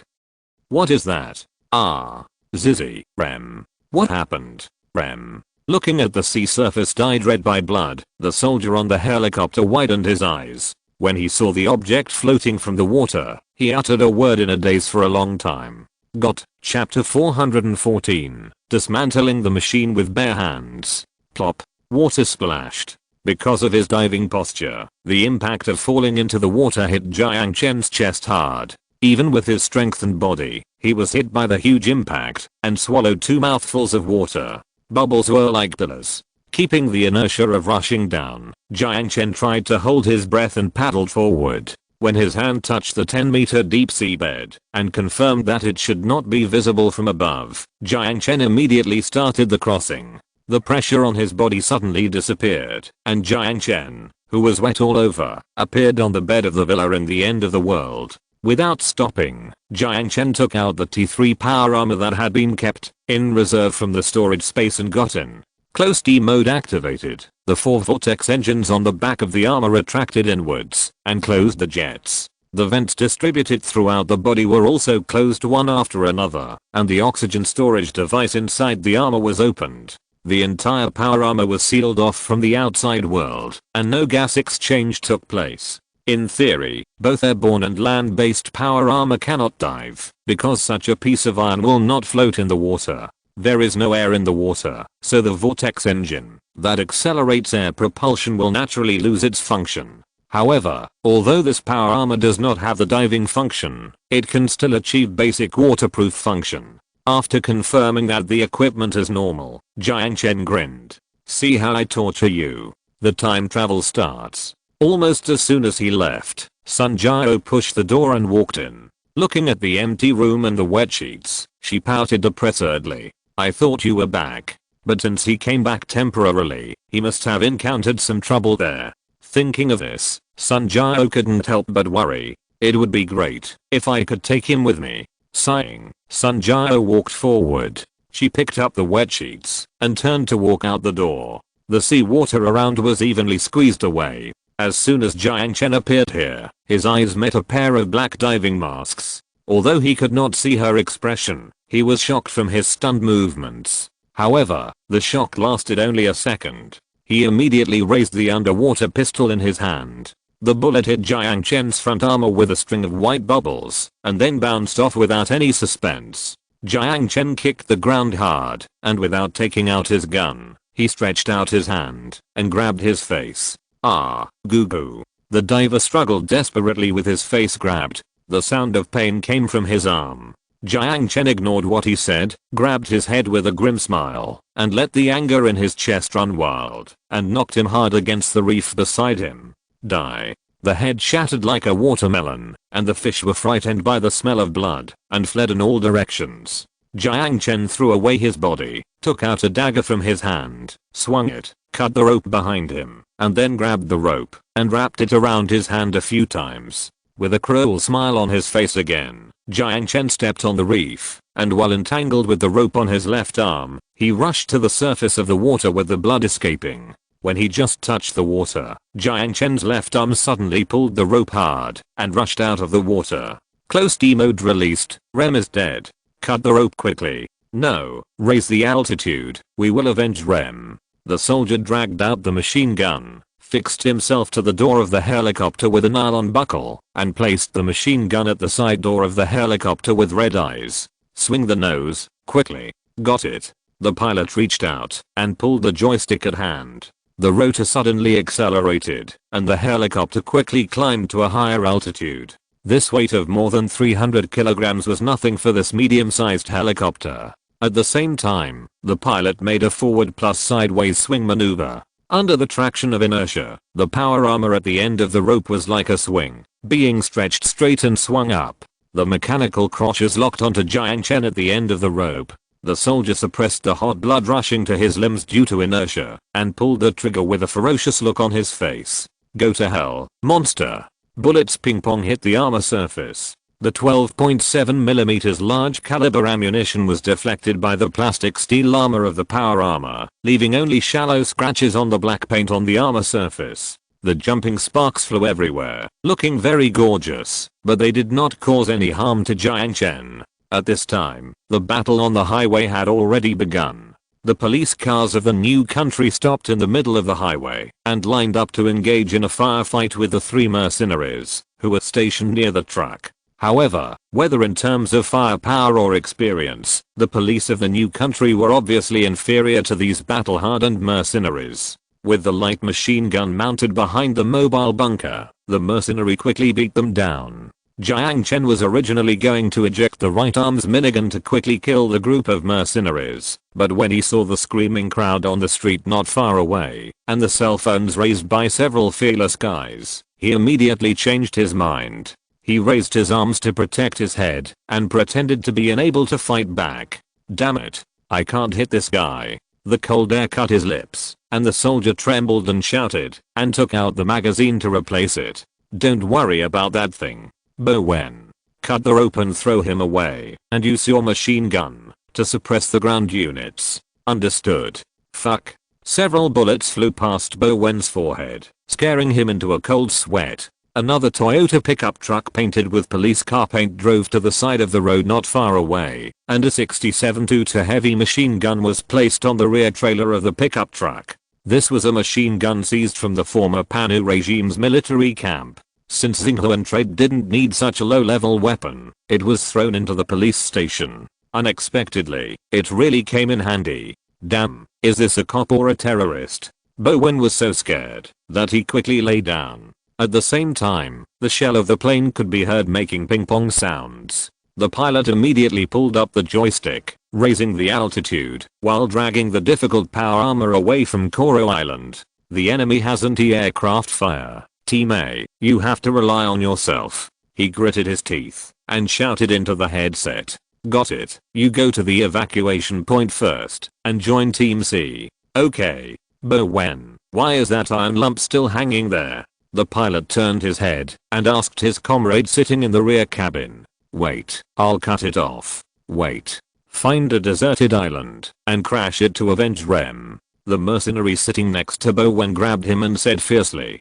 What is that? Ah. Zizzy. Rem. What happened? Rem. Looking at the sea surface dyed red by blood, the soldier on the helicopter widened his eyes. When he saw the object floating from the water, he uttered a word in a daze for a long time. Got. Chapter 414. Dismantling the machine with bare hands. Plop. Water splashed. Because of his diving posture, the impact of falling into the water hit Jiang Chen's chest hard. Even with his strengthened body, he was hit by the huge impact and swallowed 2 mouthfuls of water. Bubbles were like pillars. Keeping the inertia of rushing down, Jiang Chen tried to hold his breath and paddled forward. When his hand touched the 10-meter deep sea bed and confirmed that it should not be visible from above, Jiang Chen immediately started the crossing. The pressure on his body suddenly disappeared, and Jiang Chen, who was wet all over, appeared on the bed of the villa in the end of the world. Without stopping, Jiang Chen took out the T3 power armor that had been kept in reserve from the storage space and got in. Close D mode activated. The 4 vortex engines on the back of the armor retracted inwards and closed the jets. The vents distributed throughout the body were also closed one after another, and the oxygen storage device inside the armor was opened. The entire power armor was sealed off from the outside world, and no gas exchange took place. In theory, both airborne and land-based power armor cannot dive, because such a piece of iron will not float in the water. There is no air in the water, so the vortex engine that accelerates air propulsion will naturally lose its function. However, although this power armor does not have the diving function, it can still achieve basic waterproof function. After confirming that the equipment is normal, Jiang Chen grinned. "See how I torture you?" The time travel starts. Almost as soon as he left, Sun Jiao pushed the door and walked in. Looking at the empty room and the wet sheets, she pouted depressedly. "I thought you were back." But since he came back temporarily, he must have encountered some trouble there. Thinking of this, Sun Jiao couldn't help but worry. It would be great if I could take him with me. Sighing, Sun Jiao walked forward. She picked up the wet sheets and turned to walk out the door. The seawater around was evenly squeezed away. As soon as Jiang Chen appeared here, his eyes met a pair of black diving masks. Although he could not see her expression, he was shocked from his stunned movements. However, the shock lasted only a second. He immediately raised the underwater pistol in his hand. The bullet hit Jiang Chen's front armor with a string of white bubbles, and then bounced off without any suspense. Jiang Chen kicked the ground hard, and without taking out his gun, he stretched out his hand and grabbed his face. "Ah, goo goo." The diver struggled desperately with his face grabbed. The sound of pain came from his arm. Jiang Chen ignored what he said, grabbed his head with a grim smile, and let the anger in his chest run wild, and knocked him hard against the reef beside him. Die. The head shattered like a watermelon, and the fish were frightened by the smell of blood, and fled in all directions. Jiang Chen threw away his body, took out a dagger from his hand, swung it, cut the rope behind him, and then grabbed the rope, and wrapped it around his hand a few times. With a cruel smile on his face again, Jiang Chen stepped on the reef, and while entangled with the rope on his left arm, he rushed to the surface of the water with the blood escaping. When he just touched the water, Jiang Chen's left arm suddenly pulled the rope hard, and rushed out of the water. Close D mode released. Rem is dead. Cut the rope quickly. No, raise the altitude, we will avenge Rem. The soldier dragged out the machine gun, fixed himself to the door of the helicopter with a nylon buckle, and placed the machine gun at the side door of the helicopter with red eyes. Swing the nose, quickly. Got it. The pilot reached out and pulled the joystick at hand. The rotor suddenly accelerated, and the helicopter quickly climbed to a higher altitude. This weight of more than 300 kilograms was nothing for this medium-sized helicopter. At the same time, the pilot made a forward plus sideways swing maneuver. Under the traction of inertia, the power armor at the end of the rope was like a swing, being stretched straight and swung up. The mechanical crotches locked onto Jiang Chen at the end of the rope. The soldier suppressed the hot blood rushing to his limbs due to inertia and pulled the trigger with a ferocious look on his face. Go to hell, monster. Bullets ping-pong hit the armor surface. The 12.7mm large caliber ammunition was deflected by the plastic steel armor of the power armor, leaving only shallow scratches on the black paint on the armor surface. The jumping sparks flew everywhere, looking very gorgeous, but they did not cause any harm to Jiang Chen. At this time, the battle on the highway had already begun. The police cars of the new country stopped in the middle of the highway and lined up to engage in a firefight with the 3 mercenaries who were stationed near the truck. However, whether in terms of firepower or experience, the police of the new country were obviously inferior to these battle-hardened mercenaries. With the light machine gun mounted behind the mobile bunker, the mercenary quickly beat them down. Jiang Chen was originally going to eject the right arm's minigun to quickly kill the group of mercenaries, but when he saw the screaming crowd on the street not far away, and the cell phones raised by several fearless guys, he immediately changed his mind. He raised his arms to protect his head, and pretended to be unable to fight back. Damn it. I can't hit this guy. The cold air cut his lips, and the soldier trembled and shouted, and took out the magazine to replace it. Don't worry about that thing. Bowen. Cut the rope and throw him away, and use your machine gun to suppress the ground units. Understood. Fuck. Several bullets flew past Bowen's forehead, scaring him into a cold sweat. Another Toyota pickup truck painted with police car paint drove to the side of the road not far away, and a 67-2 heavy machine gun was placed on the rear trailer of the pickup truck. This was a machine gun seized from the former Panu regime's military camp. Since Xinhuan trade didn't need such a low-level weapon, it was thrown into the police station. Unexpectedly, it really came in handy. Damn, is this a cop or a terrorist? Bowen was so scared that he quickly lay down. At the same time, the shell of the plane could be heard making ping-pong sounds. The pilot immediately pulled up the joystick, raising the altitude, while dragging the difficult power armor away from Koro Island. The enemy has anti-aircraft fire. Team A, you have to rely on yourself. He gritted his teeth and shouted into the headset. Got it. You go to the evacuation point first and join Team C. Okay. Bowen, why is that iron lump still hanging there? The pilot turned his head and asked his comrade sitting in the rear cabin. Wait, I'll cut it off. Wait. Find a deserted island and crash it to avenge Rem. The mercenary sitting next to Bowen grabbed him and said fiercely.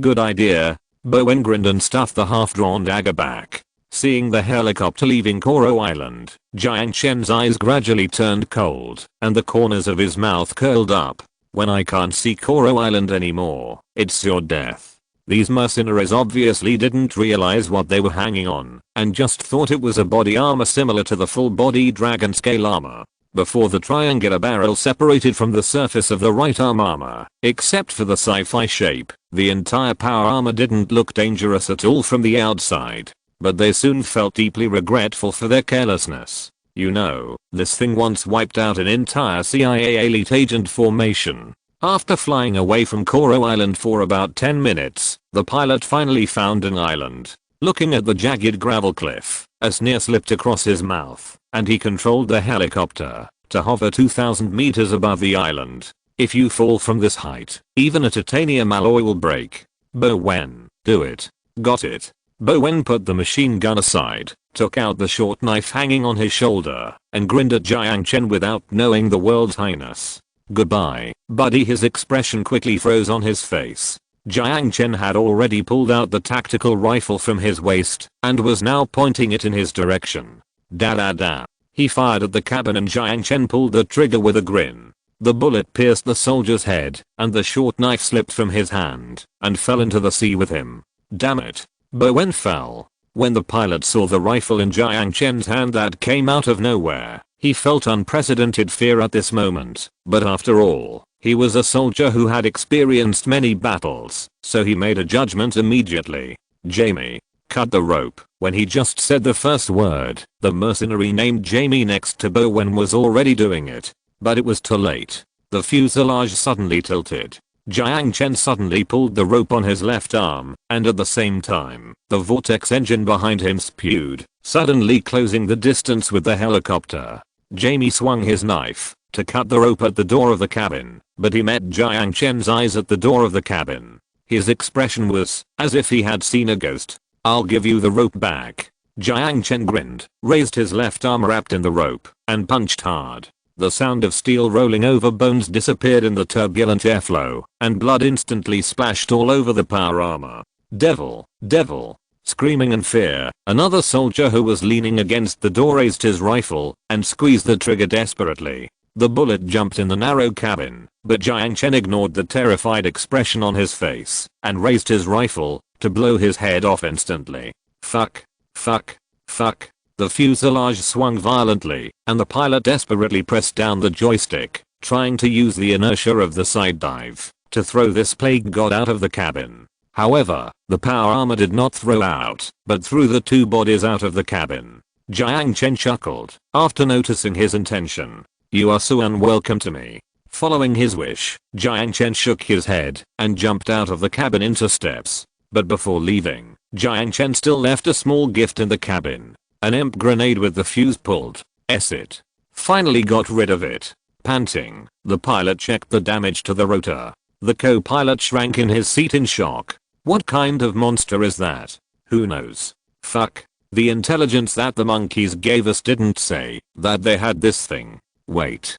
Good idea. Bowen grinned and stuffed the half-drawn dagger back. Seeing the helicopter leaving Koro Island, Jiang Chen's eyes gradually turned cold, and the corners of his mouth curled up. When I can't see Koro Island anymore, it's your death. These mercenaries obviously didn't realize what they were hanging on, and just thought it was a body armor similar to the full-body dragon scale armor. Before the triangular barrel separated from the surface of the right arm armor, except for the sci-fi shape, the entire power armor didn't look dangerous at all from the outside. But they soon felt deeply regretful for their carelessness. You know, this thing once wiped out an entire CIA elite agent formation. After flying away from Koro Island for about 10 minutes, the pilot finally found an island. Looking at the jagged gravel cliff, a sneer slipped across his mouth, and he controlled the helicopter to hover 2,000 meters above the island. If you fall from this height, even a titanium alloy will break. Bowen, do it. Got it. Bowen put the machine gun aside, took out the short knife hanging on his shoulder, and grinned at Jiang Chen without knowing the world's highness. Goodbye, buddy. His expression quickly froze on his face. Jiang Chen had already pulled out the tactical rifle from his waist and was now pointing it in his direction. Da. He fired at the cabin and Jiang Chen pulled the trigger with a grin. The bullet pierced the soldier's head and the short knife slipped from his hand and fell into the sea with him. Damn it. Bowen fell. When the pilot saw the rifle in Jiang Chen's hand that came out of nowhere, he felt unprecedented fear at this moment. But after all, he was a soldier who had experienced many battles, so he made a judgment immediately. Jamie, cut the rope. When he just said the first word, the mercenary named Jamie next to Bowen was already doing it. But it was too late. The fuselage suddenly tilted. Jiang Chen suddenly pulled the rope on his left arm, and at the same time, the vortex engine behind him spewed, suddenly closing the distance with the helicopter. Jamie swung his knife to cut the rope at the door of the cabin, but he met Jiang Chen's eyes at the door of the cabin. His expression was as if he had seen a ghost. "I'll give you the rope back." Jiang Chen grinned, raised his left arm wrapped in the rope, and punched hard. The sound of steel rolling over bones disappeared in the turbulent airflow, and blood instantly splashed all over the power armor. "Devil! Devil!" Screaming in fear, another soldier who was leaning against the door raised his rifle and squeezed the trigger desperately. The bullet jumped in the narrow cabin, but Jiang Chen ignored the terrified expression on his face and raised his rifle to blow his head off instantly. Fuck. Fuck. Fuck. The fuselage swung violently, and the pilot desperately pressed down the joystick, trying to use the inertia of the side dive to throw this plague god out of the cabin. However, the power armor did not throw out, but threw the two bodies out of the cabin. Jiang Chen chuckled after noticing his intention. "You are so unwelcome to me." Following his wish, Jiang Chen shook his head and jumped out of the cabin into steps. But before leaving, Jiang Chen still left a small gift in the cabin. An imp grenade with the fuse pulled. It finally got rid of it. Panting, the pilot checked the damage to the rotor. The co-pilot shrank in his seat in shock. What kind of monster is that? Who knows? Fuck. The intelligence that the monkeys gave us didn't say that they had this thing. Wait,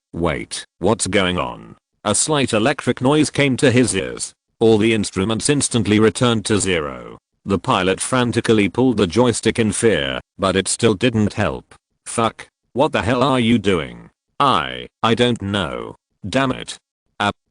what's going on? A slight electric noise came to his ears. All the instruments instantly returned to zero. The pilot frantically pulled the joystick in fear, but it still didn't help. Fuck. What the hell are you doing? I don't know. Damn it.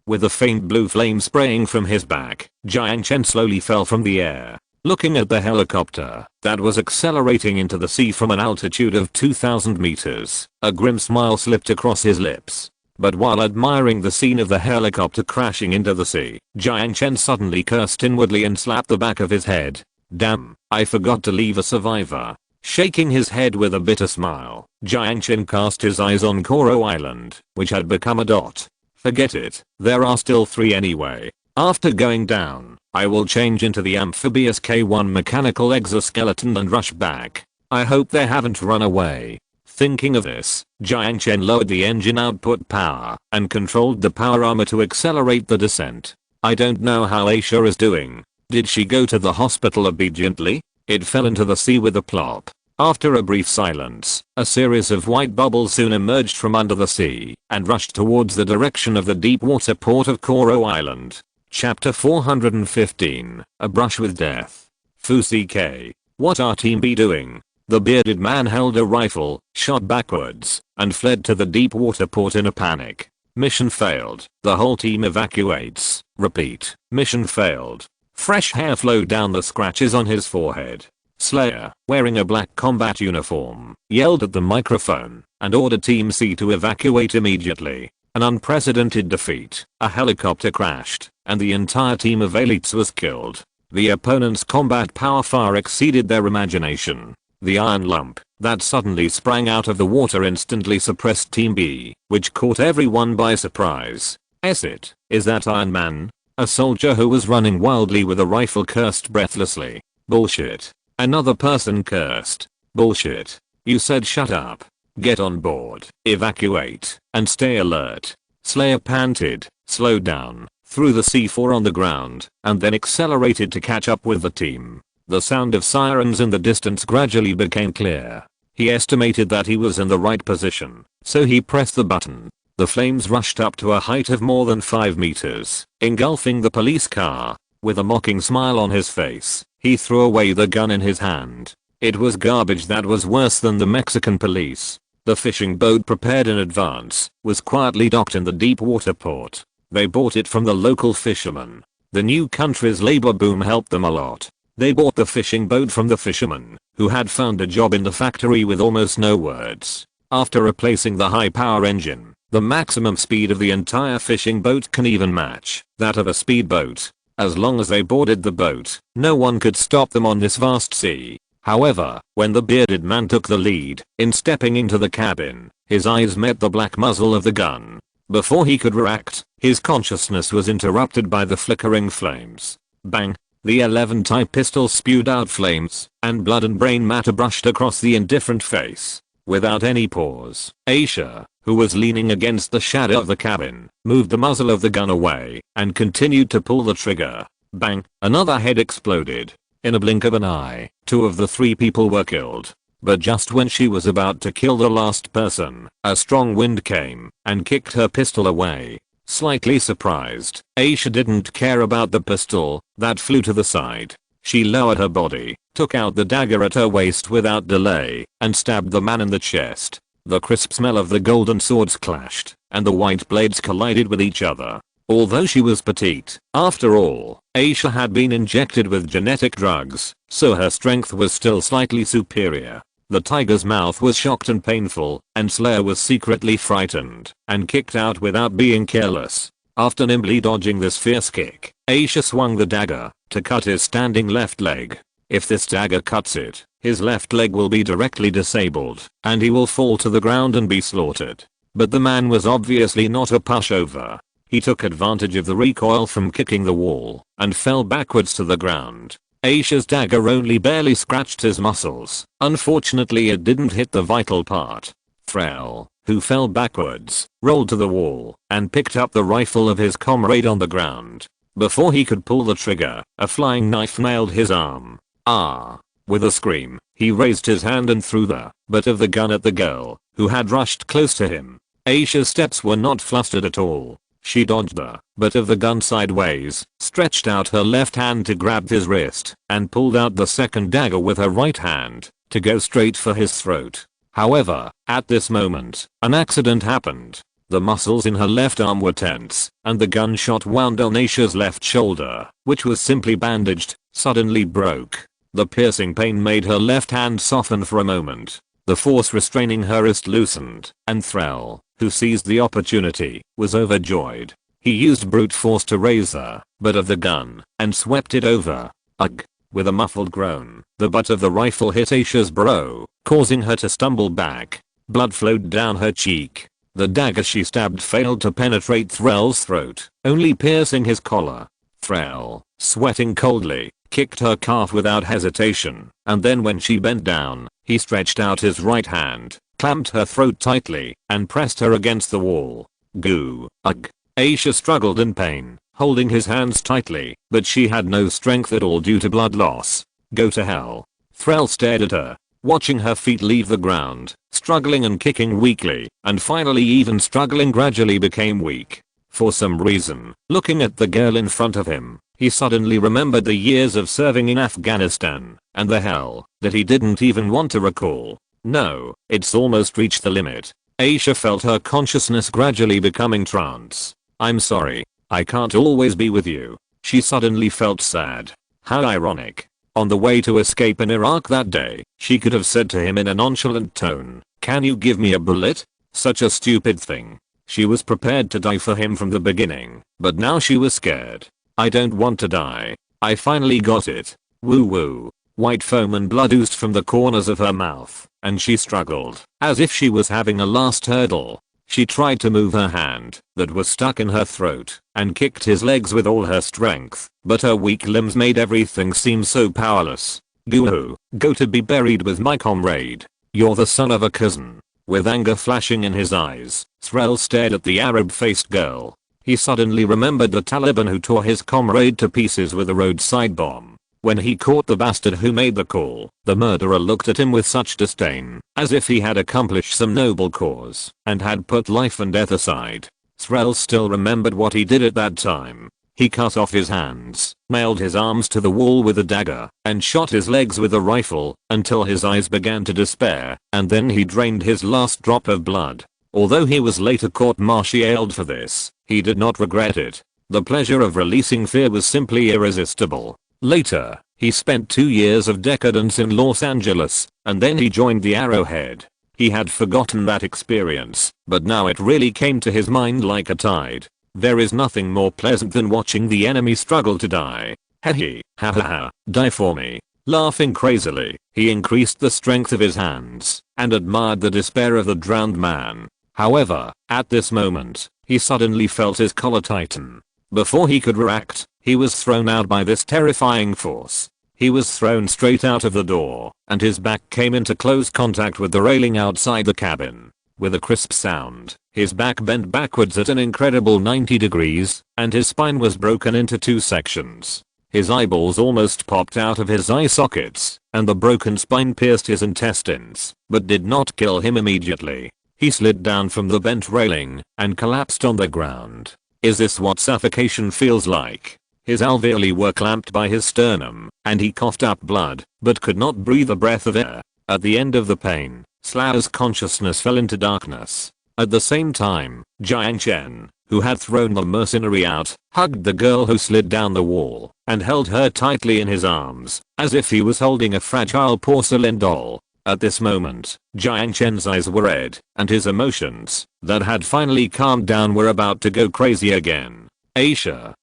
With a faint blue flame spraying from his back, Jiang Chen slowly fell from the air. Looking at the helicopter that was accelerating into the sea from an altitude of 2,000 meters, a grim smile slipped across his lips. But while admiring the scene of the helicopter crashing into the sea, Jiang Chen suddenly cursed inwardly and slapped the back of his head. Damn, I forgot to leave a survivor. Shaking his head with a bitter smile, Jiang Chen cast his eyes on Koro Island, which had become a dot. Forget it, there are still 3 anyway. After going down, I will change into the amphibious K1 mechanical exoskeleton and rush back. I hope they haven't run away. Thinking of this, Jiang Chen lowered the engine output power and controlled the power armor to accelerate the descent. I don't know how Aisha is doing. Did she go to the hospital obediently? It fell into the sea with a plop. After a brief silence, a series of white bubbles soon emerged from under the sea and rushed towards the direction of the deep water port of Koro Island. Chapter 415, A Brush with Death. Fusi K. What are Team B doing? The bearded man held a rifle, shot backwards, and fled to the deep water port in a panic. Mission failed. The whole team evacuates. Repeat. Mission failed. Fresh hair flowed down the scratches on his forehead. Slayer, wearing a black combat uniform, yelled at the microphone and ordered Team C to evacuate immediately. An unprecedented defeat. A helicopter crashed, and the entire team of elites was killed. The opponent's combat power far exceeded their imagination. The iron lump that suddenly sprang out of the water instantly suppressed Team B, which caught everyone by surprise. Is that Iron Man? A soldier who was running wildly with a rifle cursed breathlessly. Bullshit. Another person cursed. Bullshit. You said shut up. Get on board, evacuate, and stay alert. Slayer panted, slowed down, threw the C4 on the ground, and then accelerated to catch up with the team. The sound of sirens in the distance gradually became clear. He estimated that he was in the right position, so he pressed the button. The flames rushed up to a height of more than 5 meters, engulfing the police car. With a mocking smile on his face, he threw away the gun in his hand. It was garbage that was worse than the Mexican police. The fishing boat prepared in advance was quietly docked in the deep water port. They bought it from the local fishermen. The new country's labor boom helped them a lot. They bought the fishing boat from the fisherman, who had found a job in the factory with almost no words. After replacing the high power engine, the maximum speed of the entire fishing boat can even match that of a speedboat. As long as they boarded the boat, no one could stop them on this vast sea. However, when the bearded man took the lead in stepping into the cabin, his eyes met the black muzzle of the gun. Before he could react, his consciousness was interrupted by the flickering flames. Bang! The 11 Type pistol spewed out flames, and blood and brain matter brushed across the indifferent face. Without any pause, Aisha, who was leaning against the shadow of the cabin, moved the muzzle of the gun away and continued to pull the trigger. Bang! Another head exploded. In a blink of an eye, 2 of the 3 people were killed. But just when she was about to kill the last person, a strong wind came and kicked her pistol away. Slightly surprised, Aisha didn't care about the pistol that flew to the side. She lowered her body, took out the dagger at her waist without delay, and stabbed the man in the chest. The crisp smell of the golden swords clashed, and the white blades collided with each other. Although she was petite, after all, Aisha had been injected with genetic drugs, so her strength was still slightly superior. The tiger's mouth was shocked and painful, and Slayer was secretly frightened, and kicked out without being careless. After nimbly dodging this fierce kick, Aisha swung the dagger to cut his standing left leg. If this dagger cuts it, his left leg will be directly disabled, and he will fall to the ground and be slaughtered. But the man was obviously not a pushover. He took advantage of the recoil from kicking the wall, and fell backwards to the ground. Aisha's dagger only barely scratched his muscles. Unfortunately, it didn't hit the vital part. Thrall, who fell backwards, rolled to the wall, and picked up the rifle of his comrade on the ground. Before he could pull the trigger, a flying knife nailed his arm. Ah! With a scream, he raised his hand and threw the butt of the gun at the girl, who had rushed close to him. Aisha's steps were not flustered at all. She dodged the butt of the gun sideways, stretched out her left hand to grab his wrist, and pulled out the second dagger with her right hand, to go straight for his throat. However, at this moment, an accident happened. The muscles in her left arm were tense, and the gunshot wound on Aisha's left shoulder, which was simply bandaged, suddenly broke. The piercing pain made her left hand soften for a moment. The force restraining her wrist loosened, and Thrall, who seized the opportunity, was overjoyed. He used brute force to raise the butt of the gun, and swept it over. Ugh! With a muffled groan, the butt of the rifle hit Aisha's brow, causing her to stumble back. Blood flowed down her cheek. The dagger she stabbed failed to penetrate Thrall's throat, only piercing his collar. Thrall, sweating coldly, kicked her calf without hesitation, and then when she bent down, he stretched out his right hand, clamped her throat tightly, and pressed her against the wall. Goo! Ugh! Aisha struggled in pain, holding his hands tightly, but she had no strength at all due to blood loss. Go to hell. Thrall stared at her, watching her feet leave the ground, struggling and kicking weakly, and finally even struggling gradually became weak. For some reason, looking at the girl in front of him, he suddenly remembered the years of serving in Afghanistan, and the hell that he didn't even want to recall. No, it's almost reached the limit. Aisha felt her consciousness gradually becoming trance. I'm sorry, I can't always be with you. She suddenly felt sad. How ironic. On the way to escape in Iraq that day, she could have said to him in a nonchalant tone, "Can you give me a bullet?" Such a stupid thing. She was prepared to die for him from the beginning, but now she was scared. I don't want to die. I finally got it. Woo woo. White foam and blood oozed from the corners of her mouth, and she struggled, as if she was having a last hurdle. She tried to move her hand, that was stuck in her throat, and kicked his legs with all her strength, but her weak limbs made everything seem so powerless. Goo-hoo, go to be buried with my comrade. You're the son of a cousin. With anger flashing in his eyes, Thrall stared at the Arab-faced girl. He suddenly remembered the Taliban who tore his comrade to pieces with a roadside bomb. When he caught the bastard who made the call, the murderer looked at him with such disdain, as if he had accomplished some noble cause, and had put life and death aside. Thrall still remembered what he did at that time. He cut off his hands, nailed his arms to the wall with a dagger, and shot his legs with a rifle, until his eyes began to despair, and then he drained his last drop of blood. Although he was later court-martialed for this, he did not regret it. The pleasure of releasing fear was simply irresistible. Later, he spent 2 years of decadence in Los Angeles, and then he joined the Arrowhead. He had forgotten that experience, but now it really came to his mind like a tide. There is nothing more pleasant than watching the enemy struggle to die. Heh ha ha ha, die for me. Laughing crazily, he increased the strength of his hands, and admired the despair of the drowned man. However, at this moment, he suddenly felt his collar tighten. Before he could react, he was thrown out by this terrifying force. He was thrown straight out of the door, and his back came into close contact with the railing outside the cabin. With a crisp sound, his back bent backwards at an incredible 90 degrees, and his spine was broken into 2 sections. His eyeballs almost popped out of his eye sockets, and the broken spine pierced his intestines, but did not kill him immediately. He slid down from the bent railing, and collapsed on the ground. Is this what suffocation feels like? His alveoli were clamped by his sternum, and he coughed up blood, but could not breathe a breath of air. At the end of the pain, Slayer's consciousness fell into darkness. At the same time, Jiang Chen, who had thrown the mercenary out, hugged the girl who slid down the wall, and held her tightly in his arms, as if he was holding a fragile porcelain doll. At this moment, Jiang Chen's eyes were red, and his emotions, that had finally calmed down, were about to go crazy again. Aisha.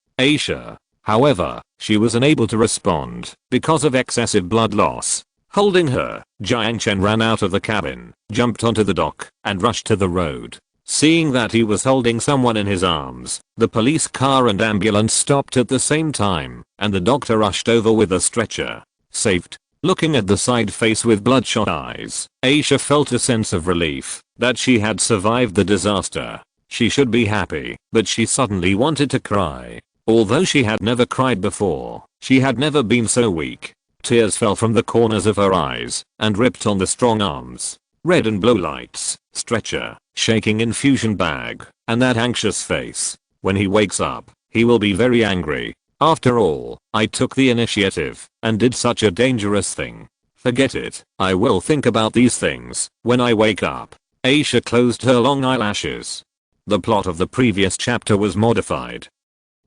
However, she was unable to respond because of excessive blood loss. Holding her, Jiang Chen ran out of the cabin, jumped onto the dock, and rushed to the road. Seeing that he was holding someone in his arms, the police car and ambulance stopped at the same time, and the doctor rushed over with a stretcher. Saved. Looking at the side face with bloodshot eyes, Aisha felt a sense of relief that she had survived the disaster. She should be happy, but she suddenly wanted to cry. Although she had never cried before, she had never been so weak. Tears fell from the corners of her eyes and ripped on the strong arms. Red and blue lights, stretcher, shaking infusion bag, and that anxious face. When he wakes up, he will be very angry. After all, I took the initiative and did such a dangerous thing. Forget it. I will think about these things when I wake up. Aisha closed her long eyelashes. The plot of the previous chapter was modified.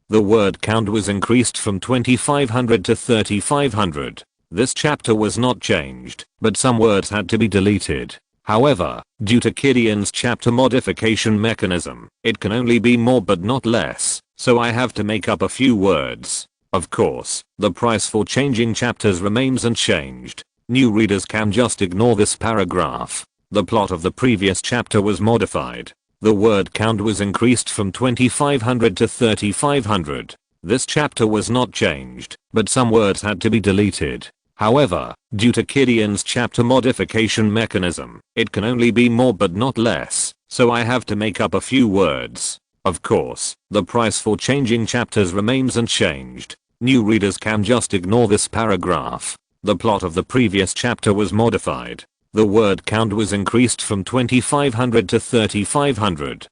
The word count was increased from 2500 to 3500. This chapter was not changed, but some words had to be deleted. However, due to Gideon's chapter modification mechanism, it can only be more but not less, so I have to make up a few words. Of course, the price for changing chapters remains unchanged. New readers can just ignore this paragraph. The plot of the previous chapter was modified. The word count was increased from 2500 to 3500. This chapter was not changed, but some words had to be deleted. However, due to Gideon's chapter modification mechanism, it can only be more but not less, so I have to make up a few words. Of course, the price for changing chapters remains unchanged. New readers can just ignore this paragraph. The plot of the previous chapter was modified. The word count was increased from 2500 to 3500.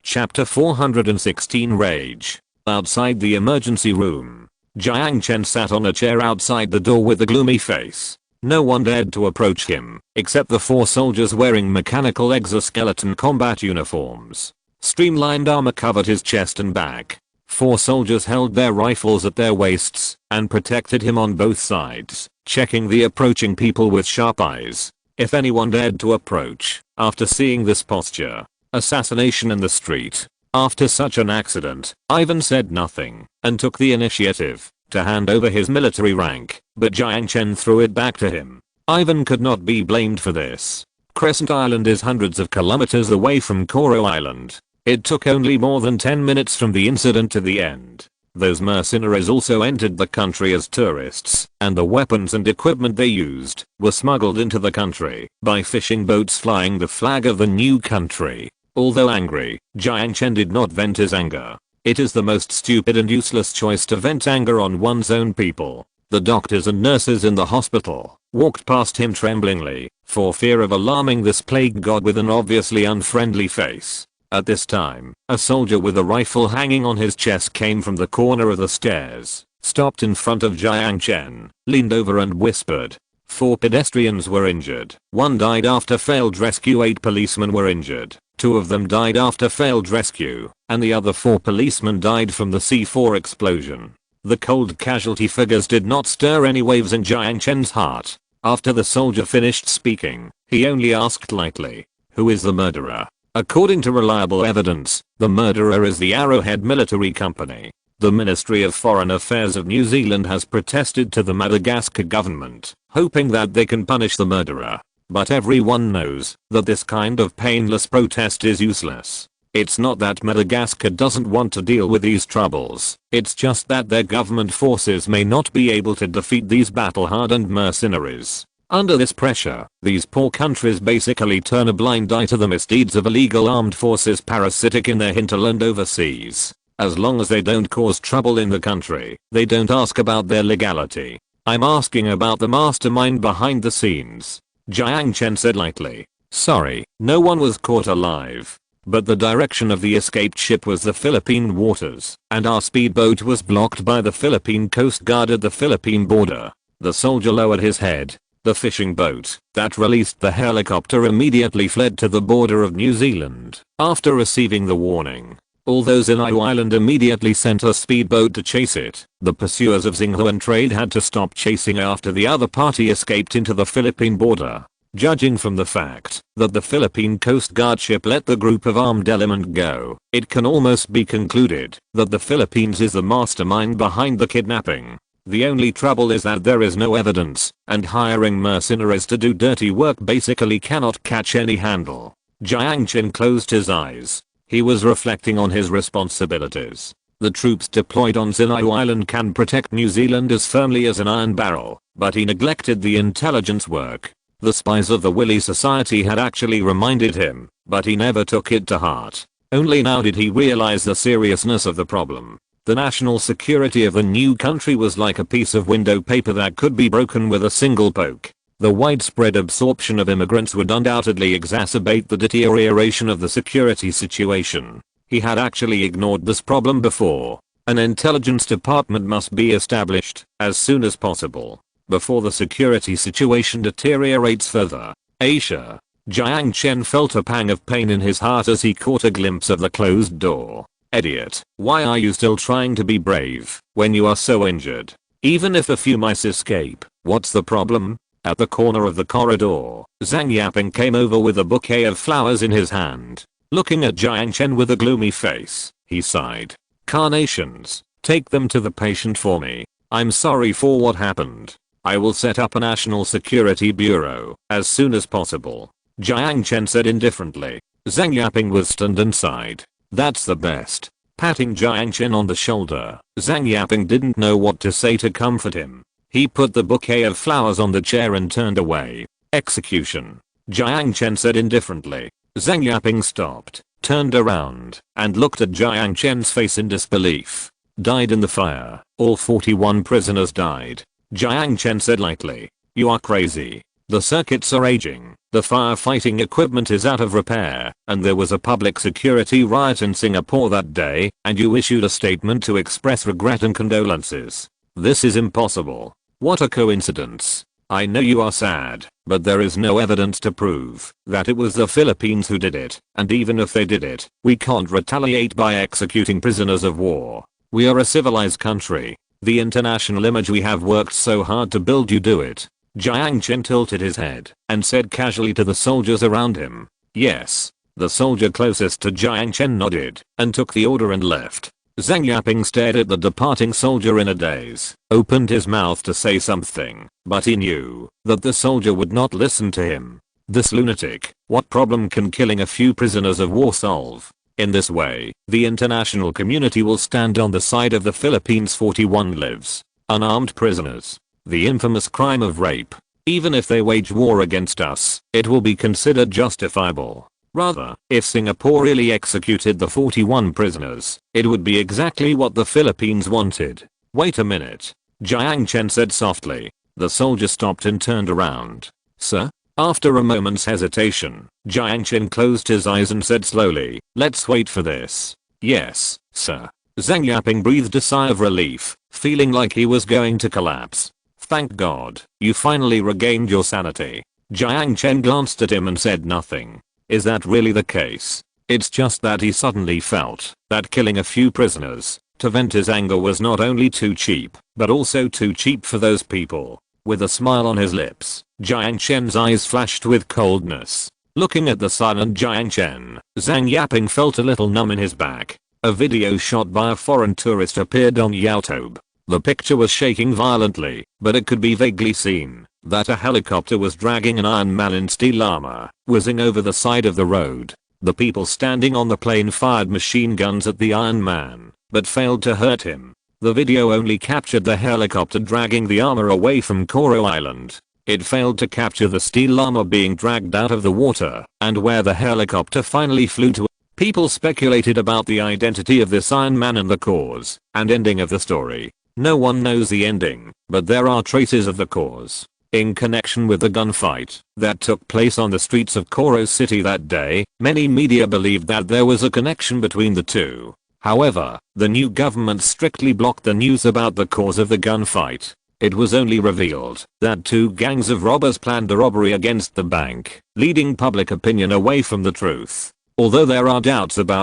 Chapter 416 Rage. Outside the emergency room, Jiang Chen sat on a chair outside the door with a gloomy face. No one dared to approach him, except the 4 soldiers wearing mechanical exoskeleton combat uniforms. Streamlined armor covered his chest and back. 4 soldiers held their rifles at their waists and protected him on both sides, checking the approaching people with sharp eyes. If anyone dared to approach, after seeing this posture, assassination in the street. After such an accident, Ivan said nothing and took the initiative to hand over his military rank, but Jiang Chen threw it back to him. Ivan could not be blamed for this. Crescent Island is hundreds of kilometers away from Koro Island. It took only more than 10 minutes from the incident to the end. Those mercenaries also entered the country as tourists, and the weapons and equipment they used were smuggled into the country by fishing boats flying the flag of the new country. Although angry, Jiang Chen did not vent his anger. It is the most stupid and useless choice to vent anger on one's own people. The doctors and nurses in the hospital walked past him tremblingly, for fear of alarming this plague god with an obviously unfriendly face. At this time, a soldier with a rifle hanging on his chest came from the corner of the stairs, stopped in front of Jiang Chen, leaned over and whispered. 4 pedestrians were injured. 1 died after failed rescue. 8 policemen were injured. 2 of them died after failed rescue, and the other 4 policemen died from the C4 explosion. The cold casualty figures did not stir any waves in Jiang Chen's heart. After the soldier finished speaking, he only asked lightly, "Who is the murderer?" According to reliable evidence, the murderer is the Arrowhead Military Company. The Ministry of Foreign Affairs of New Zealand has protested to the Madagascar government, hoping that they can punish the murderer. But everyone knows that this kind of painless protest is useless. It's not that Madagascar doesn't want to deal with these troubles, it's just that their government forces may not be able to defeat these battle-hardened mercenaries. Under this pressure, these poor countries basically turn a blind eye to the misdeeds of illegal armed forces parasitic in their hinterland overseas. As long as they don't cause trouble in the country, they don't ask about their legality. I'm asking about the mastermind behind the scenes. Jiang Chen said lightly. Sorry, no one was caught alive. But the direction of the escaped ship was the Philippine waters, and our speedboat was blocked by the Philippine Coast Guard at the Philippine border. The soldier lowered his head. The fishing boat that released the helicopter immediately fled to the border of New Zealand after receiving the warning. Although Sun Island immediately sent a speedboat to chase it, the pursuers of Xinghuan trade had to stop chasing after the other party escaped into the Philippine border. Judging from the fact that the Philippine Coast Guard ship let the group of armed element go, it can almost be concluded that the Philippines is the mastermind behind the kidnapping. The only trouble is that there is no evidence, and hiring mercenaries to do dirty work basically cannot catch any handle. Jiang Chen closed his eyes. He was reflecting on his responsibilities. The troops deployed on Sun Island can protect New Zealand as firmly as an iron barrel, but he neglected the intelligence work. The spies of the Willy Society had actually reminded him, but he never took it to heart. Only now did he realize the seriousness of the problem. The national security of the new country was like a piece of window paper that could be broken with a single poke. The widespread absorption of immigrants would undoubtedly exacerbate the deterioration of the security situation. He had actually ignored this problem before. An intelligence department must be established as soon as possible, before the security situation deteriorates further. Asia. Jiang Chen felt a pang of pain in his heart as he caught a glimpse of the closed door. Idiot, why are you still trying to be brave when you are so injured? Even if a few mice escape, what's the problem? At the corner of the corridor, Zhang Yaping came over with a bouquet of flowers in his hand. Looking at Jiang Chen with a gloomy face, he sighed. Carnations, take them to the patient for me. I'm sorry for what happened. I will set up a national security bureau as soon as possible. Jiang Chen said indifferently. Zhang Yaping was stunned and sighed. That's the best. Patting Jiang Chen on the shoulder, Zhang Yaping didn't know what to say to comfort him. He put the bouquet of flowers on the chair and turned away. Execution. Jiang Chen said indifferently. Zhang Yaping stopped, turned around, and looked at Jiang Chen's face in disbelief. Died in the fire. All 41 prisoners died. Jiang Chen said lightly. You are crazy. The circuits are aging, the firefighting equipment is out of repair, and there was a public security riot in Singapore that day, and you issued a statement to express regret and condolences. This is impossible. What a coincidence. I know you are sad, but there is no evidence to prove that it was the Philippines who did it, and even if they did it, we can't retaliate by executing prisoners of war. We are a civilized country. The international image we have worked so hard to build, you do it. Jiang Chen tilted his head and said casually to the soldiers around him, yes. The soldier closest to Jiang Chen nodded and took the order and left. Zhang Yaping stared at the departing soldier in a daze, opened his mouth to say something, but he knew that the soldier would not listen to him. This lunatic, what problem can killing a few prisoners of war solve? In this way, the international community will stand on the side of the Philippines. 41 lives. Unarmed prisoners. The infamous crime of rape. Even if they wage war against us, it will be considered justifiable. Rather, if Singapore really executed the 41 prisoners, it would be exactly what the Philippines wanted. Wait a minute. Jiang Chen said softly. The soldier stopped and turned around. Sir? After a moment's hesitation, Jiang Chen closed his eyes and said slowly, let's wait for this. Yes, sir. Zhang Yaping breathed a sigh of relief, feeling like he was going to collapse. Thank God, you finally regained your sanity. Jiang Chen glanced at him and said nothing. Is that really the case? It's just that he suddenly felt that killing a few prisoners to vent his anger was not only too cheap, but also too cheap for those people. With a smile on his lips, Jiang Chen's eyes flashed with coldness. Looking at the silent Jiang Chen, Zhang Yaping felt a little numb in his back. A video shot by a foreign tourist appeared on YouTube. The picture was shaking violently, but it could be vaguely seen that a helicopter was dragging an Iron Man in steel armor, whizzing over the side of the road. The people standing on the plane fired machine guns at the Iron Man, but failed to hurt him. The video only captured the helicopter dragging the armor away from Coral Island. It failed to capture the steel armor being dragged out of the water and where the helicopter finally flew to. People speculated about the identity of this Iron Man and the cause and ending of the story. No one knows the ending, but there are traces of the cause in connection with the gunfight that took place on the streets of Koro City that day. Many media believed that there was a connection between the two. However, the new government strictly blocked the news about the cause of the gunfight. It was only revealed that two gangs of robbers planned a robbery against the bank, leading public opinion away from the truth. Although there are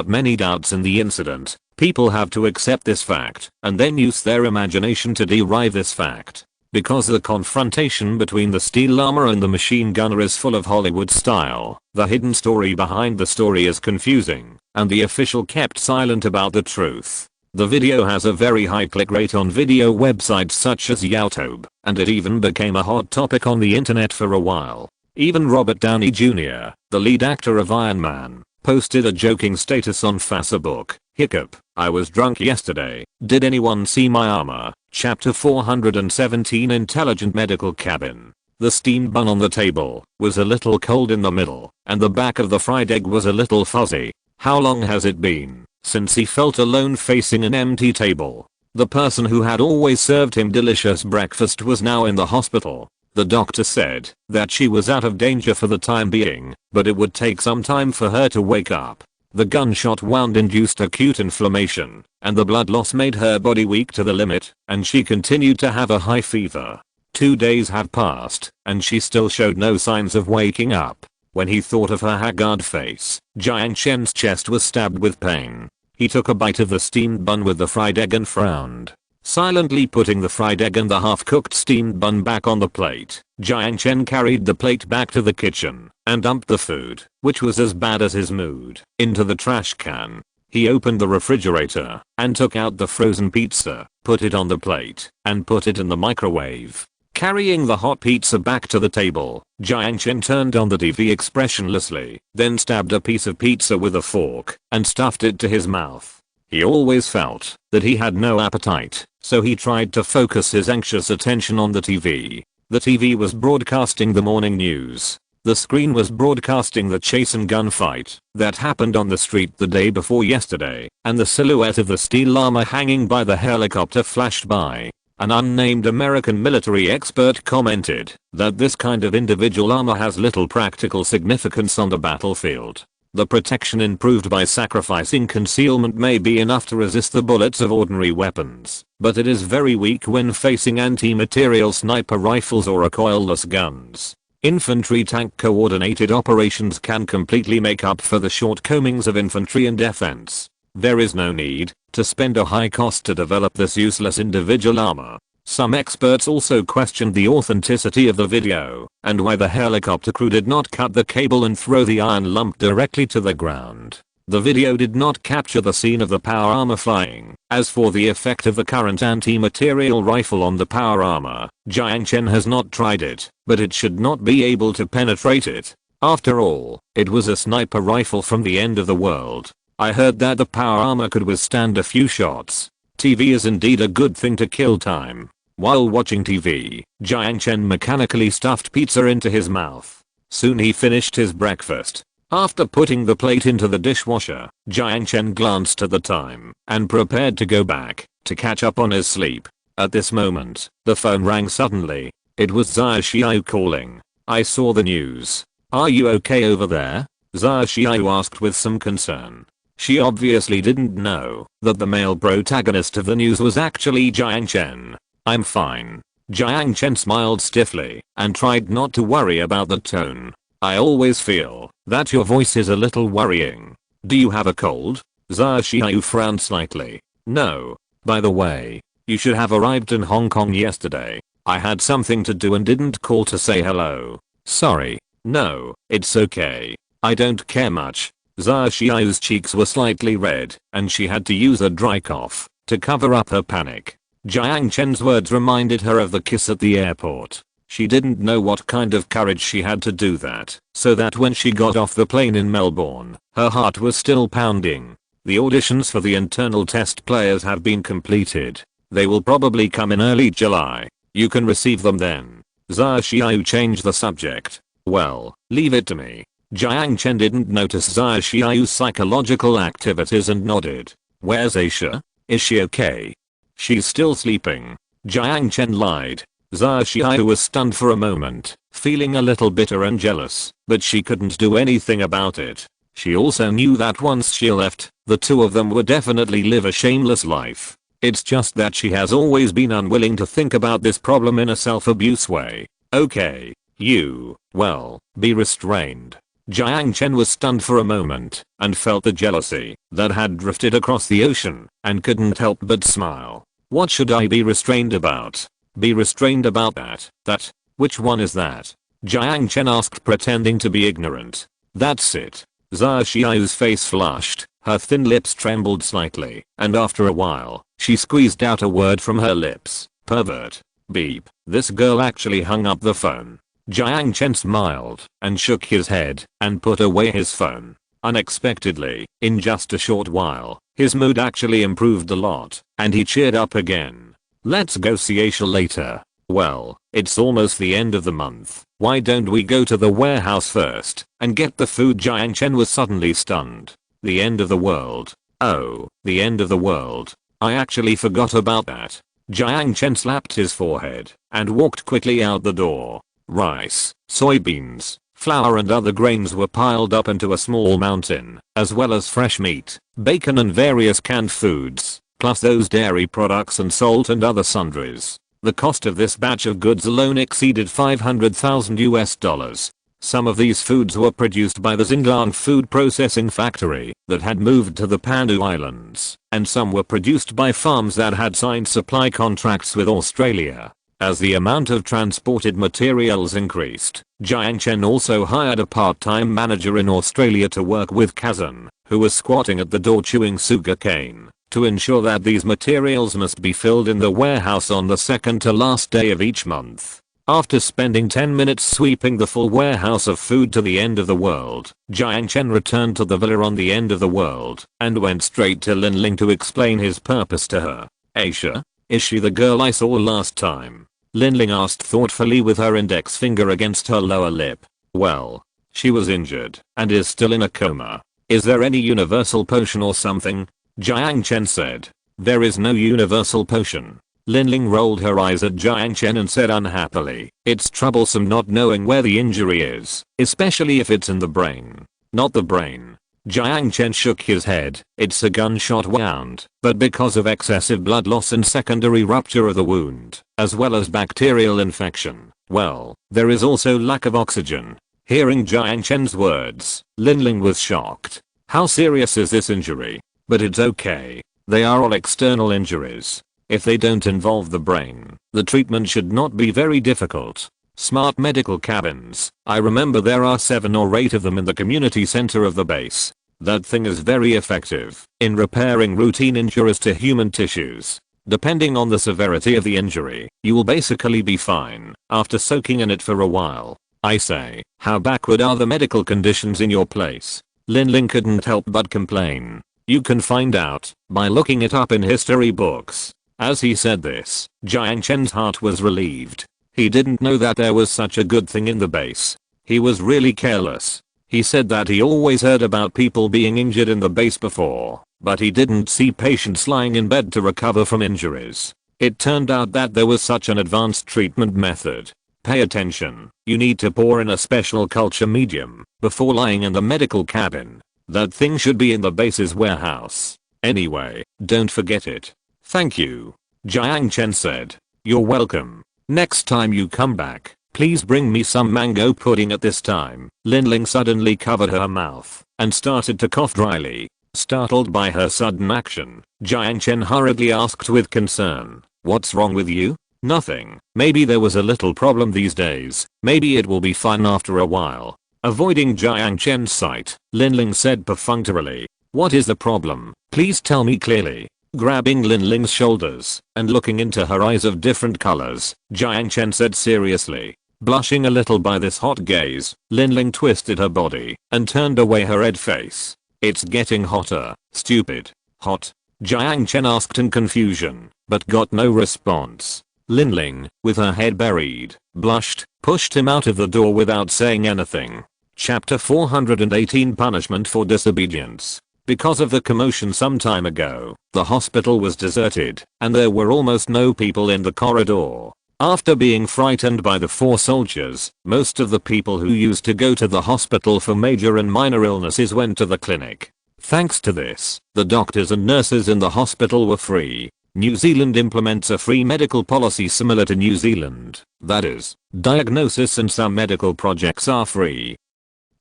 many doubts in the incident, people have to accept this fact and then use their imagination to derive this fact. Because the confrontation between the steel armor and the machine gunner is full of Hollywood style, the hidden story behind the story is confusing, and the official kept silent about the truth. The video has a very high click rate on video websites such as YouTube, and it even became a hot topic on the internet for a while. Even Robert Downey Jr., the lead actor of Iron Man, posted a joking status on Facebook. Hiccup, I was drunk yesterday. Did anyone see my armor? Chapter 417 Intelligent Medical Cabin. The steamed bun on the table was a little cold in the middle, and the back of the fried egg was a little fuzzy. How long has it been since he felt alone facing an empty table? The person who had always served him delicious breakfast was now in the hospital. The doctor said that she was out of danger for the time being, but it would take some time for her to wake up. The gunshot wound induced acute inflammation, and the blood loss made her body weak to the limit, and she continued to have a high fever. 2 days had passed, and she still showed no signs of waking up. When he thought of her haggard face, Jiang Chen's chest was stabbed with pain. He took a bite of the steamed bun with the fried egg and frowned. Silently putting the fried egg and the half-cooked steamed bun back on the plate, Jiang Chen carried the plate back to the kitchen and dumped the food, which was as bad as his mood, into the trash can. He opened the refrigerator and took out the frozen pizza, put it on the plate, and put it in the microwave. Carrying the hot pizza back to the table, Jiang Chen turned on the TV expressionlessly, then stabbed a piece of pizza with a fork and stuffed it to his mouth. He always felt that he had no appetite, so he tried to focus his anxious attention on the TV. The TV was broadcasting the morning news. The screen was broadcasting the chase and gunfight that happened on the street the day before yesterday, and the silhouette of the steel armor hanging by the helicopter flashed by. An unnamed American military expert commented that this kind of individual armor has little practical significance on the battlefield. The protection improved by sacrificing concealment may be enough to resist the bullets of ordinary weapons, but it is very weak when facing anti-material sniper rifles or recoilless guns. Infantry tank coordinated operations can completely make up for the shortcomings of infantry in defense. There is no need to spend a high cost to develop this useless individual armor. Some experts also questioned the authenticity of the video and why the helicopter crew did not cut the cable and throw the iron lump directly to the ground. The video did not capture the scene of the power armor flying. As for the effect of the current anti-material rifle on the power armor, Jiang Chen has not tried it, but it should not be able to penetrate it. After all, it was a sniper rifle from the end of the world. I heard that the power armor could withstand a few shots. TV is indeed a good thing to kill time. While watching TV, Jiang Chen mechanically stuffed pizza into his mouth. Soon he finished his breakfast. After putting the plate into the dishwasher, Jiang Chen glanced at the time and prepared to go back to catch up on his sleep. At this moment, the phone rang suddenly. It was Sun Jiao calling. I saw the news. Are you okay over there? Sun Jiao asked with some concern. She obviously didn't know that the male protagonist of the news was actually Jiang Chen. I'm fine. Jiang Chen smiled stiffly and tried not to worry about the tone. I always feel that your voice is a little worrying. Do you have a cold? Sun Jiao frowned slightly. No. By the way, you should have arrived in Hong Kong yesterday. I had something to do and didn't call to say hello. Sorry. No, it's okay. I don't care much. Sun Jiao's cheeks were slightly red and she had to use a dry cough to cover up her panic. Jiang Chen's words reminded her of the kiss at the airport. She didn't know what kind of courage she had to do that, so that when she got off the plane in Melbourne, her heart was still pounding. The auditions for the internal test players have been completed. They will probably come in early July. You can receive them then. Sun Jiao changed the subject. Well, leave it to me. Jiang Chen didn't notice Sun Jiao's psychological activities and nodded. Where's Aisha? Is she okay? She's still sleeping. Jiang Chen lied. Sun Jiao was stunned for a moment, feeling a little bitter and jealous, but she couldn't do anything about it. She also knew that once she left, the two of them would definitely live a shameless life. It's just that she has always been unwilling to think about this problem in a self-abuse way. Okay, you, well, be restrained. Jiang Chen was stunned for a moment and felt the jealousy that had drifted across the ocean and couldn't help but smile. What should I be restrained about? Be restrained about that? Which one is that? Jiang Chen asked, pretending to be ignorant. That's it. Sun Jiao's face flushed, her thin lips trembled slightly, and after a while, she squeezed out a word from her lips. Pervert. Beep. This girl actually hung up the phone. Jiang Chen smiled and shook his head and put away his phone. Unexpectedly, in just a short while, his mood actually improved a lot, and he cheered up again. Let's go see Aisha later. Well, it's almost the end of the month. Why don't we go to the warehouse first and get the food? Jiang Chen was suddenly stunned. The end of the world. Oh, the end of the world. I actually forgot about that. Jiang Chen slapped his forehead and walked quickly out the door. Rice, soybeans, flour and other grains were piled up into a small mountain, as well as fresh meat, bacon and various canned foods, plus those dairy products and salt and other sundries. The cost of this batch of goods alone exceeded $500,000. Some of these foods were produced by the Xinjiang food processing factory that had moved to the Pandu Islands, and some were produced by farms that had signed supply contracts with Australia. As the amount of transported materials increased, Jiang Chen also hired a part-time manager in Australia to work with Kazan, who was squatting at the door chewing sugarcane, to ensure that these materials must be filled in the warehouse on the second to last day of each month. After spending 10 minutes sweeping the full warehouse of food to the end of the world, Jiang Chen returned to the villa on the end of the world and went straight to Linling to explain his purpose to her. Aisha? Is she the girl I saw last time? Linling asked thoughtfully with her index finger against her lower lip. Well, she was injured and is still in a coma. Is there any universal potion or something? Jiang Chen said. There is no universal potion. Linling rolled her eyes at Jiang Chen and said unhappily, it's troublesome not knowing where the injury is, especially if it's in the brain. Not the brain. Jiang Chen shook his head. It's a gunshot wound, but because of excessive blood loss and secondary rupture of the wound, as well as bacterial infection, well, there is also lack of oxygen. Hearing Jiang Chen's words, Linling was shocked. How serious is this injury? But it's okay. They are all external injuries. If they don't involve the brain, the treatment should not be very difficult. Smart medical cabins. I remember there are 7 or 8 of them in the community center of the base. That thing is very effective in repairing routine injuries to human tissues. Depending on the severity of the injury, you will basically be fine after soaking in it for a while. I say, how backward are the medical conditions in your place? Linling couldn't help but complain. You can find out by looking it up in history books. As he said this, Jiang Chen's heart was relieved. He didn't know that there was such a good thing in the base. He was really careless. He said that he always heard about people being injured in the base before, but he didn't see patients lying in bed to recover from injuries. It turned out that there was such an advanced treatment method. Pay attention. You need to pour in a special culture medium before lying in the medical cabin. That thing should be in the base's warehouse. Anyway, don't forget it. Thank you. Jiang Chen said. You're welcome. Next time you come back, please bring me some mango pudding at this time. Linling suddenly covered her mouth and started to cough dryly. Startled by her sudden action, Jiang Chen hurriedly asked with concern, what's wrong with you? Nothing. Maybe there was a little problem these days. Maybe it will be fine after a while. Avoiding Jiang Chen's sight, Linling said perfunctorily, what is the problem? Please tell me clearly. Grabbing Lin Ling's shoulders and looking into her eyes of different colors, Jiang Chen said seriously. Blushing a little by this hot gaze, Lin Ling twisted her body and turned away her red face. It's getting hotter, stupid. Hot? Jiang Chen asked in confusion, but got no response. Lin Ling, with her head buried, blushed, pushed him out of the door without saying anything. Chapter 418 Punishment for Disobedience. Because of the commotion some time ago, the hospital was deserted, and there were almost no people in the corridor. After being frightened by the 4 soldiers, most of the people who used to go to the hospital for major and minor illnesses went to the clinic. Thanks to this, the doctors and nurses in the hospital were free. New Zealand implements a free medical policy similar to New Zealand. That is, diagnosis and some medical projects are free.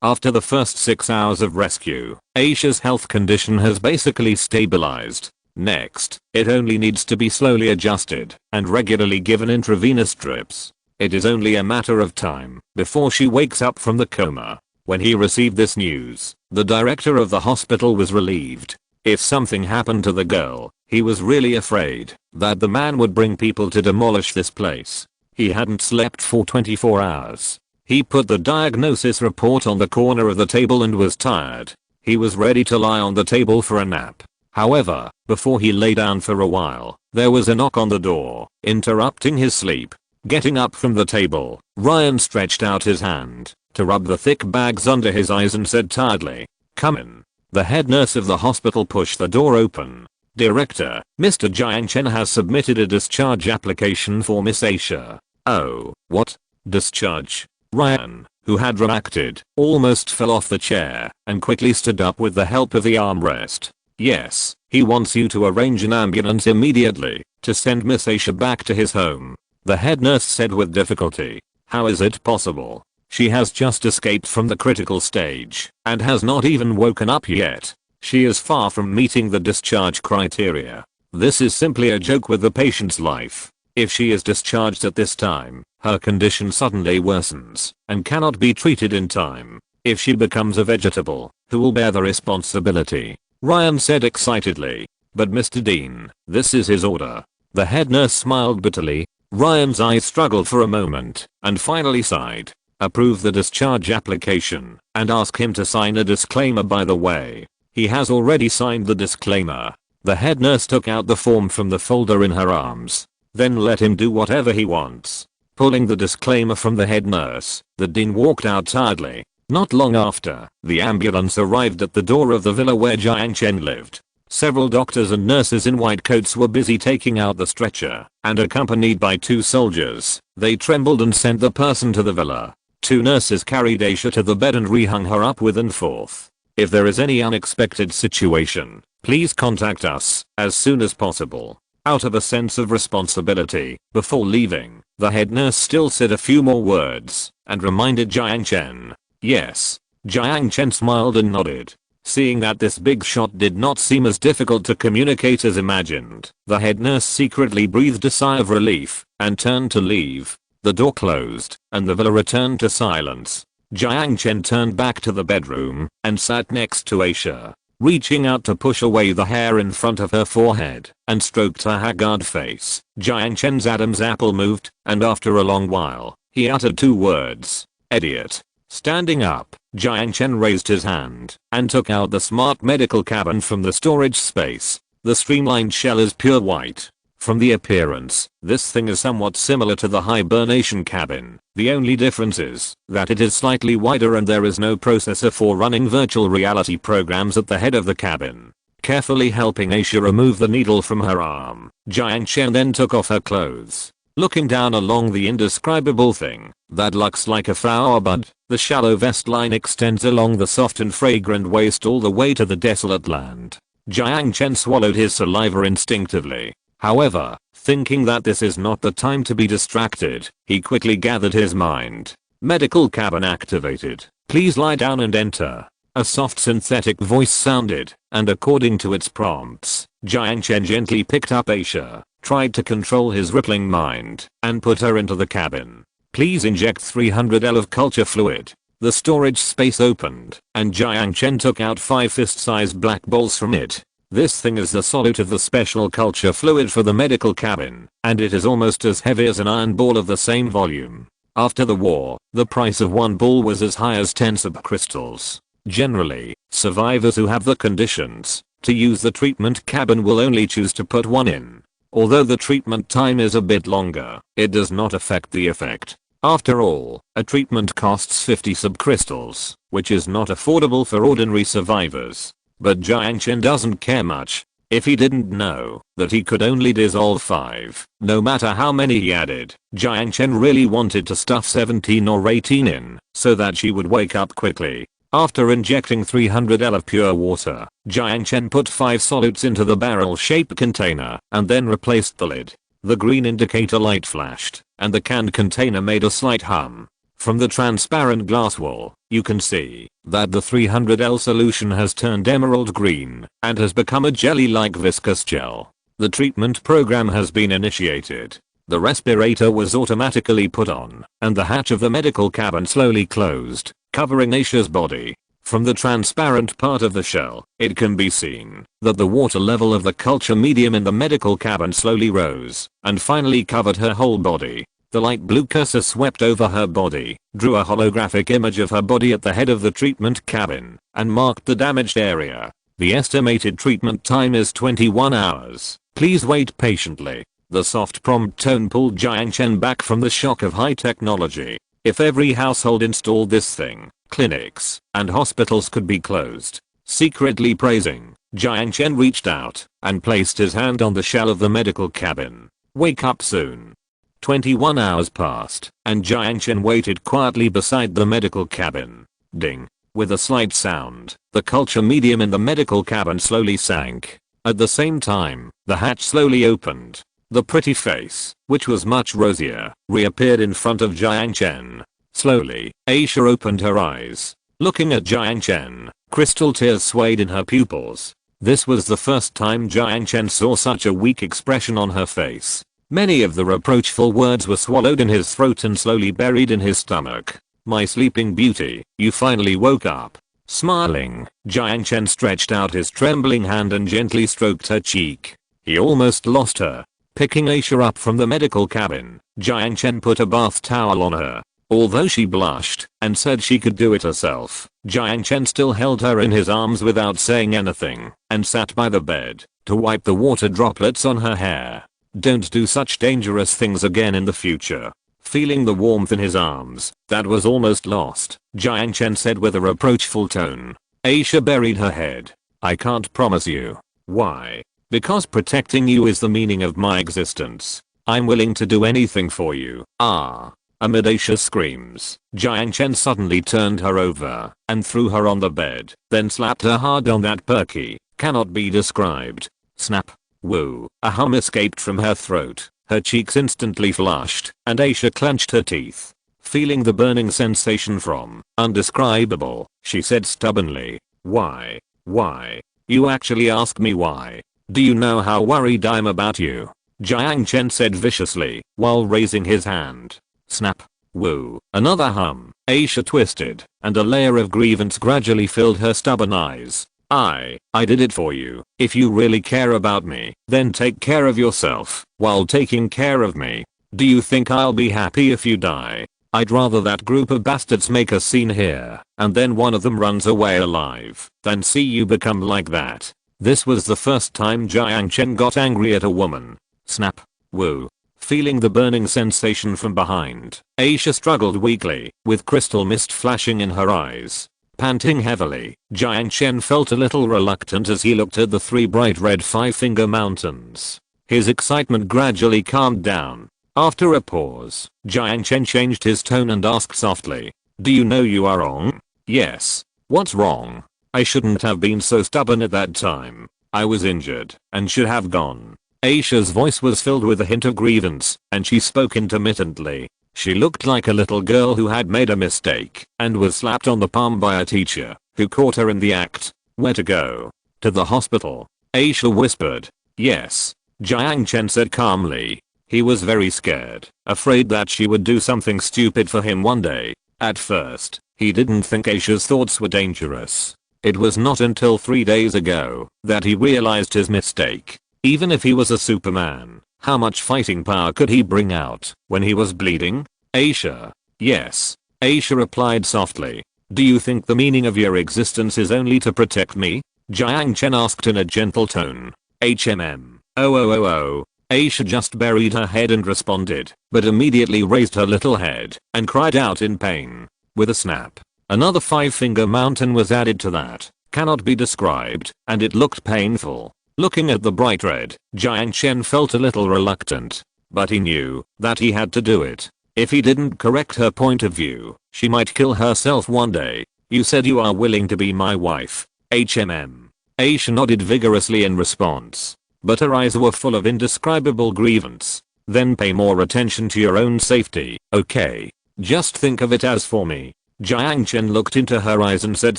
After the first 6 hours of rescue, Aisha's health condition has basically stabilized. Next, it only needs to be slowly adjusted and regularly given intravenous drips. It is only a matter of time before she wakes up from the coma. When he received this news, the director of the hospital was relieved. If something happened to the girl, he was really afraid that the man would bring people to demolish this place. He hadn't slept for 24 hours. He put the diagnosis report on the corner of the table and was tired. He was ready to lie on the table for a nap. However, before he lay down for a while, there was a knock on the door, interrupting his sleep. Getting up from the table, Ryan stretched out his hand to rub the thick bags under his eyes and said tiredly, "Come in." The head nurse of the hospital pushed the door open. "Director, Mr. Jiang Chen has submitted a discharge application for Miss Aisha." "Oh, what? Discharge?" Ryan, who had reacted, almost fell off the chair and quickly stood up with the help of the armrest. "Yes, he wants you to arrange an ambulance immediately to send Miss Aisha back to his home," the head nurse said with difficulty. "How is it possible? She has just escaped from the critical stage and has not even woken up yet. She is far from meeting the discharge criteria. This is simply a joke with the patient's life. If she is discharged at this time, her condition suddenly worsens and cannot be treated in time. If she becomes a vegetable, who will bear the responsibility?" Ryan said excitedly. "But Mr. Dean, this is his order." The head nurse smiled bitterly. Ryan's eyes struggled for a moment and finally sighed. "Approve the discharge application and ask him to sign a disclaimer by the way." "He has already signed the disclaimer." The head nurse took out the form from the folder in her arms. "Then let him do whatever he wants." Pulling the disclaimer from the head nurse, the dean walked out tiredly. Not long after, the ambulance arrived at the door of the villa where Jiang Chen lived. Several doctors and nurses in white coats were busy taking out the stretcher, and accompanied by 2 soldiers, they trembled and sent the person to the villa. 2 nurses carried Aisha to the bed and rehung her up with an forth. "If there is any unexpected situation, please contact us as soon as possible." Out of a sense of responsibility, before leaving, the head nurse still said a few more words and reminded Jiang Chen. "Yes." Jiang Chen smiled and nodded. Seeing that this big shot did not seem as difficult to communicate as imagined, the head nurse secretly breathed a sigh of relief and turned to leave. The door closed and the villa returned to silence. Jiang Chen turned back to the bedroom and sat next to Aisha. Reaching out to push away the hair in front of her forehead and stroked her haggard face, Jiang Chen's Adam's apple moved, and after a long while, he uttered 2 words. "Idiot." Standing up, Jiang Chen raised his hand and took out the smart medical cabin from the storage space. The streamlined shell is pure white. From the appearance, this thing is somewhat similar to the hibernation cabin. The only difference is that it is slightly wider and there is no processor for running virtual reality programs at the head of the cabin. Carefully helping Aisha remove the needle from her arm, Jiang Chen then took off her clothes. Looking down along the indescribable thing that looks like a flower bud, the shallow vestline extends along the soft and fragrant waist all the way to the desolate land. Jiang Chen swallowed his saliva instinctively. However, thinking that this is not the time to be distracted, he quickly gathered his mind. Medical cabin activated. "Please lie down and enter." A soft synthetic voice sounded, and according to its prompts, Jiang Chen gently picked up Aisha, tried to control his rippling mind, and put her into the cabin. "Please inject 300 ml of culture fluid." The storage space opened, and Jiang Chen took out 5 fist-sized black balls from it. This thing is the solute of the special culture fluid for the medical cabin, and it is almost as heavy as an iron ball of the same volume. After the war, the price of one ball was as high as 10 subcrystals. Generally, survivors who have the conditions to use the treatment cabin will only choose to put one in. Although the treatment time is a bit longer, it does not affect the effect. After all, a treatment costs 50 subcrystals, which is not affordable for ordinary survivors. But Jiang Chen doesn't care much. If he didn't know that he could only dissolve 5, no matter how many he added, Jiang Chen really wanted to stuff 17 or 18 in, so that she would wake up quickly. After injecting 300 ml of pure water, Jiang Chen put 5 solutes into the barrel-shaped container and then replaced the lid. The green indicator light flashed, and the canned container made a slight hum. From the transparent glass wall, you can see that the 300 ml solution has turned emerald green and has become a jelly-like viscous gel. The treatment program has been initiated. The respirator was automatically put on, and the hatch of the medical cabin slowly closed, covering Aisha's body. From the transparent part of the shell, it can be seen that the water level of the culture medium in the medical cabin slowly rose and finally covered her whole body. The light blue cursor swept over her body, drew a holographic image of her body at the head of the treatment cabin, and marked the damaged area. The estimated treatment time is 21 hours. Please wait patiently. The soft prompt tone pulled Jiang Chen back from the shock of high technology. If every household installed this thing, clinics and hospitals could be closed. Secretly praising, Jiang Chen reached out and placed his hand on the shell of the medical cabin. Wake up soon. 21 hours passed, and Jiang Chen waited quietly beside the medical cabin. Ding. With a slight sound, the culture medium in the medical cabin slowly sank. At the same time, the hatch slowly opened. The pretty face, which was much rosier, reappeared in front of Jiang Chen. Slowly, Aisha opened her eyes. Looking at Jiang Chen, crystal tears swayed in her pupils. This was the first time Jiang Chen saw such a weak expression on her face. Many of the reproachful words were swallowed in his throat and slowly buried in his stomach. My sleeping beauty, you finally woke up. Smiling, Jiang Chen stretched out his trembling hand and gently stroked her cheek. He almost lost her. Picking Aisha up from the medical cabin, Jiang Chen put a bath towel on her. Although she blushed and said she could do it herself, Jiang Chen still held her in his arms without saying anything and sat by the bed to wipe the water droplets on her hair. Don't do such dangerous things again in the future. Feeling the warmth in his arms that was almost lost, Jiang Chen said with a reproachful tone. Aisha buried her head. I can't promise you. Why? Because protecting you is the meaning of my existence. I'm willing to do anything for you. Ah. Amid Aisha's screams, Jiang Chen suddenly turned her over and threw her on the bed, then slapped her hard on that perky, cannot be described. Snap. Woo. A hum escaped from her throat. Her cheeks instantly flushed, and Aisha clenched her teeth. Feeling the burning sensation from undescribable, she said stubbornly, Why? Why? You actually ask me why? Do you know how worried I'm about you? Jiang Chen said viciously, while raising his hand. Snap. Woo. Another hum. Aisha twisted, and a layer of grievance gradually filled her stubborn eyes. I did it for you. If you really care about me, then take care of yourself while taking care of me. Do you think I'll be happy if you die? I'd rather that group of bastards make a scene here and then one of them runs away alive than see you become like that. This was the first time Jiang Chen got angry at a woman. Snap. Woo. Feeling the burning sensation from behind, Aisha struggled weakly, with crystal mist flashing in her eyes. Panting heavily, Jiang Chen felt a little reluctant as he looked at the 3 bright red 5-finger mountains. His excitement gradually calmed down. After a pause, Jiang Chen changed his tone and asked softly, Do you know you are wrong? Yes. What's wrong? I shouldn't have been so stubborn at that time. I was injured and should have gone. Aisha's voice was filled with a hint of grievance, and she spoke intermittently. She looked like a little girl who had made a mistake and was slapped on the palm by a teacher who caught her in the act. Where to go? To the hospital? Aisha whispered. Yes. Jiang Chen said calmly. He was very scared, afraid that she would do something stupid for him one day. At first, he didn't think Aisha's thoughts were dangerous. It was not until 3 days ago that he realized his mistake. Even if he was a Superman, how much fighting power could he bring out when he was bleeding? Aisha. Yes. Aisha replied softly. Do you think the meaning of your existence is only to protect me? Jiang Chen asked in a gentle tone. Oh. Aisha just buried her head and responded, but immediately raised her little head and cried out in pain. With a snap, another 5-finger mountain was added to that. Cannot be described, and it looked painful. Looking at the bright red, Jiang Chen felt a little reluctant, but he knew that he had to do it. If he didn't correct her point of view, she might kill herself one day. You said you are willing to be my wife. Aisha nodded vigorously in response, but her eyes were full of indescribable grievance. Then pay more attention to your own safety, okay? Just think of it as for me. Jiang Chen looked into her eyes and said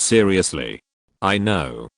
seriously. I know.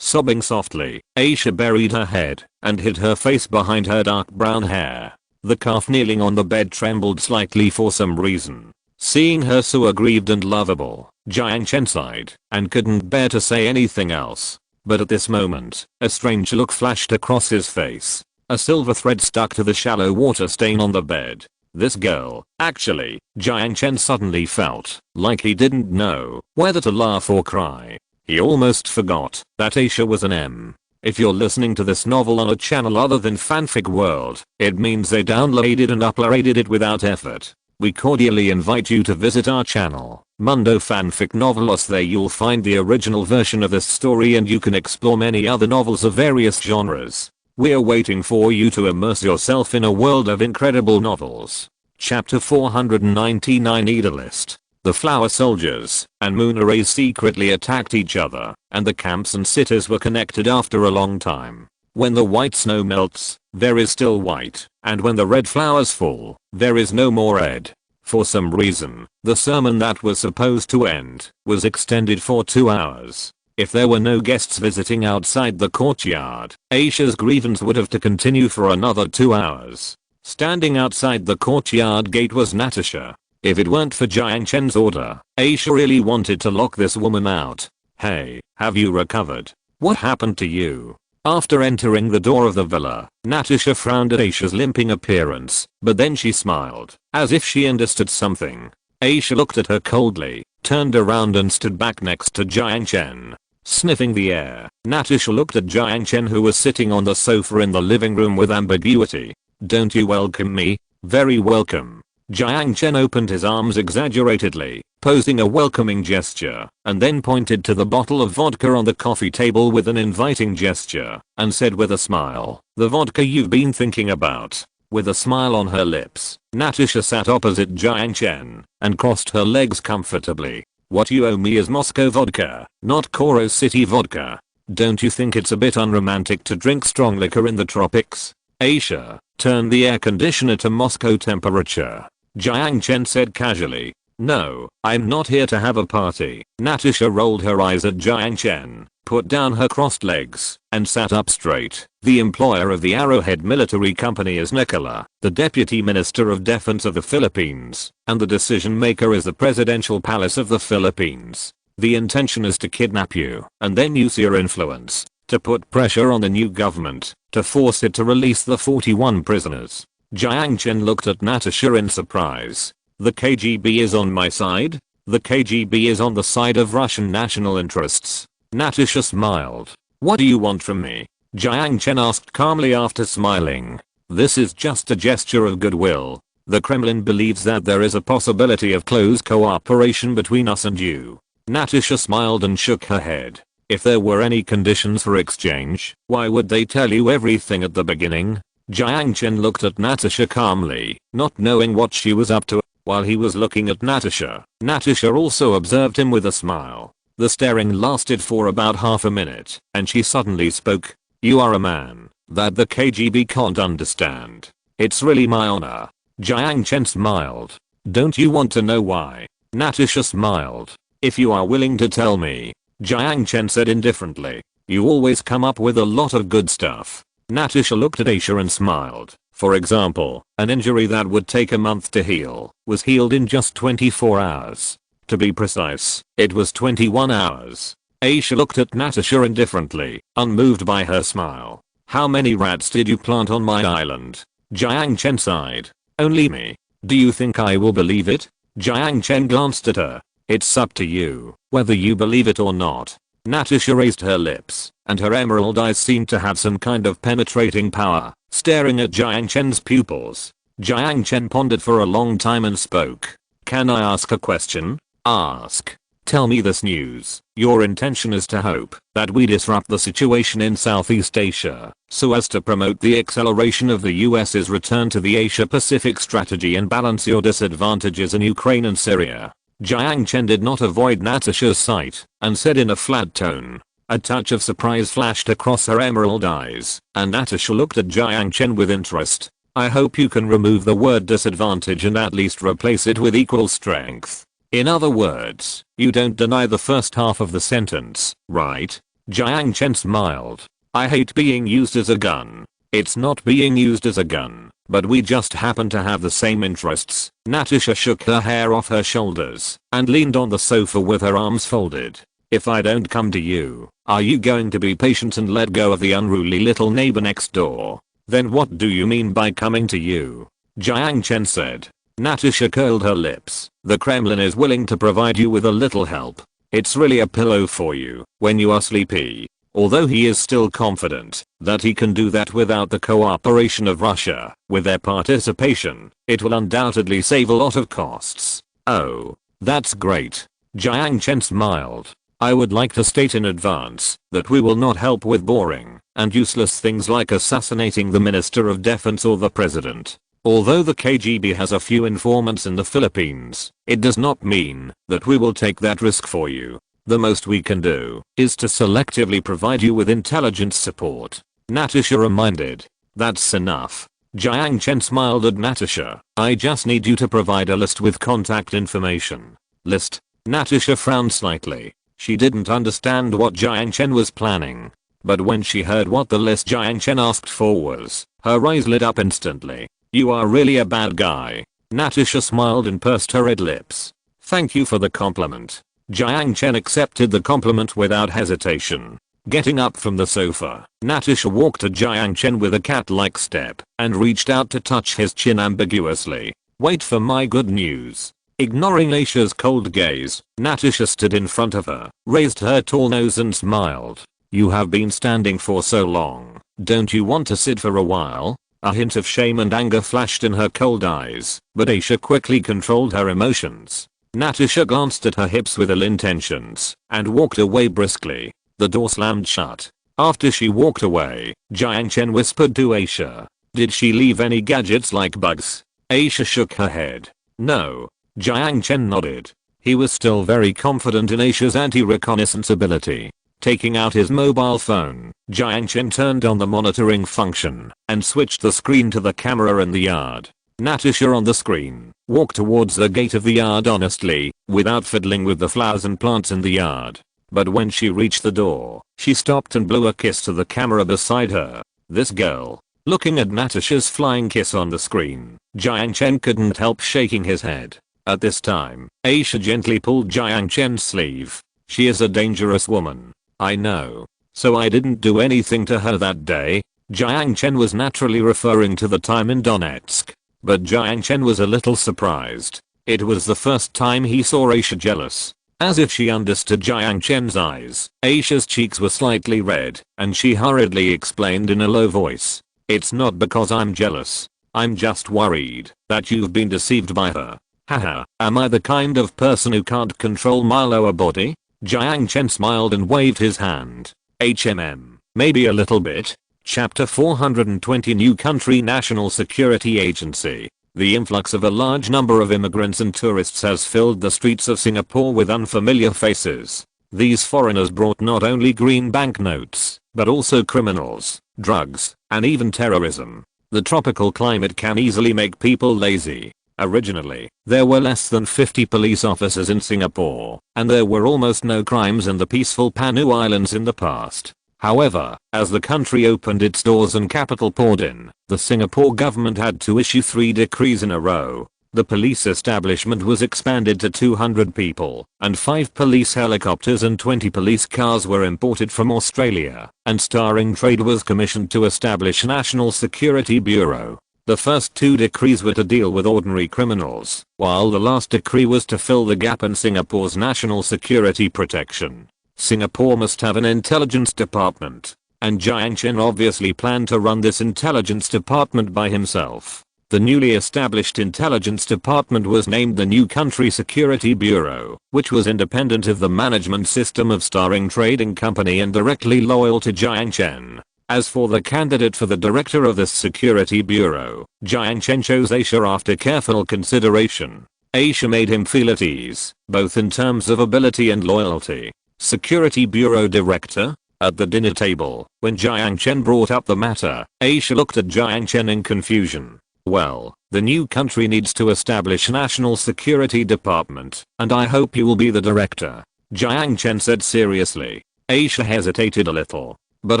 Sobbing softly, Aisha buried her head and hid her face behind her dark brown hair. The calf kneeling on the bed trembled slightly for some reason. Seeing her so aggrieved and lovable, Jiang Chen sighed and couldn't bear to say anything else. But at this moment, a strange look flashed across his face. A silver thread stuck to the shallow water stain on the bed. This girl, actually, Jiang Chen suddenly felt like he didn't know whether to laugh or cry. He almost forgot that Aisha was an M. If you're listening to this novel on a channel other than Fanfic World, it means they downloaded and uploaded it without effort. We cordially invite you to visit our channel, Mundo Fanfic Novelos. There you'll find the original version of this story and you can explore many other novels of various genres. We're waiting for you to immerse yourself in a world of incredible novels. Chapter 499 Idealist. The flower soldiers and moon arrays secretly attacked each other, and the camps and cities were connected after a long time. When the white snow melts, there is still white, and when the red flowers fall, there is no more red. For some reason, the sermon that was supposed to end was extended for 2 hours. If there were no guests visiting outside the courtyard, Aisha's grievance would have to continue for another 2 hours. Standing outside the courtyard gate was Natasha. If it weren't for Jiang Chen's order, Aisha really wanted to lock this woman out. Hey, have you recovered? What happened to you? After entering the door of the villa, Natasha frowned at Aisha's limping appearance, but then she smiled, as if she understood something. Aisha looked at her coldly, turned around and stood back next to Jiang Chen. Sniffing the air, Natasha looked at Jiang Chen, who was sitting on the sofa in the living room, with ambiguity. Don't you welcome me? Very welcome. Jiang Chen opened his arms exaggeratedly, posing a welcoming gesture, and then pointed to the bottle of vodka on the coffee table with an inviting gesture, and said with a smile, the vodka you've been thinking about. With a smile on her lips, Natasha sat opposite Jiang Chen and crossed her legs comfortably. What you owe me is Moscow vodka, not Koro City vodka. Don't you think it's a bit unromantic to drink strong liquor in the tropics? Aisha, turn the air conditioner to Moscow temperature. Jiang Chen said casually. No, I'm not here to have a party. Natasha rolled her eyes at Jiang Chen, put down her crossed legs, and sat up straight. The employer of the Arrowhead Military Company is Nicola, the Deputy Minister of Defense of the Philippines, and the decision maker is the Presidential Palace of the Philippines. The intention is to kidnap you, and then use your influence to put pressure on the new government, to force it to release the 41 prisoners. Jiang Chen looked at Natasha in surprise. The KGB is on my side? The KGB is on the side of Russian national interests. Natasha smiled. What do you want from me? Jiang Chen asked calmly after smiling. This is just a gesture of goodwill. The Kremlin believes that there is a possibility of close cooperation between us and you. Natasha smiled and shook her head. If there were any conditions for exchange, why would they tell you everything at the beginning? Jiang Chen looked at Natasha calmly, not knowing what she was up to. While he was looking at Natasha, Natasha also observed him with a smile. The staring lasted for about half a minute, and she suddenly spoke. You are a man that the KGB can't understand. It's really my honor. Jiang Chen smiled. Don't you want to know why? Natasha smiled. If you are willing to tell me. Jiang Chen said indifferently. You always come up with a lot of good stuff. Natasha looked at Aisha and smiled. For example, an injury that would take a month to heal was healed in just 24 hours. To be precise, it was 21 hours. Aisha looked at Natasha indifferently, unmoved by her smile. How many rats did you plant on my island? Jiang Chen sighed. Only me. Do you think I will believe it? Jiang Chen glanced at her. It's up to you, whether you believe it or not. Natasha raised her lips, and her emerald eyes seemed to have some kind of penetrating power, staring at Jiang Chen's pupils. Jiang Chen pondered for a long time and spoke. Can I ask a question? Ask. Tell me this news. Your intention is to hope that we disrupt the situation in Southeast Asia, so as to promote the acceleration of the US's return to the Asia-Pacific strategy and balance your disadvantages in Ukraine and Syria. Jiang Chen did not avoid Natasha's sight, and said in a flat tone. A touch of surprise flashed across her emerald eyes, and Natasha looked at Jiang Chen with interest. I hope you can remove the word disadvantage and at least replace it with equal strength. In other words, you don't deny the first half of the sentence, right? Jiang Chen smiled. I hate being used as a gun. It's not being used as a gun, but we just happen to have the same interests. Natasha shook her hair off her shoulders and leaned on the sofa with her arms folded. If I don't come to you, are you going to be patient and let go of the unruly little neighbor next door? Then what do you mean by coming to you? Jiang Chen said. Natasha curled her lips. The Kremlin is willing to provide you with a little help. It's really a pillow for you when you are sleepy. Although he is still confident that he can do that without the cooperation of Russia, with their participation, it will undoubtedly save a lot of costs. Oh, that's great. Jiang Chen smiled. I would like to state in advance that we will not help with boring and useless things like assassinating the Minister of Defense or the President. Although the KGB has a few informants in the Philippines, it does not mean that we will take that risk for you. The most we can do is to selectively provide you with intelligence support. Natasha reminded. That's enough. Jiang Chen smiled at Natasha. I just need you to provide a list with contact information. List? Natasha frowned slightly. She didn't understand what Jiang Chen was planning. But when she heard what the list Jiang Chen asked for was, her eyes lit up instantly. You are really a bad guy. Natasha smiled and pursed her red lips. Thank you for the compliment. Jiang Chen accepted the compliment without hesitation. Getting up from the sofa, Natasha walked to Jiang Chen with a cat-like step and reached out to touch his chin ambiguously. Wait for my good news. Ignoring Aisha's cold gaze, Natasha stood in front of her, raised her tall nose and smiled. You have been standing for so long. Don't you want to sit for a while? A hint of shame and anger flashed in her cold eyes, but Aisha quickly controlled her emotions. Natasha glanced at her hips with ill intentions and walked away briskly. The door slammed shut. After she walked away, Jiang Chen whispered to Aisha. Did she leave any gadgets like bugs? Aisha shook her head. No. Jiang Chen nodded. He was still very confident in Aisha's anti-reconnaissance ability. Taking out his mobile phone, Jiang Chen turned on the monitoring function and switched the screen to the camera in the yard. Natasha on the screen walked towards the gate of the yard honestly, without fiddling with the flowers and plants in the yard. But when she reached the door, she stopped and blew a kiss to the camera beside her. This girl. Looking at Natasha's flying kiss on the screen, Jiang Chen couldn't help shaking his head. At this time, Aisha gently pulled Jiang Chen's sleeve. She is a dangerous woman. I know. So I didn't do anything to her that day. Jiang Chen was naturally referring to the time in Donetsk. But Jiang Chen was a little surprised. It was the first time he saw Aisha jealous. As if she understood Jiang Chen's eyes, Aisha's cheeks were slightly red, and she hurriedly explained in a low voice. It's not because I'm jealous. I'm just worried that you've been deceived by her. Haha, am I the kind of person who can't control my lower body? Jiang Chen smiled and waved his hand. Maybe a little bit. Chapter 420 New Country National Security Agency. The influx of a large number of immigrants and tourists has filled the streets of Singapore with unfamiliar faces. These foreigners brought not only green banknotes, but also criminals, drugs, and even terrorism. The tropical climate can easily make people lazy. Originally, there were less than 50 police officers in Singapore, and there were almost no crimes in the peaceful Panu Islands in the past. However, as the country opened its doors and capital poured in, the Singapore government had to issue 3 decrees in a row. The police establishment was expanded to 200 people, and 5 police helicopters and 20 police cars were imported from Australia, and Starring Trade was commissioned to establish National Security Bureau. The first 2 decrees were to deal with ordinary criminals, while the last decree was to fill the gap in Singapore's national security protection. Singapore must have an intelligence department, and Jiang Chen obviously planned to run this intelligence department by himself. The newly established intelligence department was named the New Country Security Bureau, which was independent of the management system of Starring Trading Company and directly loyal to Jiang Chen. As for the candidate for the director of this security bureau, Jiang Chen chose Aisha after careful consideration. Aisha made him feel at ease, both in terms of ability and loyalty. Security Bureau Director? At the dinner table, when Jiang Chen brought up the matter, Aisha looked at Jiang Chen in confusion. Well, the new country needs to establish National Security Department, and I hope you will be the director, Jiang Chen said seriously. Aisha hesitated a little. But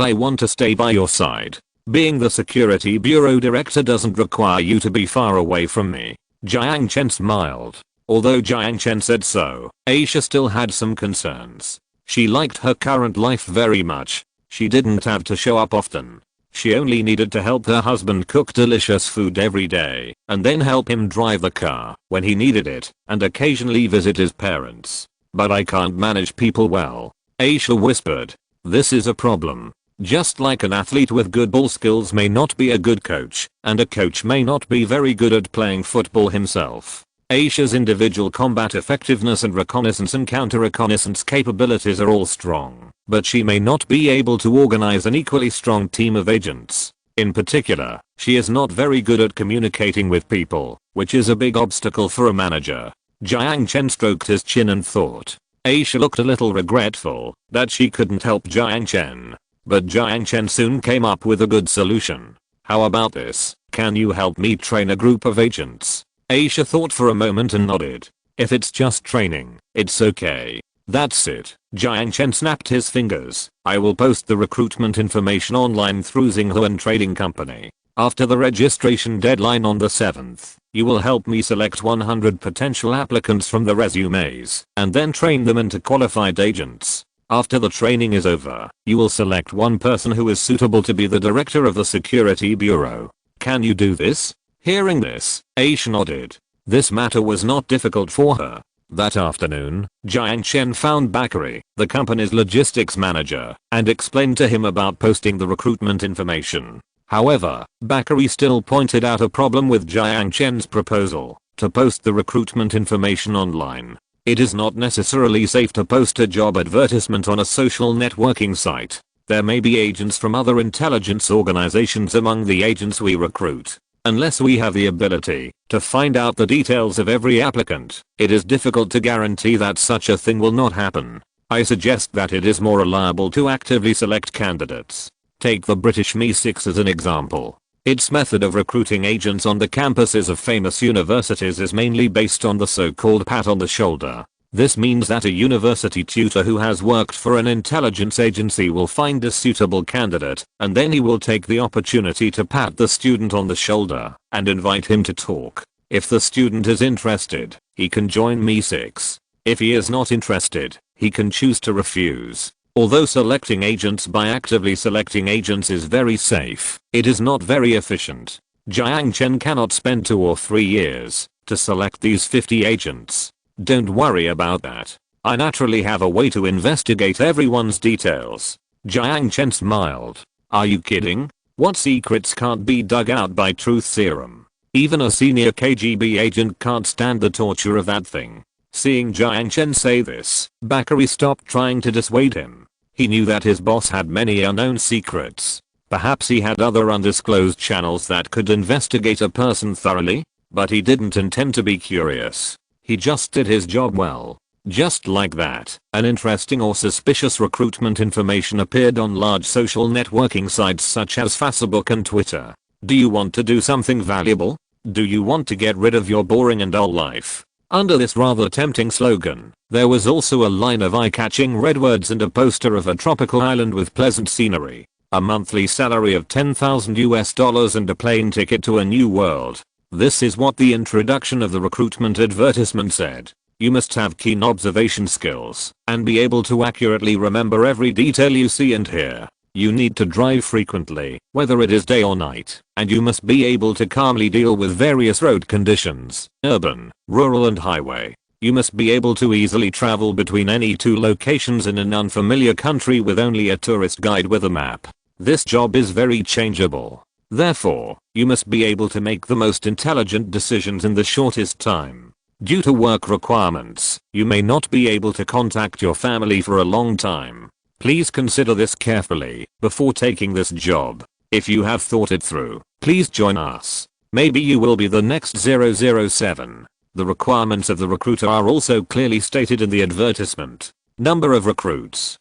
I want to stay by your side. Being the Security Bureau Director doesn't require you to be far away from me. Jiang Chen smiled. Although Jiang Chen said so, Aisha still had some concerns. She liked her current life very much. She didn't have to show up often. She only needed to help her husband cook delicious food every day, and then help him drive the car when he needed it, and occasionally visit his parents. But I can't manage people well, Aisha whispered. This is a problem. Just like an athlete with good ball skills may not be a good coach, and a coach may not be very good at playing football himself. Aisha's individual combat effectiveness and reconnaissance and counter-reconnaissance capabilities are all strong, but she may not be able to organize an equally strong team of agents. In particular, she is not very good at communicating with people, which is a big obstacle for a manager. Jiang Chen stroked his chin and thought. Aisha looked a little regretful that she couldn't help Jiang Chen. But Jiang Chen soon came up with a good solution. How about this? Can you help me train a group of agents? Aisha thought for a moment and nodded. If it's just training, it's okay. That's it. Jiang Chen snapped his fingers. I will post the recruitment information online through Xinghuan Trading Company. After the registration deadline on the 7th, you will help me select 100 potential applicants from the resumes and then train them into qualified agents. After the training is over, you will select one person who is suitable to be the director of the Security Bureau. Can you do this? Hearing this, Aisha nodded. This matter was not difficult for her. That afternoon, Jiang Chen found Bakary, the company's logistics manager, and explained to him about posting the recruitment information. However, Bakary still pointed out a problem with Jiang Chen's proposal to post the recruitment information online. It is not necessarily safe to post a job advertisement on a social networking site. There may be agents from other intelligence organizations among the agents we recruit. Unless we have the ability to find out the details of every applicant, it is difficult to guarantee that such a thing will not happen. I suggest that it is more reliable to actively select candidates. Take the British MI6 as an example. Its method of recruiting agents on the campuses of famous universities is mainly based on the so-called pat on the shoulder. This means that a university tutor who has worked for an intelligence agency will find a suitable candidate, and then he will take the opportunity to pat the student on the shoulder and invite him to talk. If the student is interested, he can join MI6. If he is not interested, he can choose to refuse. Although selecting agents by actively selecting agents is very safe, it is not very efficient. Jiang Chen cannot spend 2 or 3 years to select these 50 agents. Don't worry about that. I naturally have a way to investigate everyone's details. Jiang Chen smiled. Are you kidding? What secrets can't be dug out by truth serum? Even a senior KGB agent can't stand the torture of that thing. Seeing Jiang Chen say this, Bakary stopped trying to dissuade him. He knew that his boss had many unknown secrets. Perhaps he had other undisclosed channels that could investigate a person thoroughly, but he didn't intend to be curious. He just did his job well. Just like that, an interesting or suspicious recruitment information appeared on large social networking sites such as Facebook and Twitter. Do you want to do something valuable? Do you want to get rid of your boring and dull life? Under this rather tempting slogan, there was also a line of eye-catching red words and a poster of a tropical island with pleasant scenery, a monthly salary of $10,000 and a plane ticket to a new world. This is what the introduction of the recruitment advertisement said. You must have keen observation skills and be able to accurately remember every detail you see and hear. You need to drive frequently, whether it is day or night, and you must be able to calmly deal with various road conditions, urban, rural and highway. You must be able to easily travel between any two locations in an unfamiliar country with only a tourist guide with a map. This job is very changeable. Therefore, you must be able to make the most intelligent decisions in the shortest time. Due to work requirements, you may not be able to contact your family for a long time. Please consider this carefully before taking this job. If you have thought it through, please join us. Maybe you will be the next 007. The requirements of the recruiter are also clearly stated in the advertisement. Number of recruits: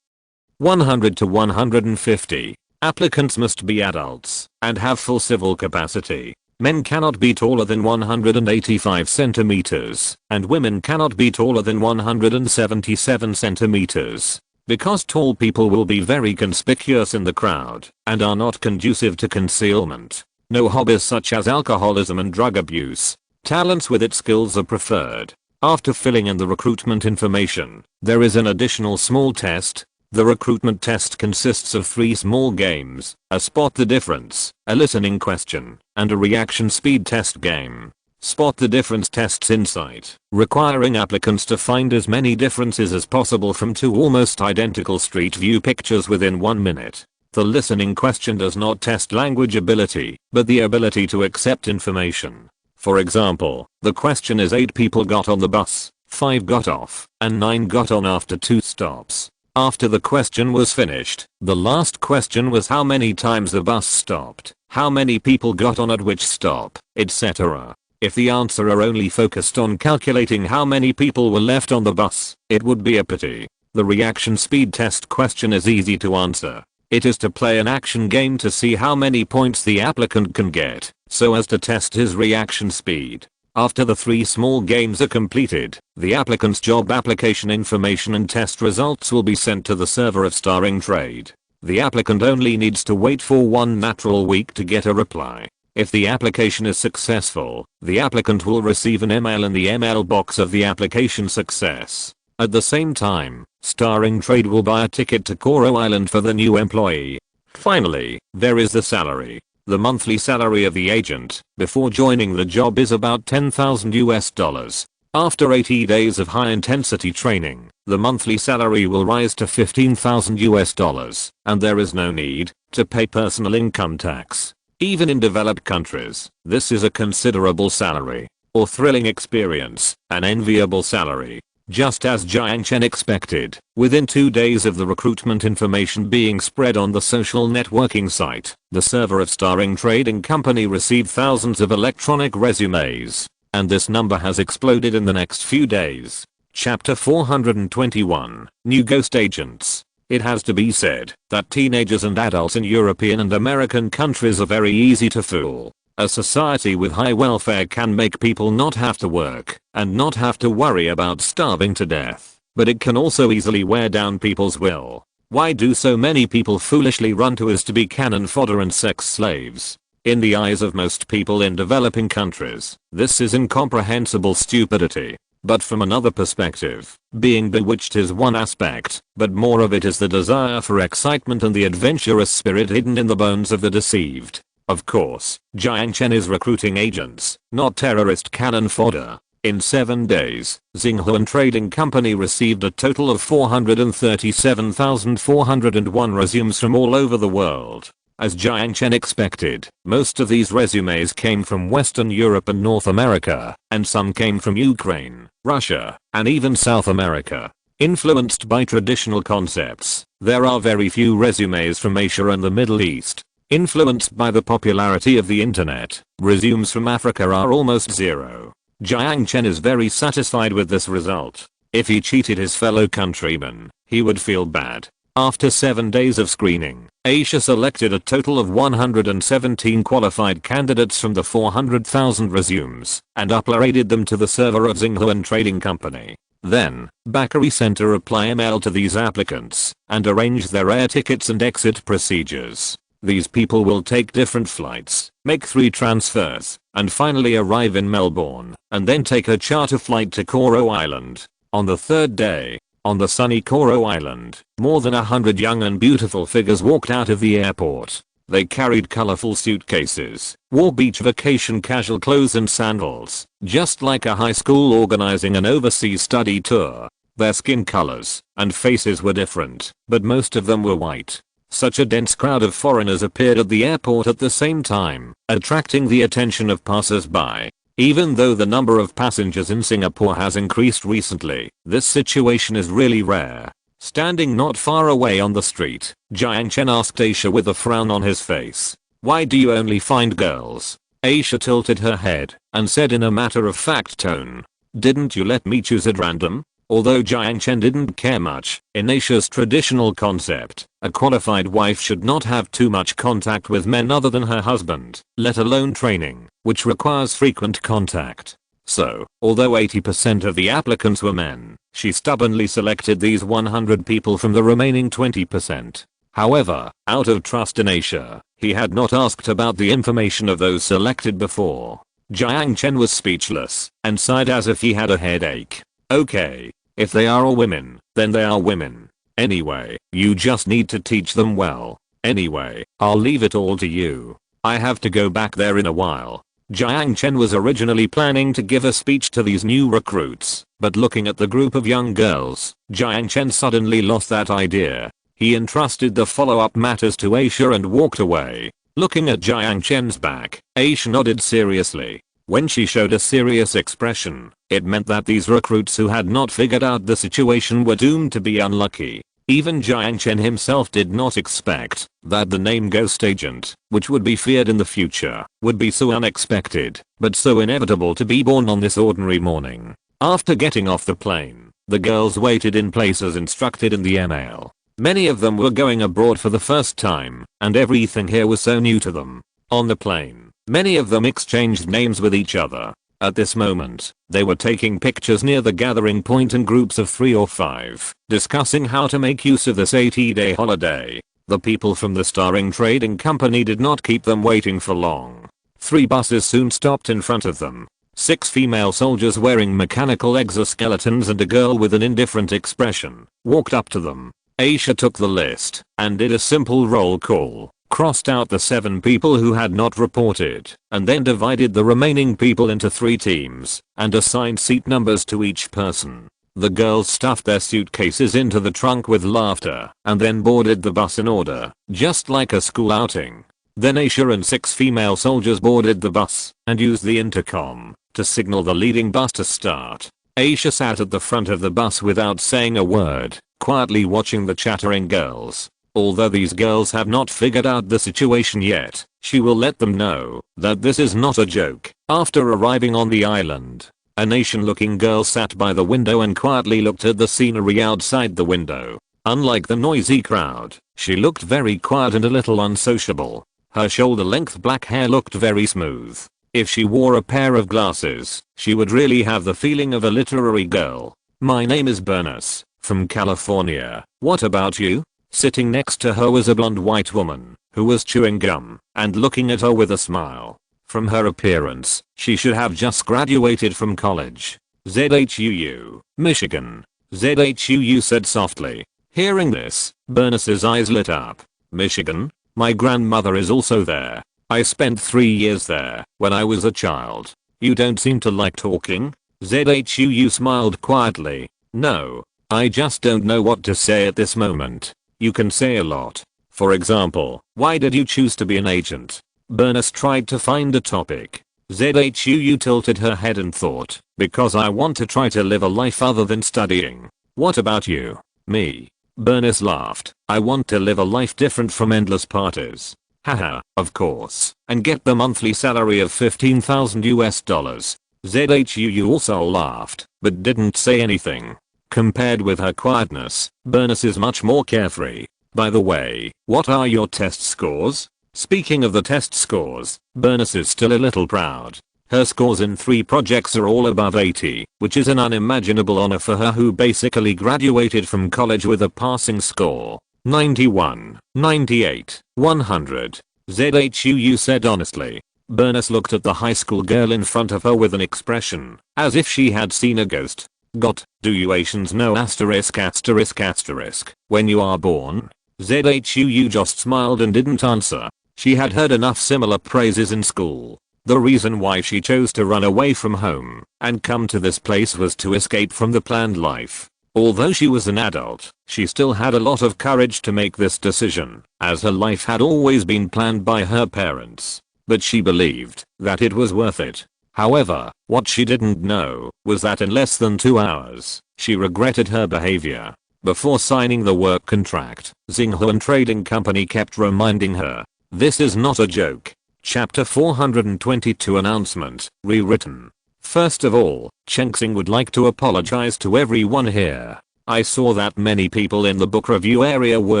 100 to 150. Applicants must be adults and have full civil capacity. Men cannot be taller than 185 centimeters, and women cannot be taller than 177 centimeters. Because tall people will be very conspicuous in the crowd and are not conducive to concealment. No hobbies such as alcoholism and drug abuse. Talents with its skills are preferred. After filling in the recruitment information, there is an additional small test. The recruitment test consists of 3 small games: a spot the difference, a listening question, and a reaction speed test game. Spot the difference tests insight, requiring applicants to find as many differences as possible from 2 almost identical street view pictures within 1 minute. The listening question does not test language ability, but the ability to accept information. For example, the question is 8 people got on the bus, 5 got off, and 9 got on after 2 stops. After the question was finished, the last question was how many times the bus stopped, how many people got on at which stop, etc. If the answerer only focused on calculating how many people were left on the bus, it would be a pity. The reaction speed test question is easy to answer. It is to play an action game to see how many points the applicant can get, so as to test his reaction speed. After the 3 small games are completed, the applicant's job application information and test results will be sent to the server of Starring Trade. The applicant only needs to wait for 1 natural week to get a reply. If the application is successful, the applicant will receive an email in the email box of the application success. At the same time, Starring Trade will buy a ticket to Koro Island for the new employee. Finally, there is the salary. The monthly salary of the agent before joining the job is about $10,000. After 80 days of high-intensity training, the monthly salary will rise to $15,000, and there is no need to pay personal income tax. Even in developed countries, this is a considerable salary, or thrilling experience, an enviable salary. Just as Jiang Chen expected, within 2 days of the recruitment information being spread on the social networking site, the server of Starring Trading Company received thousands of electronic resumes, and this number has exploded in the next few days. Chapter 421, New Ghost Agents. It has to be said that teenagers and adults in European and American countries are very easy to fool. A society with high welfare can make people not have to work and not have to worry about starving to death, but it can also easily wear down people's will. Why do so many people foolishly run to us to be cannon fodder and sex slaves? In the eyes of most people in developing countries, this is incomprehensible stupidity. But from another perspective, being bewitched is one aspect, but more of it is the desire for excitement and the adventurous spirit hidden in the bones of the deceived. Of course, Jiang Chen is recruiting agents, not terrorist cannon fodder. In 7 days, Xinhuan Trading Company received a total of 437,401 resumes from all over the world. As Jiang Chen expected, most of these resumes came from Western Europe and North America, and some came from Ukraine, Russia, and even South America. Influenced by traditional concepts, there are very few resumes from Asia and the Middle East. Influenced by the popularity of the internet, resumes from Africa are almost zero. Jiang Chen is very satisfied with this result. If he cheated his fellow countrymen, he would feel bad. After 7 days of screening, Asia selected a total of 117 qualified candidates from the 400,000 resumes and uploaded them to the server of Xinhuan Trading Company. Then, Bakary sent a reply email to these applicants and arranged their air tickets and exit procedures. These people will take different flights, make 3 transfers, and finally arrive in Melbourne, and then take a charter flight to Coral Island. On the third day, on the sunny Coral Island, more than 100 young and beautiful figures walked out of the airport. They carried colorful suitcases, wore beach vacation casual clothes and sandals, just like a high school organizing an overseas study tour. Their skin colors and faces were different, but most of them were white. Such a dense crowd of foreigners appeared at the airport at the same time, attracting the attention of passers-by. Even though the number of passengers in Singapore has increased recently, this situation is really rare. Standing not far away on the street, Jiang Chen asked Aisha with a frown on his face, "Why do you only find girls?" Aisha tilted her head and said in a matter-of-fact tone, "Didn't you let me choose at random?" Although Jiang Chen didn't care much, in Aisha's traditional concept, a qualified wife should not have too much contact with men other than her husband, let alone training, which requires frequent contact. So, although 80% of the applicants were men, she stubbornly selected these 100 people from the remaining 20%. However, out of trust in Aisha, he had not asked about the information of those selected before. Jiang Chen was speechless and sighed as if he had a headache. Okay, if they are all women, then they are women. Anyway, you just need to teach them well. Anyway, I'll leave it all to you. I have to go back there in a while. Jiang Chen was originally planning to give a speech to these new recruits, but looking at the group of young girls, Jiang Chen suddenly lost that idea. He entrusted the follow-up matters to Aisha and walked away. Looking at Jiang Chen's back, Aisha nodded seriously. When she showed a serious expression, it meant that these recruits who had not figured out the situation were doomed to be unlucky. Even Jiang Chen himself did not expect that the name Ghost Agent, which would be feared in the future, would be so unexpected, but so inevitable to be born on this ordinary morning. After getting off the plane, the girls waited in place as instructed in the email. Many of them were going abroad for the first time, and everything here was so new to them. On the plane, many of them exchanged names with each other. At this moment, they were taking pictures near the gathering point in groups of 3 or 5, discussing how to make use of this 80-day holiday. The people from the starring trading company did not keep them waiting for long. 3 buses soon stopped in front of them. 6 female soldiers wearing mechanical exoskeletons and a girl with an indifferent expression walked up to them. Aisha took the list and did a simple roll call. Crossed out the 7 people who had not reported, and then divided the remaining people into 3 teams, and assigned seat numbers to each person. The girls stuffed their suitcases into the trunk with laughter, and then boarded the bus in order, just like a school outing. Then Aisha and 6 female soldiers boarded the bus, and used the intercom to signal the leading bus to start. Aisha sat at the front of the bus without saying a word, quietly watching the chattering girls. Although these girls have not figured out the situation yet, she will let them know that this is not a joke. After arriving on the island, a nation-looking girl sat by the window and quietly looked at the scenery outside the window. Unlike the noisy crowd, she looked very quiet and a little unsociable. Her shoulder-length black hair looked very smooth. If she wore a pair of glasses, she would really have the feeling of a literary girl. "My name is Bernice, from California. What about you?" Sitting next to her was a blonde white woman, who was chewing gum, and looking at her with a smile. From her appearance, she should have just graduated from college. "ZHUU, Michigan." ZHUU said softly. Hearing this, Bernice's eyes lit up. "Michigan? My grandmother is also there. I spent 3 years there, when I was a child. You don't seem to like talking?" ZHUU smiled quietly. "No, I just don't know what to say at this moment." "You can say a lot. For example, why did you choose to be an agent?" Bernice tried to find a topic. ZHUU tilted her head and thought, "Because I want to try to live a life other than studying." "What about you?" "Me." Bernice laughed. "I want to live a life different from endless parties." "Haha, of course. And get the monthly salary of $15,000 US. ZHUU also laughed, but didn't say anything. Compared with her quietness, Bernice is much more carefree. "By the way, what are your test scores?" Speaking of the test scores, Bernice is still a little proud. Her scores in 3 projects are all above 80, which is an unimaginable honor for her who basically graduated from college with a passing score. 91, 98, 100. ZHUU said honestly. Bernice looked at the high school girl in front of her with an expression as if she had seen a ghost. Do you Asians know asterisk asterisk asterisk when you are born? ZHUU just smiled and didn't answer. She had heard enough similar praises in school. The reason why she chose to run away from home and come to this place was to escape from the planned life. Although she was an adult, she still had a lot of courage to make this decision, as her life had always been planned by her parents. But she believed that it was worth it. However, what she didn't know was that in less than 2 hours, she regretted her behavior. Before signing the work contract, Xinghuan Trading Company kept reminding her, "This is not a joke." Chapter 422 Announcement, rewritten. First of all, Chengxing would like to apologize to everyone here. I saw that many people in the book review area were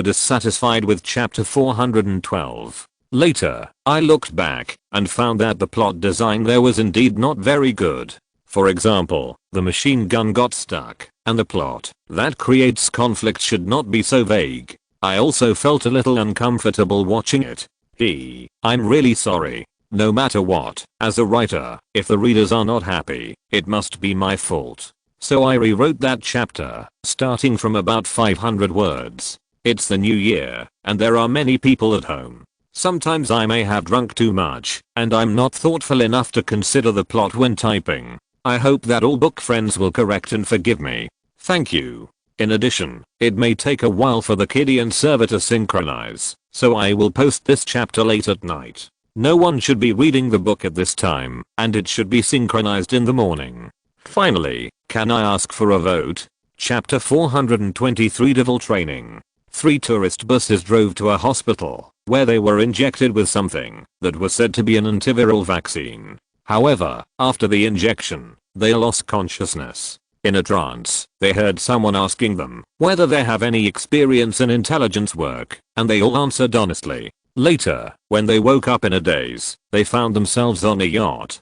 dissatisfied with chapter 412. Later, I looked back and found that the plot design there was indeed not very good. For example, the machine gun got stuck, and the plot that creates conflict should not be so vague. I also felt a little uncomfortable watching it. I'm really sorry. No matter what, as a writer, if the readers are not happy, it must be my fault. So I rewrote that chapter, starting from about 500 words. It's the new year, and there are many people at home. Sometimes I may have drunk too much, and I'm not thoughtful enough to consider the plot when typing. I hope that all book friends will correct and forgive me. Thank you. In addition, it may take a while for the Kiddie and server to synchronize, so I will post this chapter late at night. No one should be reading the book at this time, and it should be synchronized in the morning. Finally, can I ask for a vote? Chapter 423 Devil Training. 3 tourist buses drove to a hospital, where they were injected with something that was said to be an antiviral vaccine. However, after the injection, they lost consciousness. In a trance, they heard someone asking them whether they have any experience in intelligence work, and they all answered honestly. Later, when they woke up in a daze, they found themselves on a yacht.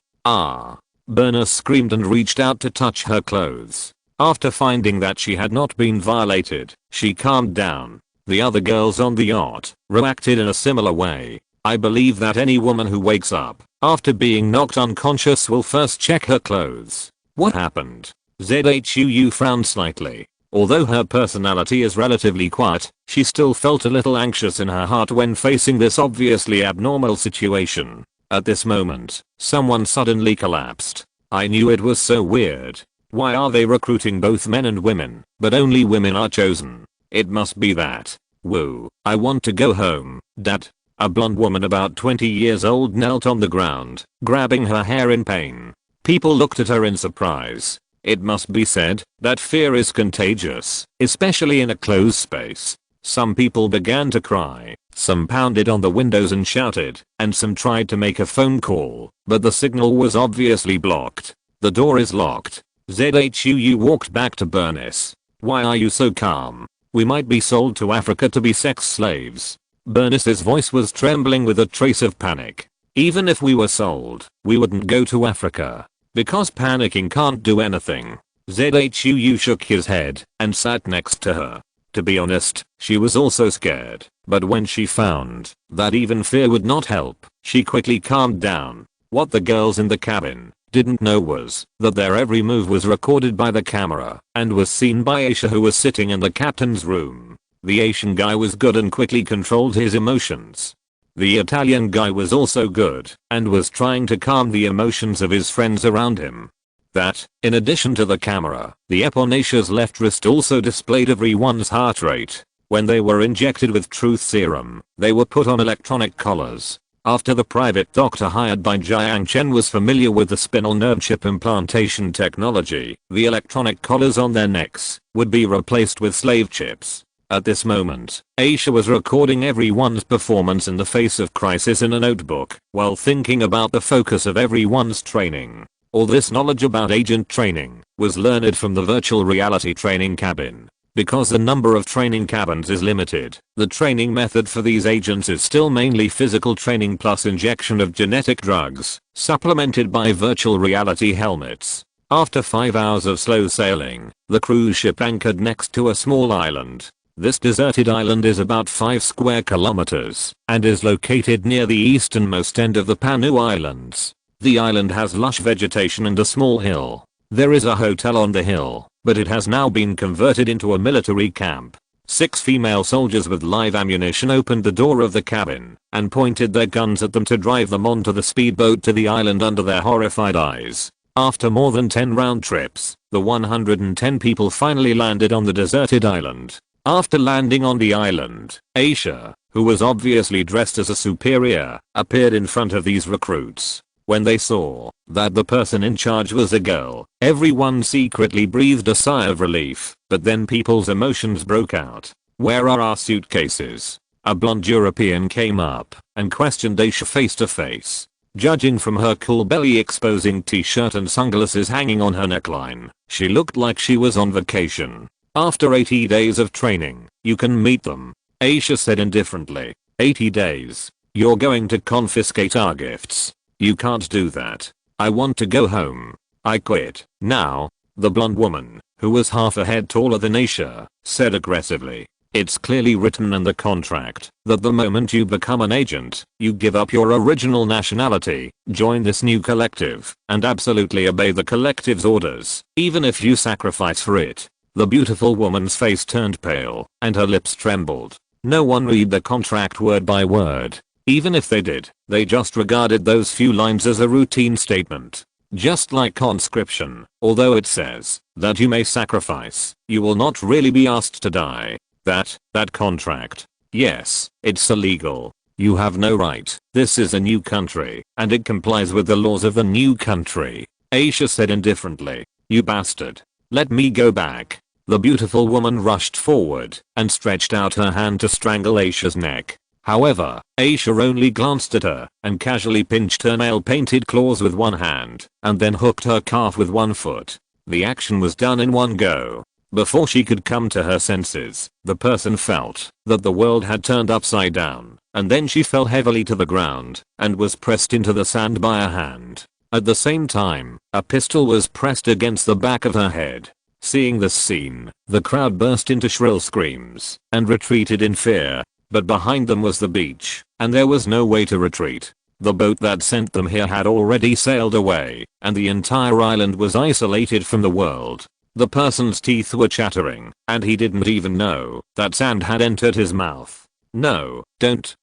Bernice screamed and reached out to touch her clothes. After finding that she had not been violated, she calmed down. The other girls on the yacht reacted in a similar way. I believe that any woman who wakes up after being knocked unconscious will first check her clothes. What happened? ZHUU frowned slightly. Although her personality is relatively quiet, she still felt a little anxious in her heart when facing this obviously abnormal situation. At this moment, someone suddenly collapsed. I knew it was so weird. Why are they recruiting both men and women, but only women are chosen? It must be that. Whoa, I want to go home, Dad. A blonde woman about 20 years old knelt on the ground, grabbing her hair in pain. People looked at her in surprise. It must be said that fear is contagious, especially in a closed space. Some people began to cry, some pounded on the windows and shouted, and some tried to make a phone call, but the signal was obviously blocked. The door is locked. ZHUU walked back to Bernice. Why are you so calm? We might be sold to Africa to be sex slaves. Bernice's voice was trembling with a trace of panic. Even if we were sold, we wouldn't go to Africa. Because panicking can't do anything. ZHUU shook his head and sat next to her. To be honest, she was also scared, but when she found that even fear would not help, she quickly calmed down. What the girls in the cabin didn't know was that their every move was recorded by the camera and was seen by Aisha, who was sitting in the captain's room. The Asian guy was good and quickly controlled his emotions. The Italian guy was also good and was trying to calm the emotions of his friends around him. That, in addition to the camera, the Eponasia's left wrist also displayed everyone's heart rate. When they were injected with truth serum, they were put on electronic collars. After the private doctor hired by Jiang Chen was familiar with the spinal nerve chip implantation technology, the electronic collars on their necks would be replaced with slave chips. At this moment, Aisha was recording everyone's performance in the face of crisis in a notebook while thinking about the focus of everyone's training. All this knowledge about agent training was learned from the virtual reality training cabin. Because the number of training cabins is limited, the training method for these agents is still mainly physical training plus injection of genetic drugs, supplemented by virtual reality helmets. After 5 hours of slow sailing, the cruise ship anchored next to a small island. This deserted island is about 5 square kilometers and is located near the easternmost end of the Panu Islands. The island has lush vegetation and a small hill. There is a hotel on the hill, but it has now been converted into a military camp. 6 female soldiers with live ammunition opened the door of the cabin and pointed their guns at them to drive them onto the speedboat to the island under their horrified eyes. After more than 10 round trips, the 110 people finally landed on the deserted island. After landing on the island, Aisha, who was obviously dressed as a superior, appeared in front of these recruits. When they saw that the person in charge was a girl, everyone secretly breathed a sigh of relief, but then people's emotions broke out. "Where are our suitcases?" A blonde European came up and questioned Aisha face to face. Judging from her cool belly exposing t-shirt and sunglasses hanging on her neckline, she looked like she was on vacation. "After 80 days of training, you can meet them," Aisha said indifferently. 80 days? You're going to confiscate our gifts. You can't do that. I want to go home. I quit. Now. The blonde woman, who was half a head taller than Aisha, said aggressively. "It's clearly written in the contract that the moment you become an agent, you give up your original nationality, join this new collective, and absolutely obey the collective's orders, even if you sacrifice for it." The beautiful woman's face turned pale, and her lips trembled. No one read the contract word by word. Even if they did, they just regarded those few lines as a routine statement. Just like conscription, although it says that you may sacrifice, you will not really be asked to die. That contract. Yes, it's illegal. You have no right. This is a new country, and it complies with the laws of the new country. Aisha said indifferently. "You bastard. Let me go back." The beautiful woman rushed forward and stretched out her hand to strangle Aisha's neck. However, Aisha only glanced at her and casually pinched her nail-painted claws with one hand and then hooked her calf with one foot. The action was done in one go. Before she could come to her senses, the person felt that the world had turned upside down, and then she fell heavily to the ground and was pressed into the sand by a hand. At the same time, a pistol was pressed against the back of her head. Seeing this scene, the crowd burst into shrill screams and retreated in fear. But behind them was the beach, and there was no way to retreat. The boat that sent them here had already sailed away, and the entire island was isolated from the world. The person's teeth were chattering, and he didn't even know that sand had entered his mouth. "No, don't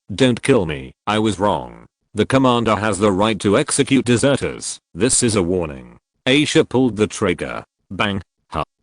kill me. I was wrong. The commander has the right to execute deserters. This is a warning." Aisha pulled the trigger. Bang.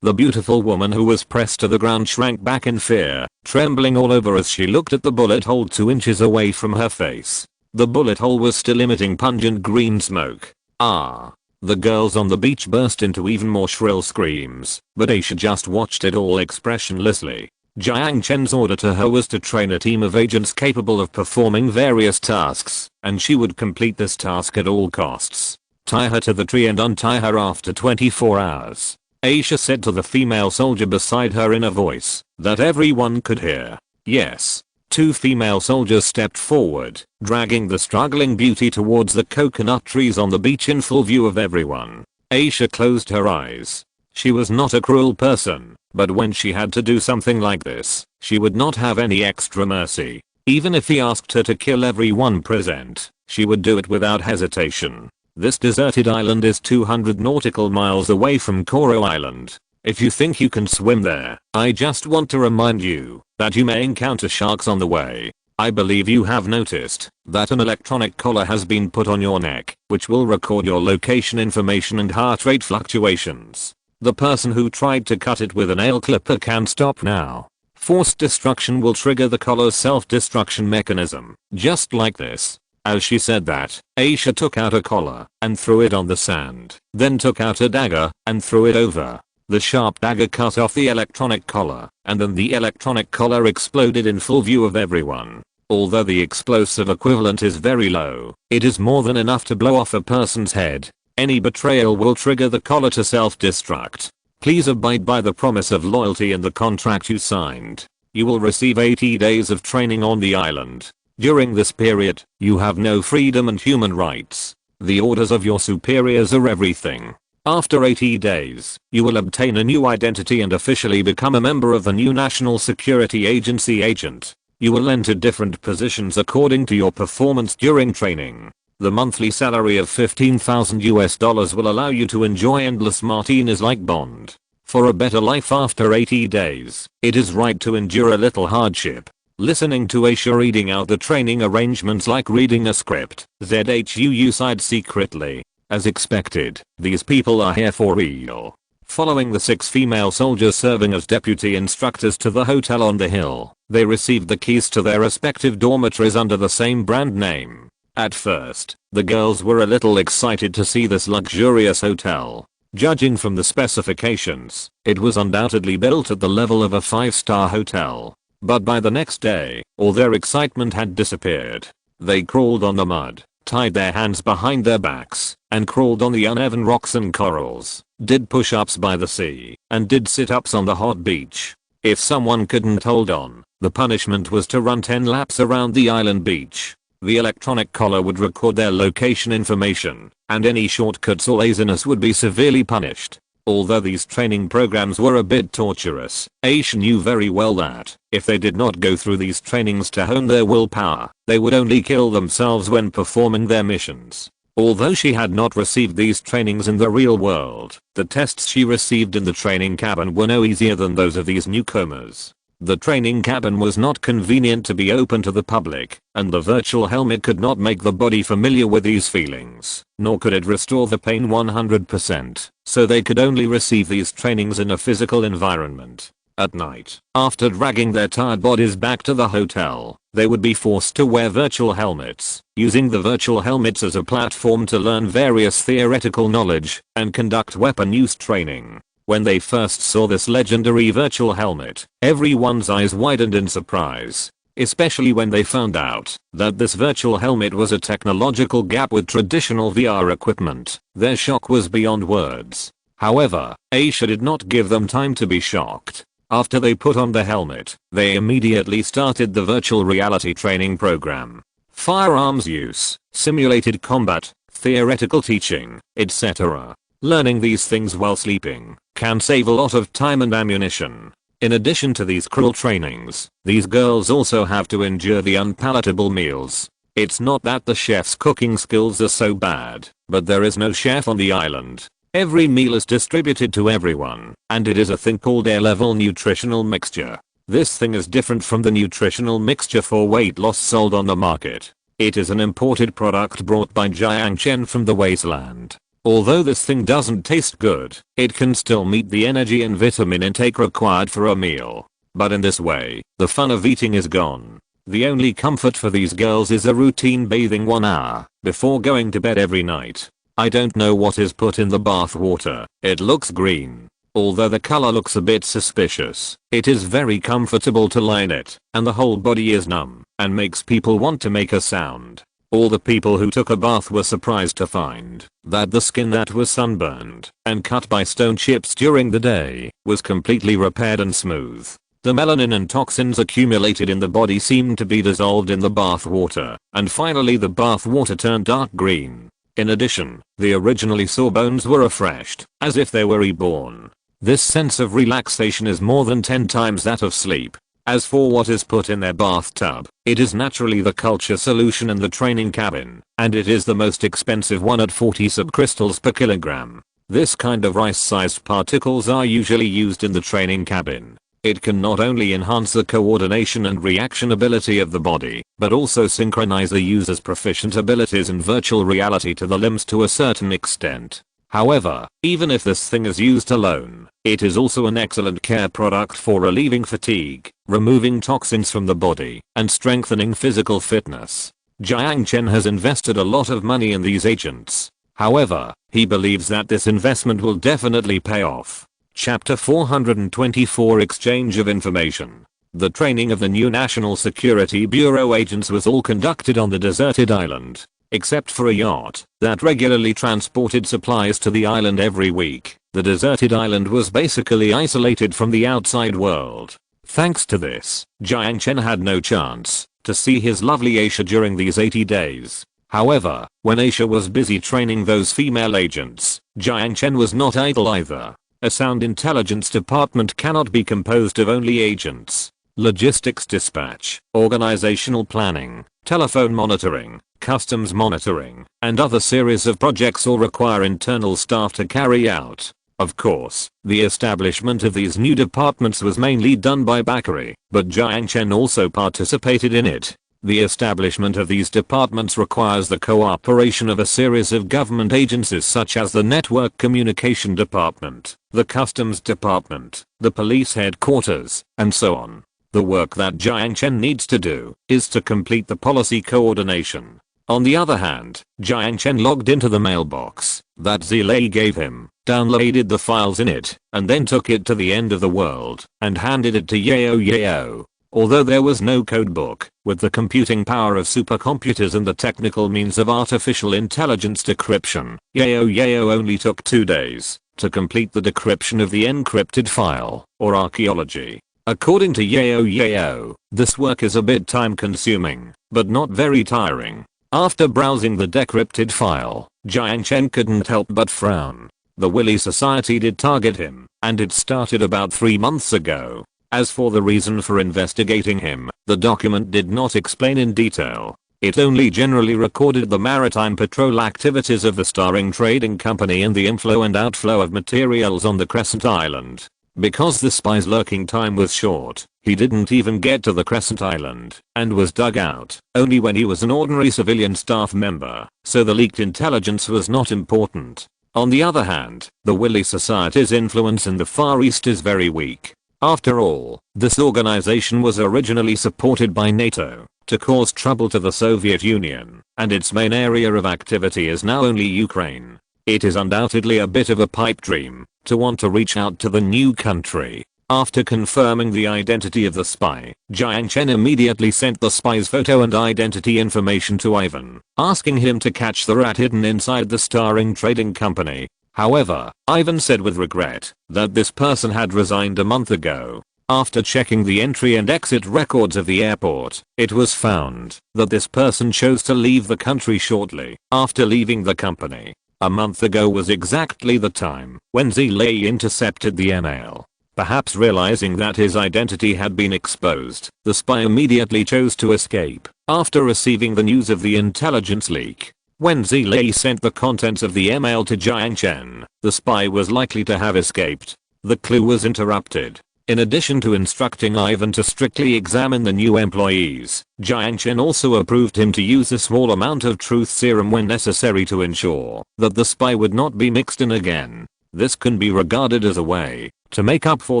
The beautiful woman who was pressed to the ground shrank back in fear, trembling all over as she looked at the bullet hole 2 inches away from her face. The bullet hole was still emitting pungent green smoke. Ah! The girls on the beach burst into even more shrill screams, but Aisha just watched it all expressionlessly. Jiang Chen's order to her was to train a team of agents capable of performing various tasks, and she would complete this task at all costs. "Tie her to the tree and untie her after 24 hours. Aisha said to the female soldier beside her in a voice that everyone could hear. Yes. 2 female soldiers stepped forward, dragging the struggling beauty towards the coconut trees on the beach in full view of everyone. Aisha closed her eyes. She was not a cruel person, but when she had to do something like this, she would not have any extra mercy. Even if he asked her to kill everyone present, she would do it without hesitation. This deserted island is 200 nautical miles away from Koro Island. If you think you can swim there, I just want to remind you that you may encounter sharks on the way. I believe you have noticed that an electronic collar has been put on your neck, which will record your location information and heart rate fluctuations. The person who tried to cut it with a nail clipper can stop now. Forced destruction will trigger the collar's self-destruction mechanism, just like this. As she said that, Aisha took out a collar and threw it on the sand, then took out a dagger and threw it over. The sharp dagger cut off the electronic collar, and then the electronic collar exploded in full view of everyone. Although the explosive equivalent is very low, it is more than enough to blow off a person's head. Any betrayal will trigger the collar to self-destruct. Please abide by the promise of loyalty in the contract you signed. You will receive 80 days of training on the island. During this period, you have no freedom and human rights. The orders of your superiors are everything. After 80 days, you will obtain a new identity and officially become a member of the new National Security Agency agent. You will enter different positions according to your performance during training. The monthly salary of $15,000 will allow you to enjoy endless martinis like Bond. For a better life after 80 days, it is right to endure a little hardship. Listening to Aisha reading out the training arrangements like reading a script. ZHUU sighed secretly. As expected, these people are here for real. Following the 6 female soldiers serving as deputy instructors to the hotel on the hill, they received the keys to their respective dormitories under the same brand name. At first, the girls were a little excited to see this luxurious hotel. Judging from the specifications, it was undoubtedly built at the level of a 5-star hotel. But by the next day, all their excitement had disappeared. They crawled on the mud, tied their hands behind their backs, and crawled on the uneven rocks and corals, did push-ups by the sea, and did sit-ups on the hot beach. If someone couldn't hold on, the punishment was to run 10 laps around the island beach. The electronic collar would record their location information, and any shortcuts or laziness would be severely punished. Although these training programs were a bit torturous, Aisha knew very well that, if they did not go through these trainings to hone their willpower, they would only kill themselves when performing their missions. Although she had not received these trainings in the real world, the tests she received in the training cabin were no easier than those of these newcomers. The training cabin was not convenient to be open to the public, and the virtual helmet could not make the body familiar with these feelings, nor could it restore the pain 100%, so they could only receive these trainings in a physical environment. At night, after dragging their tired bodies back to the hotel, they would be forced to wear virtual helmets, using the virtual helmets as a platform to learn various theoretical knowledge and conduct weapon use training. When they first saw this legendary virtual helmet, everyone's eyes widened in surprise, especially when they found out that this virtual helmet was a technological gap with traditional VR equipment. Their shock was beyond words. However, Aisha did not give them time to be shocked. After they put on the helmet, they immediately started the virtual reality training program. Firearms use, simulated combat, theoretical teaching, etc. Learning these things while sleeping can save a lot of time and ammunition. In addition to these cruel trainings, these girls also have to endure the unpalatable meals. It's not that the chef's cooking skills are so bad, but there is no chef on the island. Every meal is distributed to everyone, and it is a thing called air-level nutritional mixture. This thing is different from the nutritional mixture for weight loss sold on the market. It is an imported product brought by Jiang Chen from the wasteland. Although this thing doesn't taste good, it can still meet the energy and vitamin intake required for a meal. But in this way, the fun of eating is gone. The only comfort for these girls is a routine bathing 1 hour before going to bed every night. I don't know what is put in the bath water. It looks green. Although the color looks a bit suspicious, it is very comfortable to lie in it, and the whole body is numb and makes people want to make a sound. All the people who took a bath were surprised to find that the skin that was sunburned and cut by stone chips during the day was completely repaired and smooth. The melanin and toxins accumulated in the body seemed to be dissolved in the bath water, and finally the bath water turned dark green. In addition, the originally sore bones were refreshed, as if they were reborn. This sense of relaxation is more than 10 times that of sleep. As for what is put in their bathtub, it is naturally the culture solution in the training cabin, and it is the most expensive one at 40 subcrystals per kilogram. This kind of rice-sized particles are usually used in the training cabin. It can not only enhance the coordination and reaction ability of the body, but also synchronize the user's proficient abilities in virtual reality to the limbs to a certain extent. However, even if this thing is used alone, it is also an excellent care product for relieving fatigue, removing toxins from the body, and strengthening physical fitness. Jiang Chen has invested a lot of money in these agents. However, he believes that this investment will definitely pay off. Chapter 424 Exchange of Information. The training of the new National Security Bureau agents was all conducted on the deserted island. Except for a yacht that regularly transported supplies to the island every week, the deserted island was basically isolated from the outside world. Thanks to this, Jiang Chen had no chance to see his lovely Aisha during these 80 days. However, when Aisha was busy training those female agents, Jiang Chen was not idle either. A sound intelligence department cannot be composed of only agents. Logistics dispatch, organizational planning, telephone monitoring, customs monitoring, and other series of projects all require internal staff to carry out. Of course, the establishment of these new departments was mainly done by Bakary, but Jiang Chen also participated in it. The establishment of these departments requires the cooperation of a series of government agencies such as the Network Communication Department, the Customs Department, the Police Headquarters, and so on. The work that Jiang Chen needs to do is to complete the policy coordination. On the other hand, Jiang Chen logged into the mailbox that Zilei gave him, downloaded the files in it, and then took it to the end of the world and handed it to Yao. Although there was no codebook, with the computing power of supercomputers and the technical means of artificial intelligence decryption, Yao only took 2 days to complete the decryption of the encrypted file, or archaeology. According to Yao, this work is a bit time consuming, but not very tiring. After browsing the decrypted file, Jiang Chen couldn't help but frown. The Willy Society did target him, and it started about 3 months ago. As for the reason for investigating him, the document did not explain in detail. It only generally recorded the maritime patrol activities of the starring trading company and the inflow and outflow of materials on the Crescent Island. Because the spy's lurking time was short, he didn't even get to the Crescent Island, and was dug out only when he was an ordinary civilian staff member, so the leaked intelligence was not important. On the other hand, the Willy Society's influence in the Far East is very weak. After all, this organization was originally supported by NATO to cause trouble to the Soviet Union, and its main area of activity is now only Ukraine. It is undoubtedly a bit of a pipe dream to want to reach out to the new country. After confirming the identity of the spy, Jiang Chen immediately sent the spy's photo and identity information to Ivan, asking him to catch the rat hidden inside the starring trading company. However, Ivan said with regret that this person had resigned a month ago. After checking the entry and exit records of the airport, it was found that this person chose to leave the country shortly after leaving the company. A month ago was exactly the time when Zilei intercepted the email. Perhaps realizing that his identity had been exposed, the spy immediately chose to escape after receiving the news of the intelligence leak. When Zilei sent the contents of the email to Jiang Chen, the spy was likely to have escaped. The clue was interrupted. In addition to instructing Ivan to strictly examine the new employees, Jiang Chen also approved him to use a small amount of truth serum when necessary to ensure that the spy would not be mixed in again. This can be regarded as a way to make up for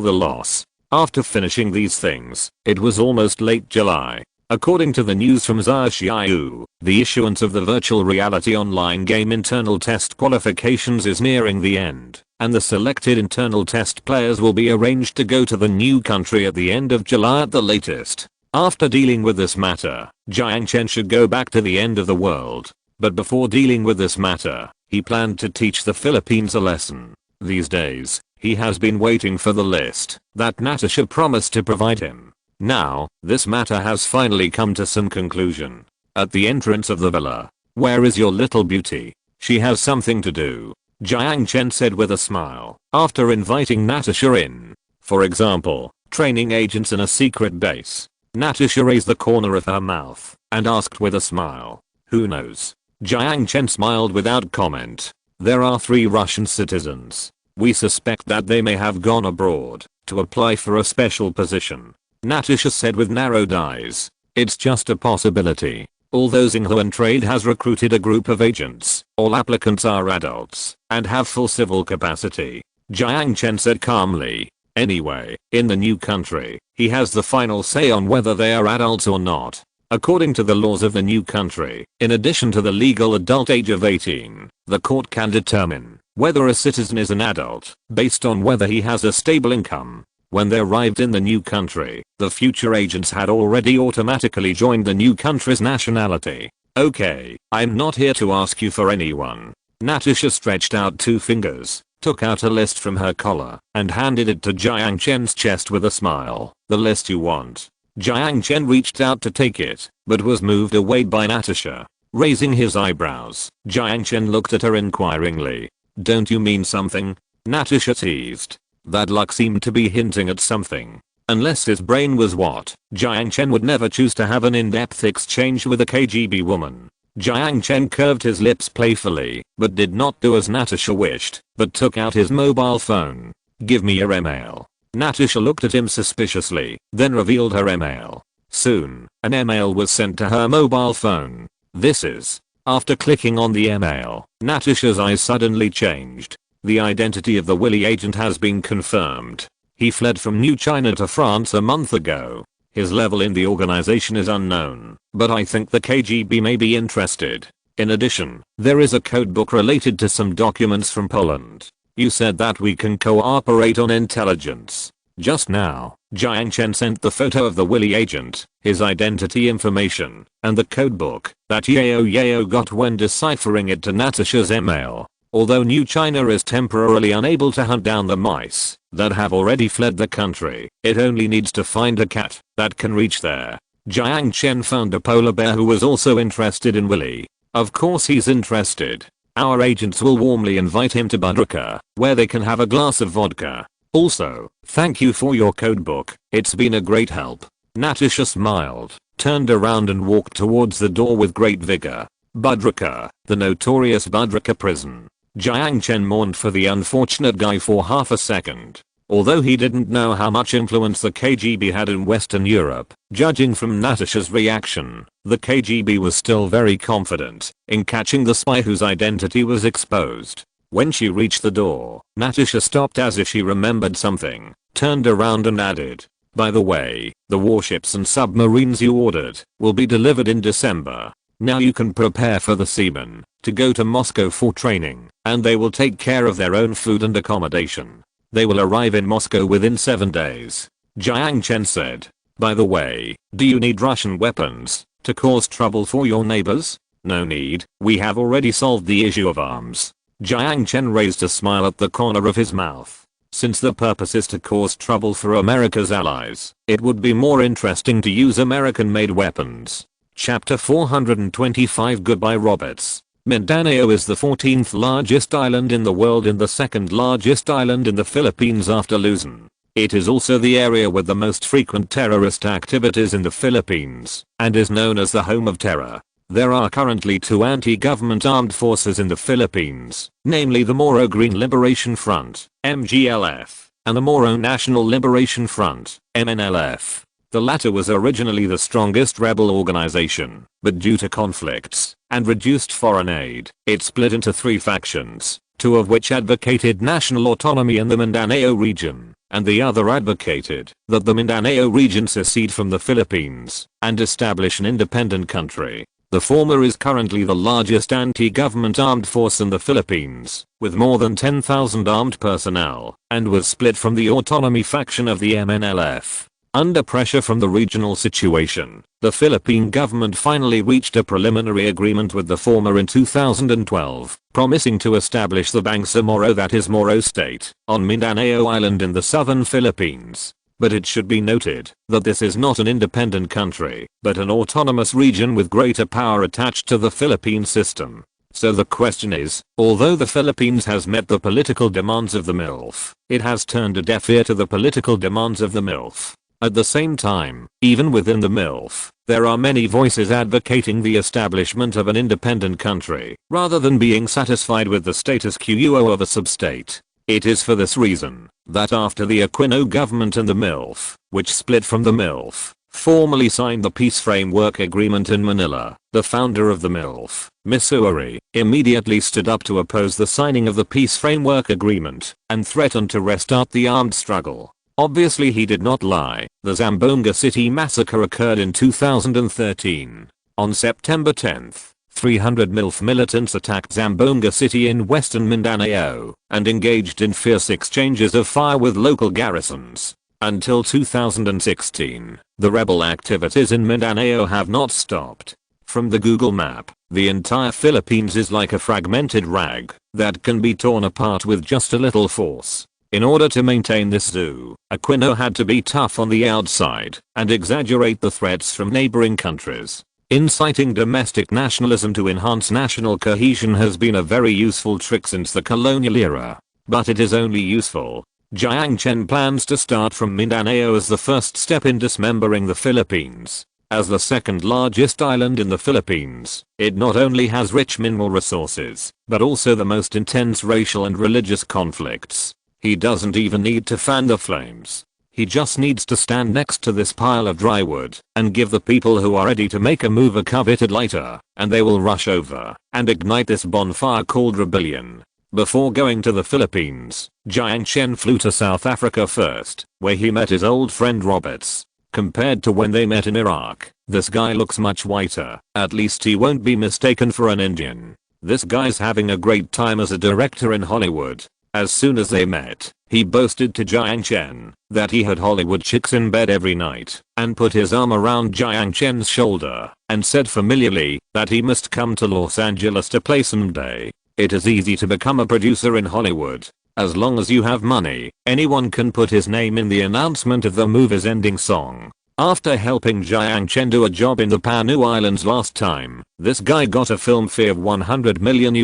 the loss. After finishing these things, it was almost late July. According to the news from Sun Jiao, the issuance of the virtual reality online game internal test qualifications is nearing the end, and the selected internal test players will be arranged to go to the new country at the end of July at the latest. After dealing with this matter, Jiang Chen should go back to the end of the world. But before dealing with this matter, he planned to teach the Philippines a lesson. These days, he has been waiting for the list that Natasha promised to provide him. Now, this matter has finally come to some conclusion. At the entrance of the villa, "Where is your little beauty? She has something to do," Jiang Chen said with a smile, after inviting Natasha in. For example, training agents in a secret base. Natasha raised the corner of her mouth and asked with a smile, "Who knows?" Jiang Chen smiled without comment. "There are 3 Russian citizens. We suspect that they may have gone abroad to apply for a special position," Natasha said with narrowed eyes. "It's just a possibility. Although Xinghuan Trade has recruited a group of agents, all applicants are adults and have full civil capacity," Jiang Chen said calmly. "Anyway, in the new country, he has the final say on whether they are adults or not. According to the laws of the new country, in addition to the legal adult age of 18, the court can determine whether a citizen is an adult based on whether he has a stable income. When they arrived in the new country, the future agents had already automatically joined the new country's nationality. Okay, I'm not here to ask you for anyone." Natasha stretched out 2 fingers, took out a list from her collar, and handed it to Jiang Chen's chest with a smile. "The list you want." Jiang Chen reached out to take it, but was moved away by Natasha. Raising his eyebrows, Jiang Chen looked at her inquiringly. Don't you mean something? Natasha teased. That look seemed to be hinting at something. Unless his brain was what, Jiang Chen would never choose to have an in-depth exchange with a KGB woman. Jiang Chen curved his lips playfully, but did not do as Natasha wished, but took out his mobile phone. Give me your email. Natasha looked at him suspiciously, then revealed her email. Soon, an email was sent to her mobile phone. This is. After clicking on the email, Natasha's eyes suddenly changed. The identity of the Willy agent has been confirmed. He fled from New China to France a month ago. His level in the organization is unknown, but I think the KGB may be interested. In addition, there is a codebook related to some documents from Poland. You said that we can cooperate on intelligence. Just now, Jiang Chen sent the photo of the Willy agent, his identity information, and the codebook that Yao got when deciphering it to Natasha's email. Although New China is temporarily unable to hunt down the mice that have already fled the country, it only needs to find a cat that can reach there. Jiang Chen found a polar bear who was also interested in Willy. Of course he's interested. Our agents will warmly invite him to Budrika, where they can have a glass of vodka. Also, thank you for your codebook, it's been a great help. Natasha smiled, turned around and walked towards the door with great vigor. Budrika, the notorious Budrika prison. Jiang Chen mourned for the unfortunate guy for half a second. Although he didn't know how much influence the KGB had in Western Europe, judging from Natasha's reaction, the KGB was still very confident in catching the spy whose identity was exposed. When she reached the door, Natasha stopped as if she remembered something, turned around and added, by the way, the warships and submarines you ordered will be delivered in December. Now you can prepare for the seamen to go to Moscow for training, and they will take care of their own food and accommodation. They will arrive in Moscow within 7 days. Jiang Chen said. By the way, do you need Russian weapons to cause trouble for your neighbors? No need, we have already solved the issue of arms. Jiang Chen raised a smile at the corner of his mouth. Since the purpose is to cause trouble for America's allies, it would be more interesting to use American-made weapons. Chapter 425 Goodbye Roberts. Mindanao is the 14th largest island in the world and the 2nd largest island in the Philippines after Luzon. It is also the area with the most frequent terrorist activities in the Philippines, and is known as the home of terror. There are currently 2 anti-government armed forces in the Philippines, namely the Moro Green Liberation Front, MGLF, and the Moro National Liberation Front, MNLF. The latter was originally the strongest rebel organization, but due to conflicts and reduced foreign aid, it split into 3 factions, 2 of which advocated national autonomy in the Mindanao region, and the other advocated that the Mindanao region secede from the Philippines and establish an independent country. The former is currently the largest anti-government armed force in the Philippines, with more than 10,000 armed personnel, and was split from the autonomy faction of the MNLF. Under pressure from the regional situation, the Philippine government finally reached a preliminary agreement with the former in 2012, promising to establish the Bangsamoro, that is Moro State, on Mindanao Island in the southern Philippines. But it should be noted that this is not an independent country, but an autonomous region with greater power attached to the Philippine system. So the question is, although the Philippines has met the political demands of the MILF, it has turned a deaf ear to the political demands of the MILF. At the same time, even within the MILF, there are many voices advocating the establishment of an independent country, rather than being satisfied with the status quo of a sub-state. It is for this reason that after the Aquino government and the MILF, which split from the MILF, formally signed the Peace Framework Agreement in Manila, the founder of the MILF, Missouri, immediately stood up to oppose the signing of the Peace Framework Agreement and threatened to restart the armed struggle. Obviously he did not lie. The Zamboanga City massacre occurred in 2013. On September 10th, 300 MILF militants attacked Zamboanga City in western Mindanao and engaged in fierce exchanges of fire with local garrisons. Until 2016, the rebel activities in Mindanao have not stopped. From the Google map, the entire Philippines is like a fragmented rag that can be torn apart with just a little force. In order to maintain this zoo, Aquino had to be tough on the outside and exaggerate the threats from neighboring countries. Inciting domestic nationalism to enhance national cohesion has been a very useful trick since the colonial era. But it is only useful. Jiang Chen plans to start from Mindanao as the first step in dismembering the Philippines. As the second largest island in the Philippines, it not only has rich mineral resources, but also the most intense racial and religious conflicts. He doesn't even need to fan the flames. He just needs to stand next to this pile of dry wood and give the people who are ready to make a move a coveted lighter, and they will rush over and ignite this bonfire called rebellion. Before going to the Philippines, Jiang Chen flew to South Africa first, where he met his old friend Roberts. Compared to when they met in Iraq, this guy looks much whiter. At least he won't be mistaken for an Indian. This guy's having a great time as a director in Hollywood. As soon as they met, he boasted to Jiang Chen that he had Hollywood chicks in bed every night, and put his arm around Jiang Chen's shoulder and said familiarly that he must come to Los Angeles to play someday. It is easy to become a producer in Hollywood. As long as you have money, anyone can put his name in the announcement of the movie's ending song. After helping Jiang Chen do a job in the Panu Islands last time, this guy got a film fee of $100 million.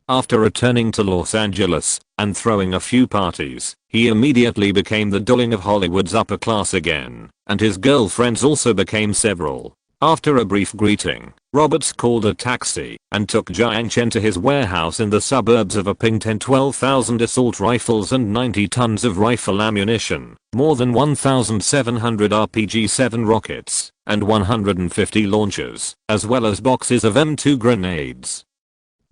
After returning to Los Angeles and throwing a few parties, he immediately became the darling of Hollywood's upper class again, and his girlfriends also became several. After a brief greeting, Roberts called a taxi and took Jiang Chen to his warehouse in the suburbs of Uppington. 12,000 assault rifles and 90 tons of rifle ammunition, more than 1,700 RPG-7 rockets, and 150 launchers, as well as boxes of M2 grenades,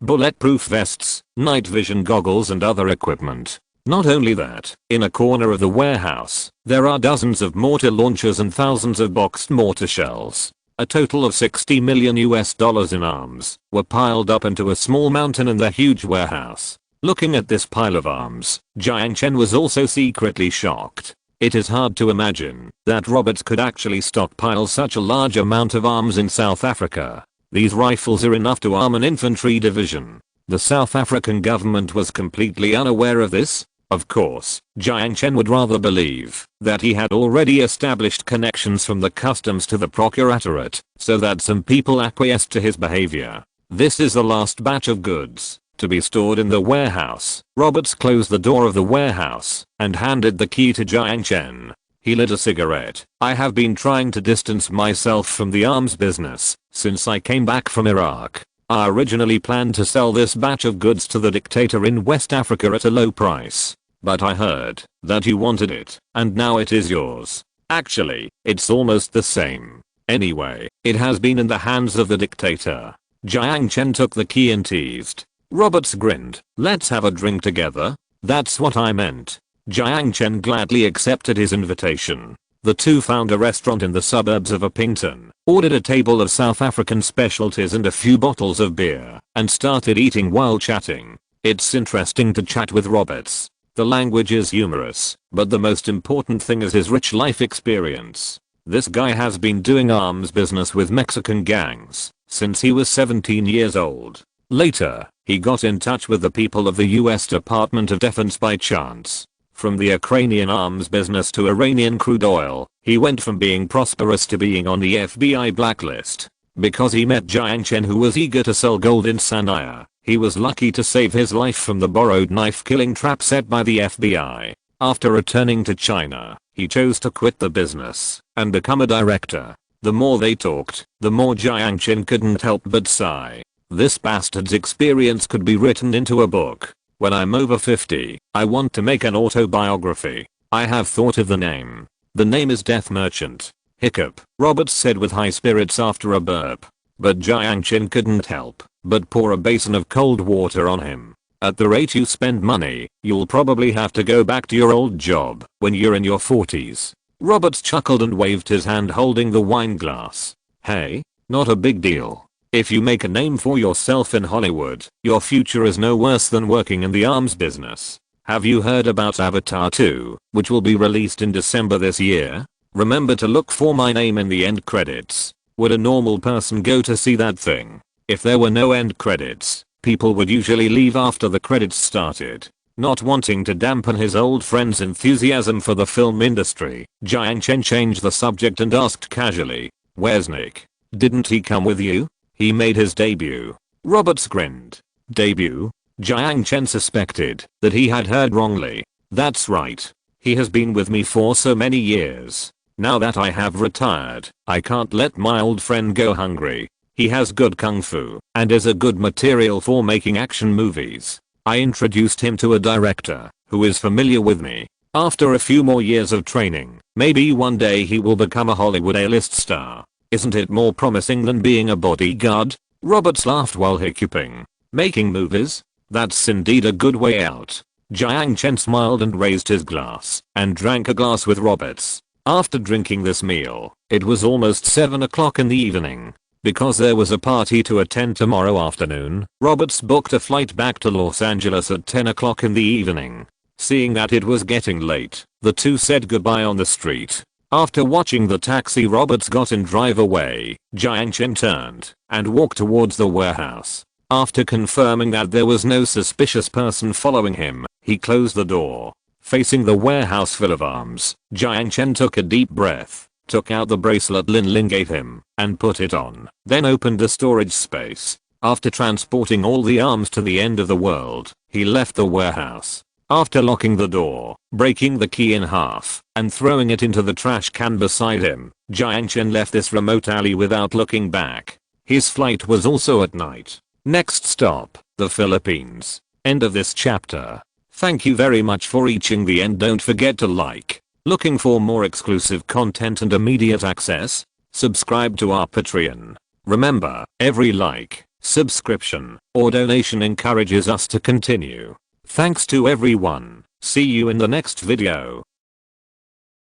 bulletproof vests, night vision goggles and other equipment. Not only that, in a corner of the warehouse, there are dozens of mortar launchers and thousands of boxed mortar shells. A total of $60 million in arms were piled up into a small mountain in the huge warehouse. Looking at this pile of arms, Jiang Chen was also secretly shocked. It is hard to imagine that Roberts could actually stockpile such a large amount of arms in South Africa. These rifles are enough to arm an infantry division. The South African government was completely unaware of this. Of course, Jiang Chen would rather believe that he had already established connections from the customs to the procuratorate, so that some people acquiesced to his behavior. This is the last batch of goods to be stored in the warehouse. Roberts closed the door of the warehouse and handed the key to Jiang Chen. He lit a cigarette. I have been trying to distance myself from the arms business since I came back from Iraq. I originally planned to sell this batch of goods to the dictator in West Africa at a low price. But I heard that you wanted it, and now it is yours. Actually, it's almost the same. Anyway, it has been in the hands of the dictator. Jiang Chen took the key and teased. Roberts grinned. Let's have a drink together? That's what I meant. Jiang Chen gladly accepted his invitation. The two found a restaurant in the suburbs of Uppington, ordered a table of South African specialties and a few bottles of beer, and started eating while chatting. It's interesting to chat with Roberts. The language is humorous, but the most important thing is his rich life experience. This guy has been doing arms business with Mexican gangs since he was 17 years old. Later, he got in touch with the people of the US Department of Defense by chance. From the Ukrainian arms business to Iranian crude oil, he went from being prosperous to being on the FBI blacklist. Because he met Jiang Chen, who was eager to sell gold in Sanaya, he was lucky to save his life from the borrowed knife killing trap set by the FBI. After returning to China, he chose to quit the business and become a director. The more they talked, the more Jiang Chen couldn't help but sigh. This bastard's experience could be written into a book. When I'm over 50, I want to make an autobiography. I have thought of the name. The name is Death Merchant. Hiccup, Roberts said with high spirits after a burp. But Jiang Chen couldn't help but pour a basin of cold water on him. At the rate you spend money, you'll probably have to go back to your old job when you're in your 40s. Roberts chuckled and waved his hand holding the wine glass. Hey, not a big deal. If you make a name for yourself in Hollywood, your future is no worse than working in the arms business. Have you heard about Avatar 2, which will be released in December this year? Remember to look for my name in the end credits. Would a normal person go to see that thing? If there were no end credits, people would usually leave after the credits started. Not wanting to dampen his old friend's enthusiasm for the film industry, Jiang Chen changed the subject and asked casually, "Where's Nick?" Didn't he come with you? He made his debut. Roberts grinned. Debut? Jiang Chen suspected that he had heard wrongly. That's right. He has been with me for so many years. Now that I have retired, I can't let my old friend go hungry. He has good kung fu and is a good material for making action movies. I introduced him to a director who is familiar with me. After a few more years of training, maybe one day he will become a Hollywood A-list star. Isn't it more promising than being a bodyguard? Roberts laughed while hiccuping. Making movies? That's indeed a good way out. Jiang Chen smiled and raised his glass and drank a glass with Roberts. After drinking this meal, it was almost 7 o'clock in the evening. Because there was a party to attend tomorrow afternoon, Roberts booked a flight back to Los Angeles at 10 o'clock in the evening. Seeing that it was getting late, the two said goodbye on the street. After watching the taxi Roberts got in drive away, Jiang Chen turned and walked towards the warehouse. After confirming that there was no suspicious person following him, he closed the door. Facing the warehouse full of arms, Jiang Chen took a deep breath, took out the bracelet Lin Lin gave him, and put it on, then opened a storage space. After transporting all the arms to the end of the world, he left the warehouse. After locking the door, breaking the key in half, and throwing it into the trash can beside him, Jiang Chen left this remote alley without looking back. His flight was also at night. Next stop, the Philippines. End of this chapter. Thank you very much for reaching the end. Don't forget to like. Looking for more exclusive content and immediate access? Subscribe to our Patreon. Remember, every like, subscription, or donation encourages us to continue. Thanks to everyone. See you in the next video.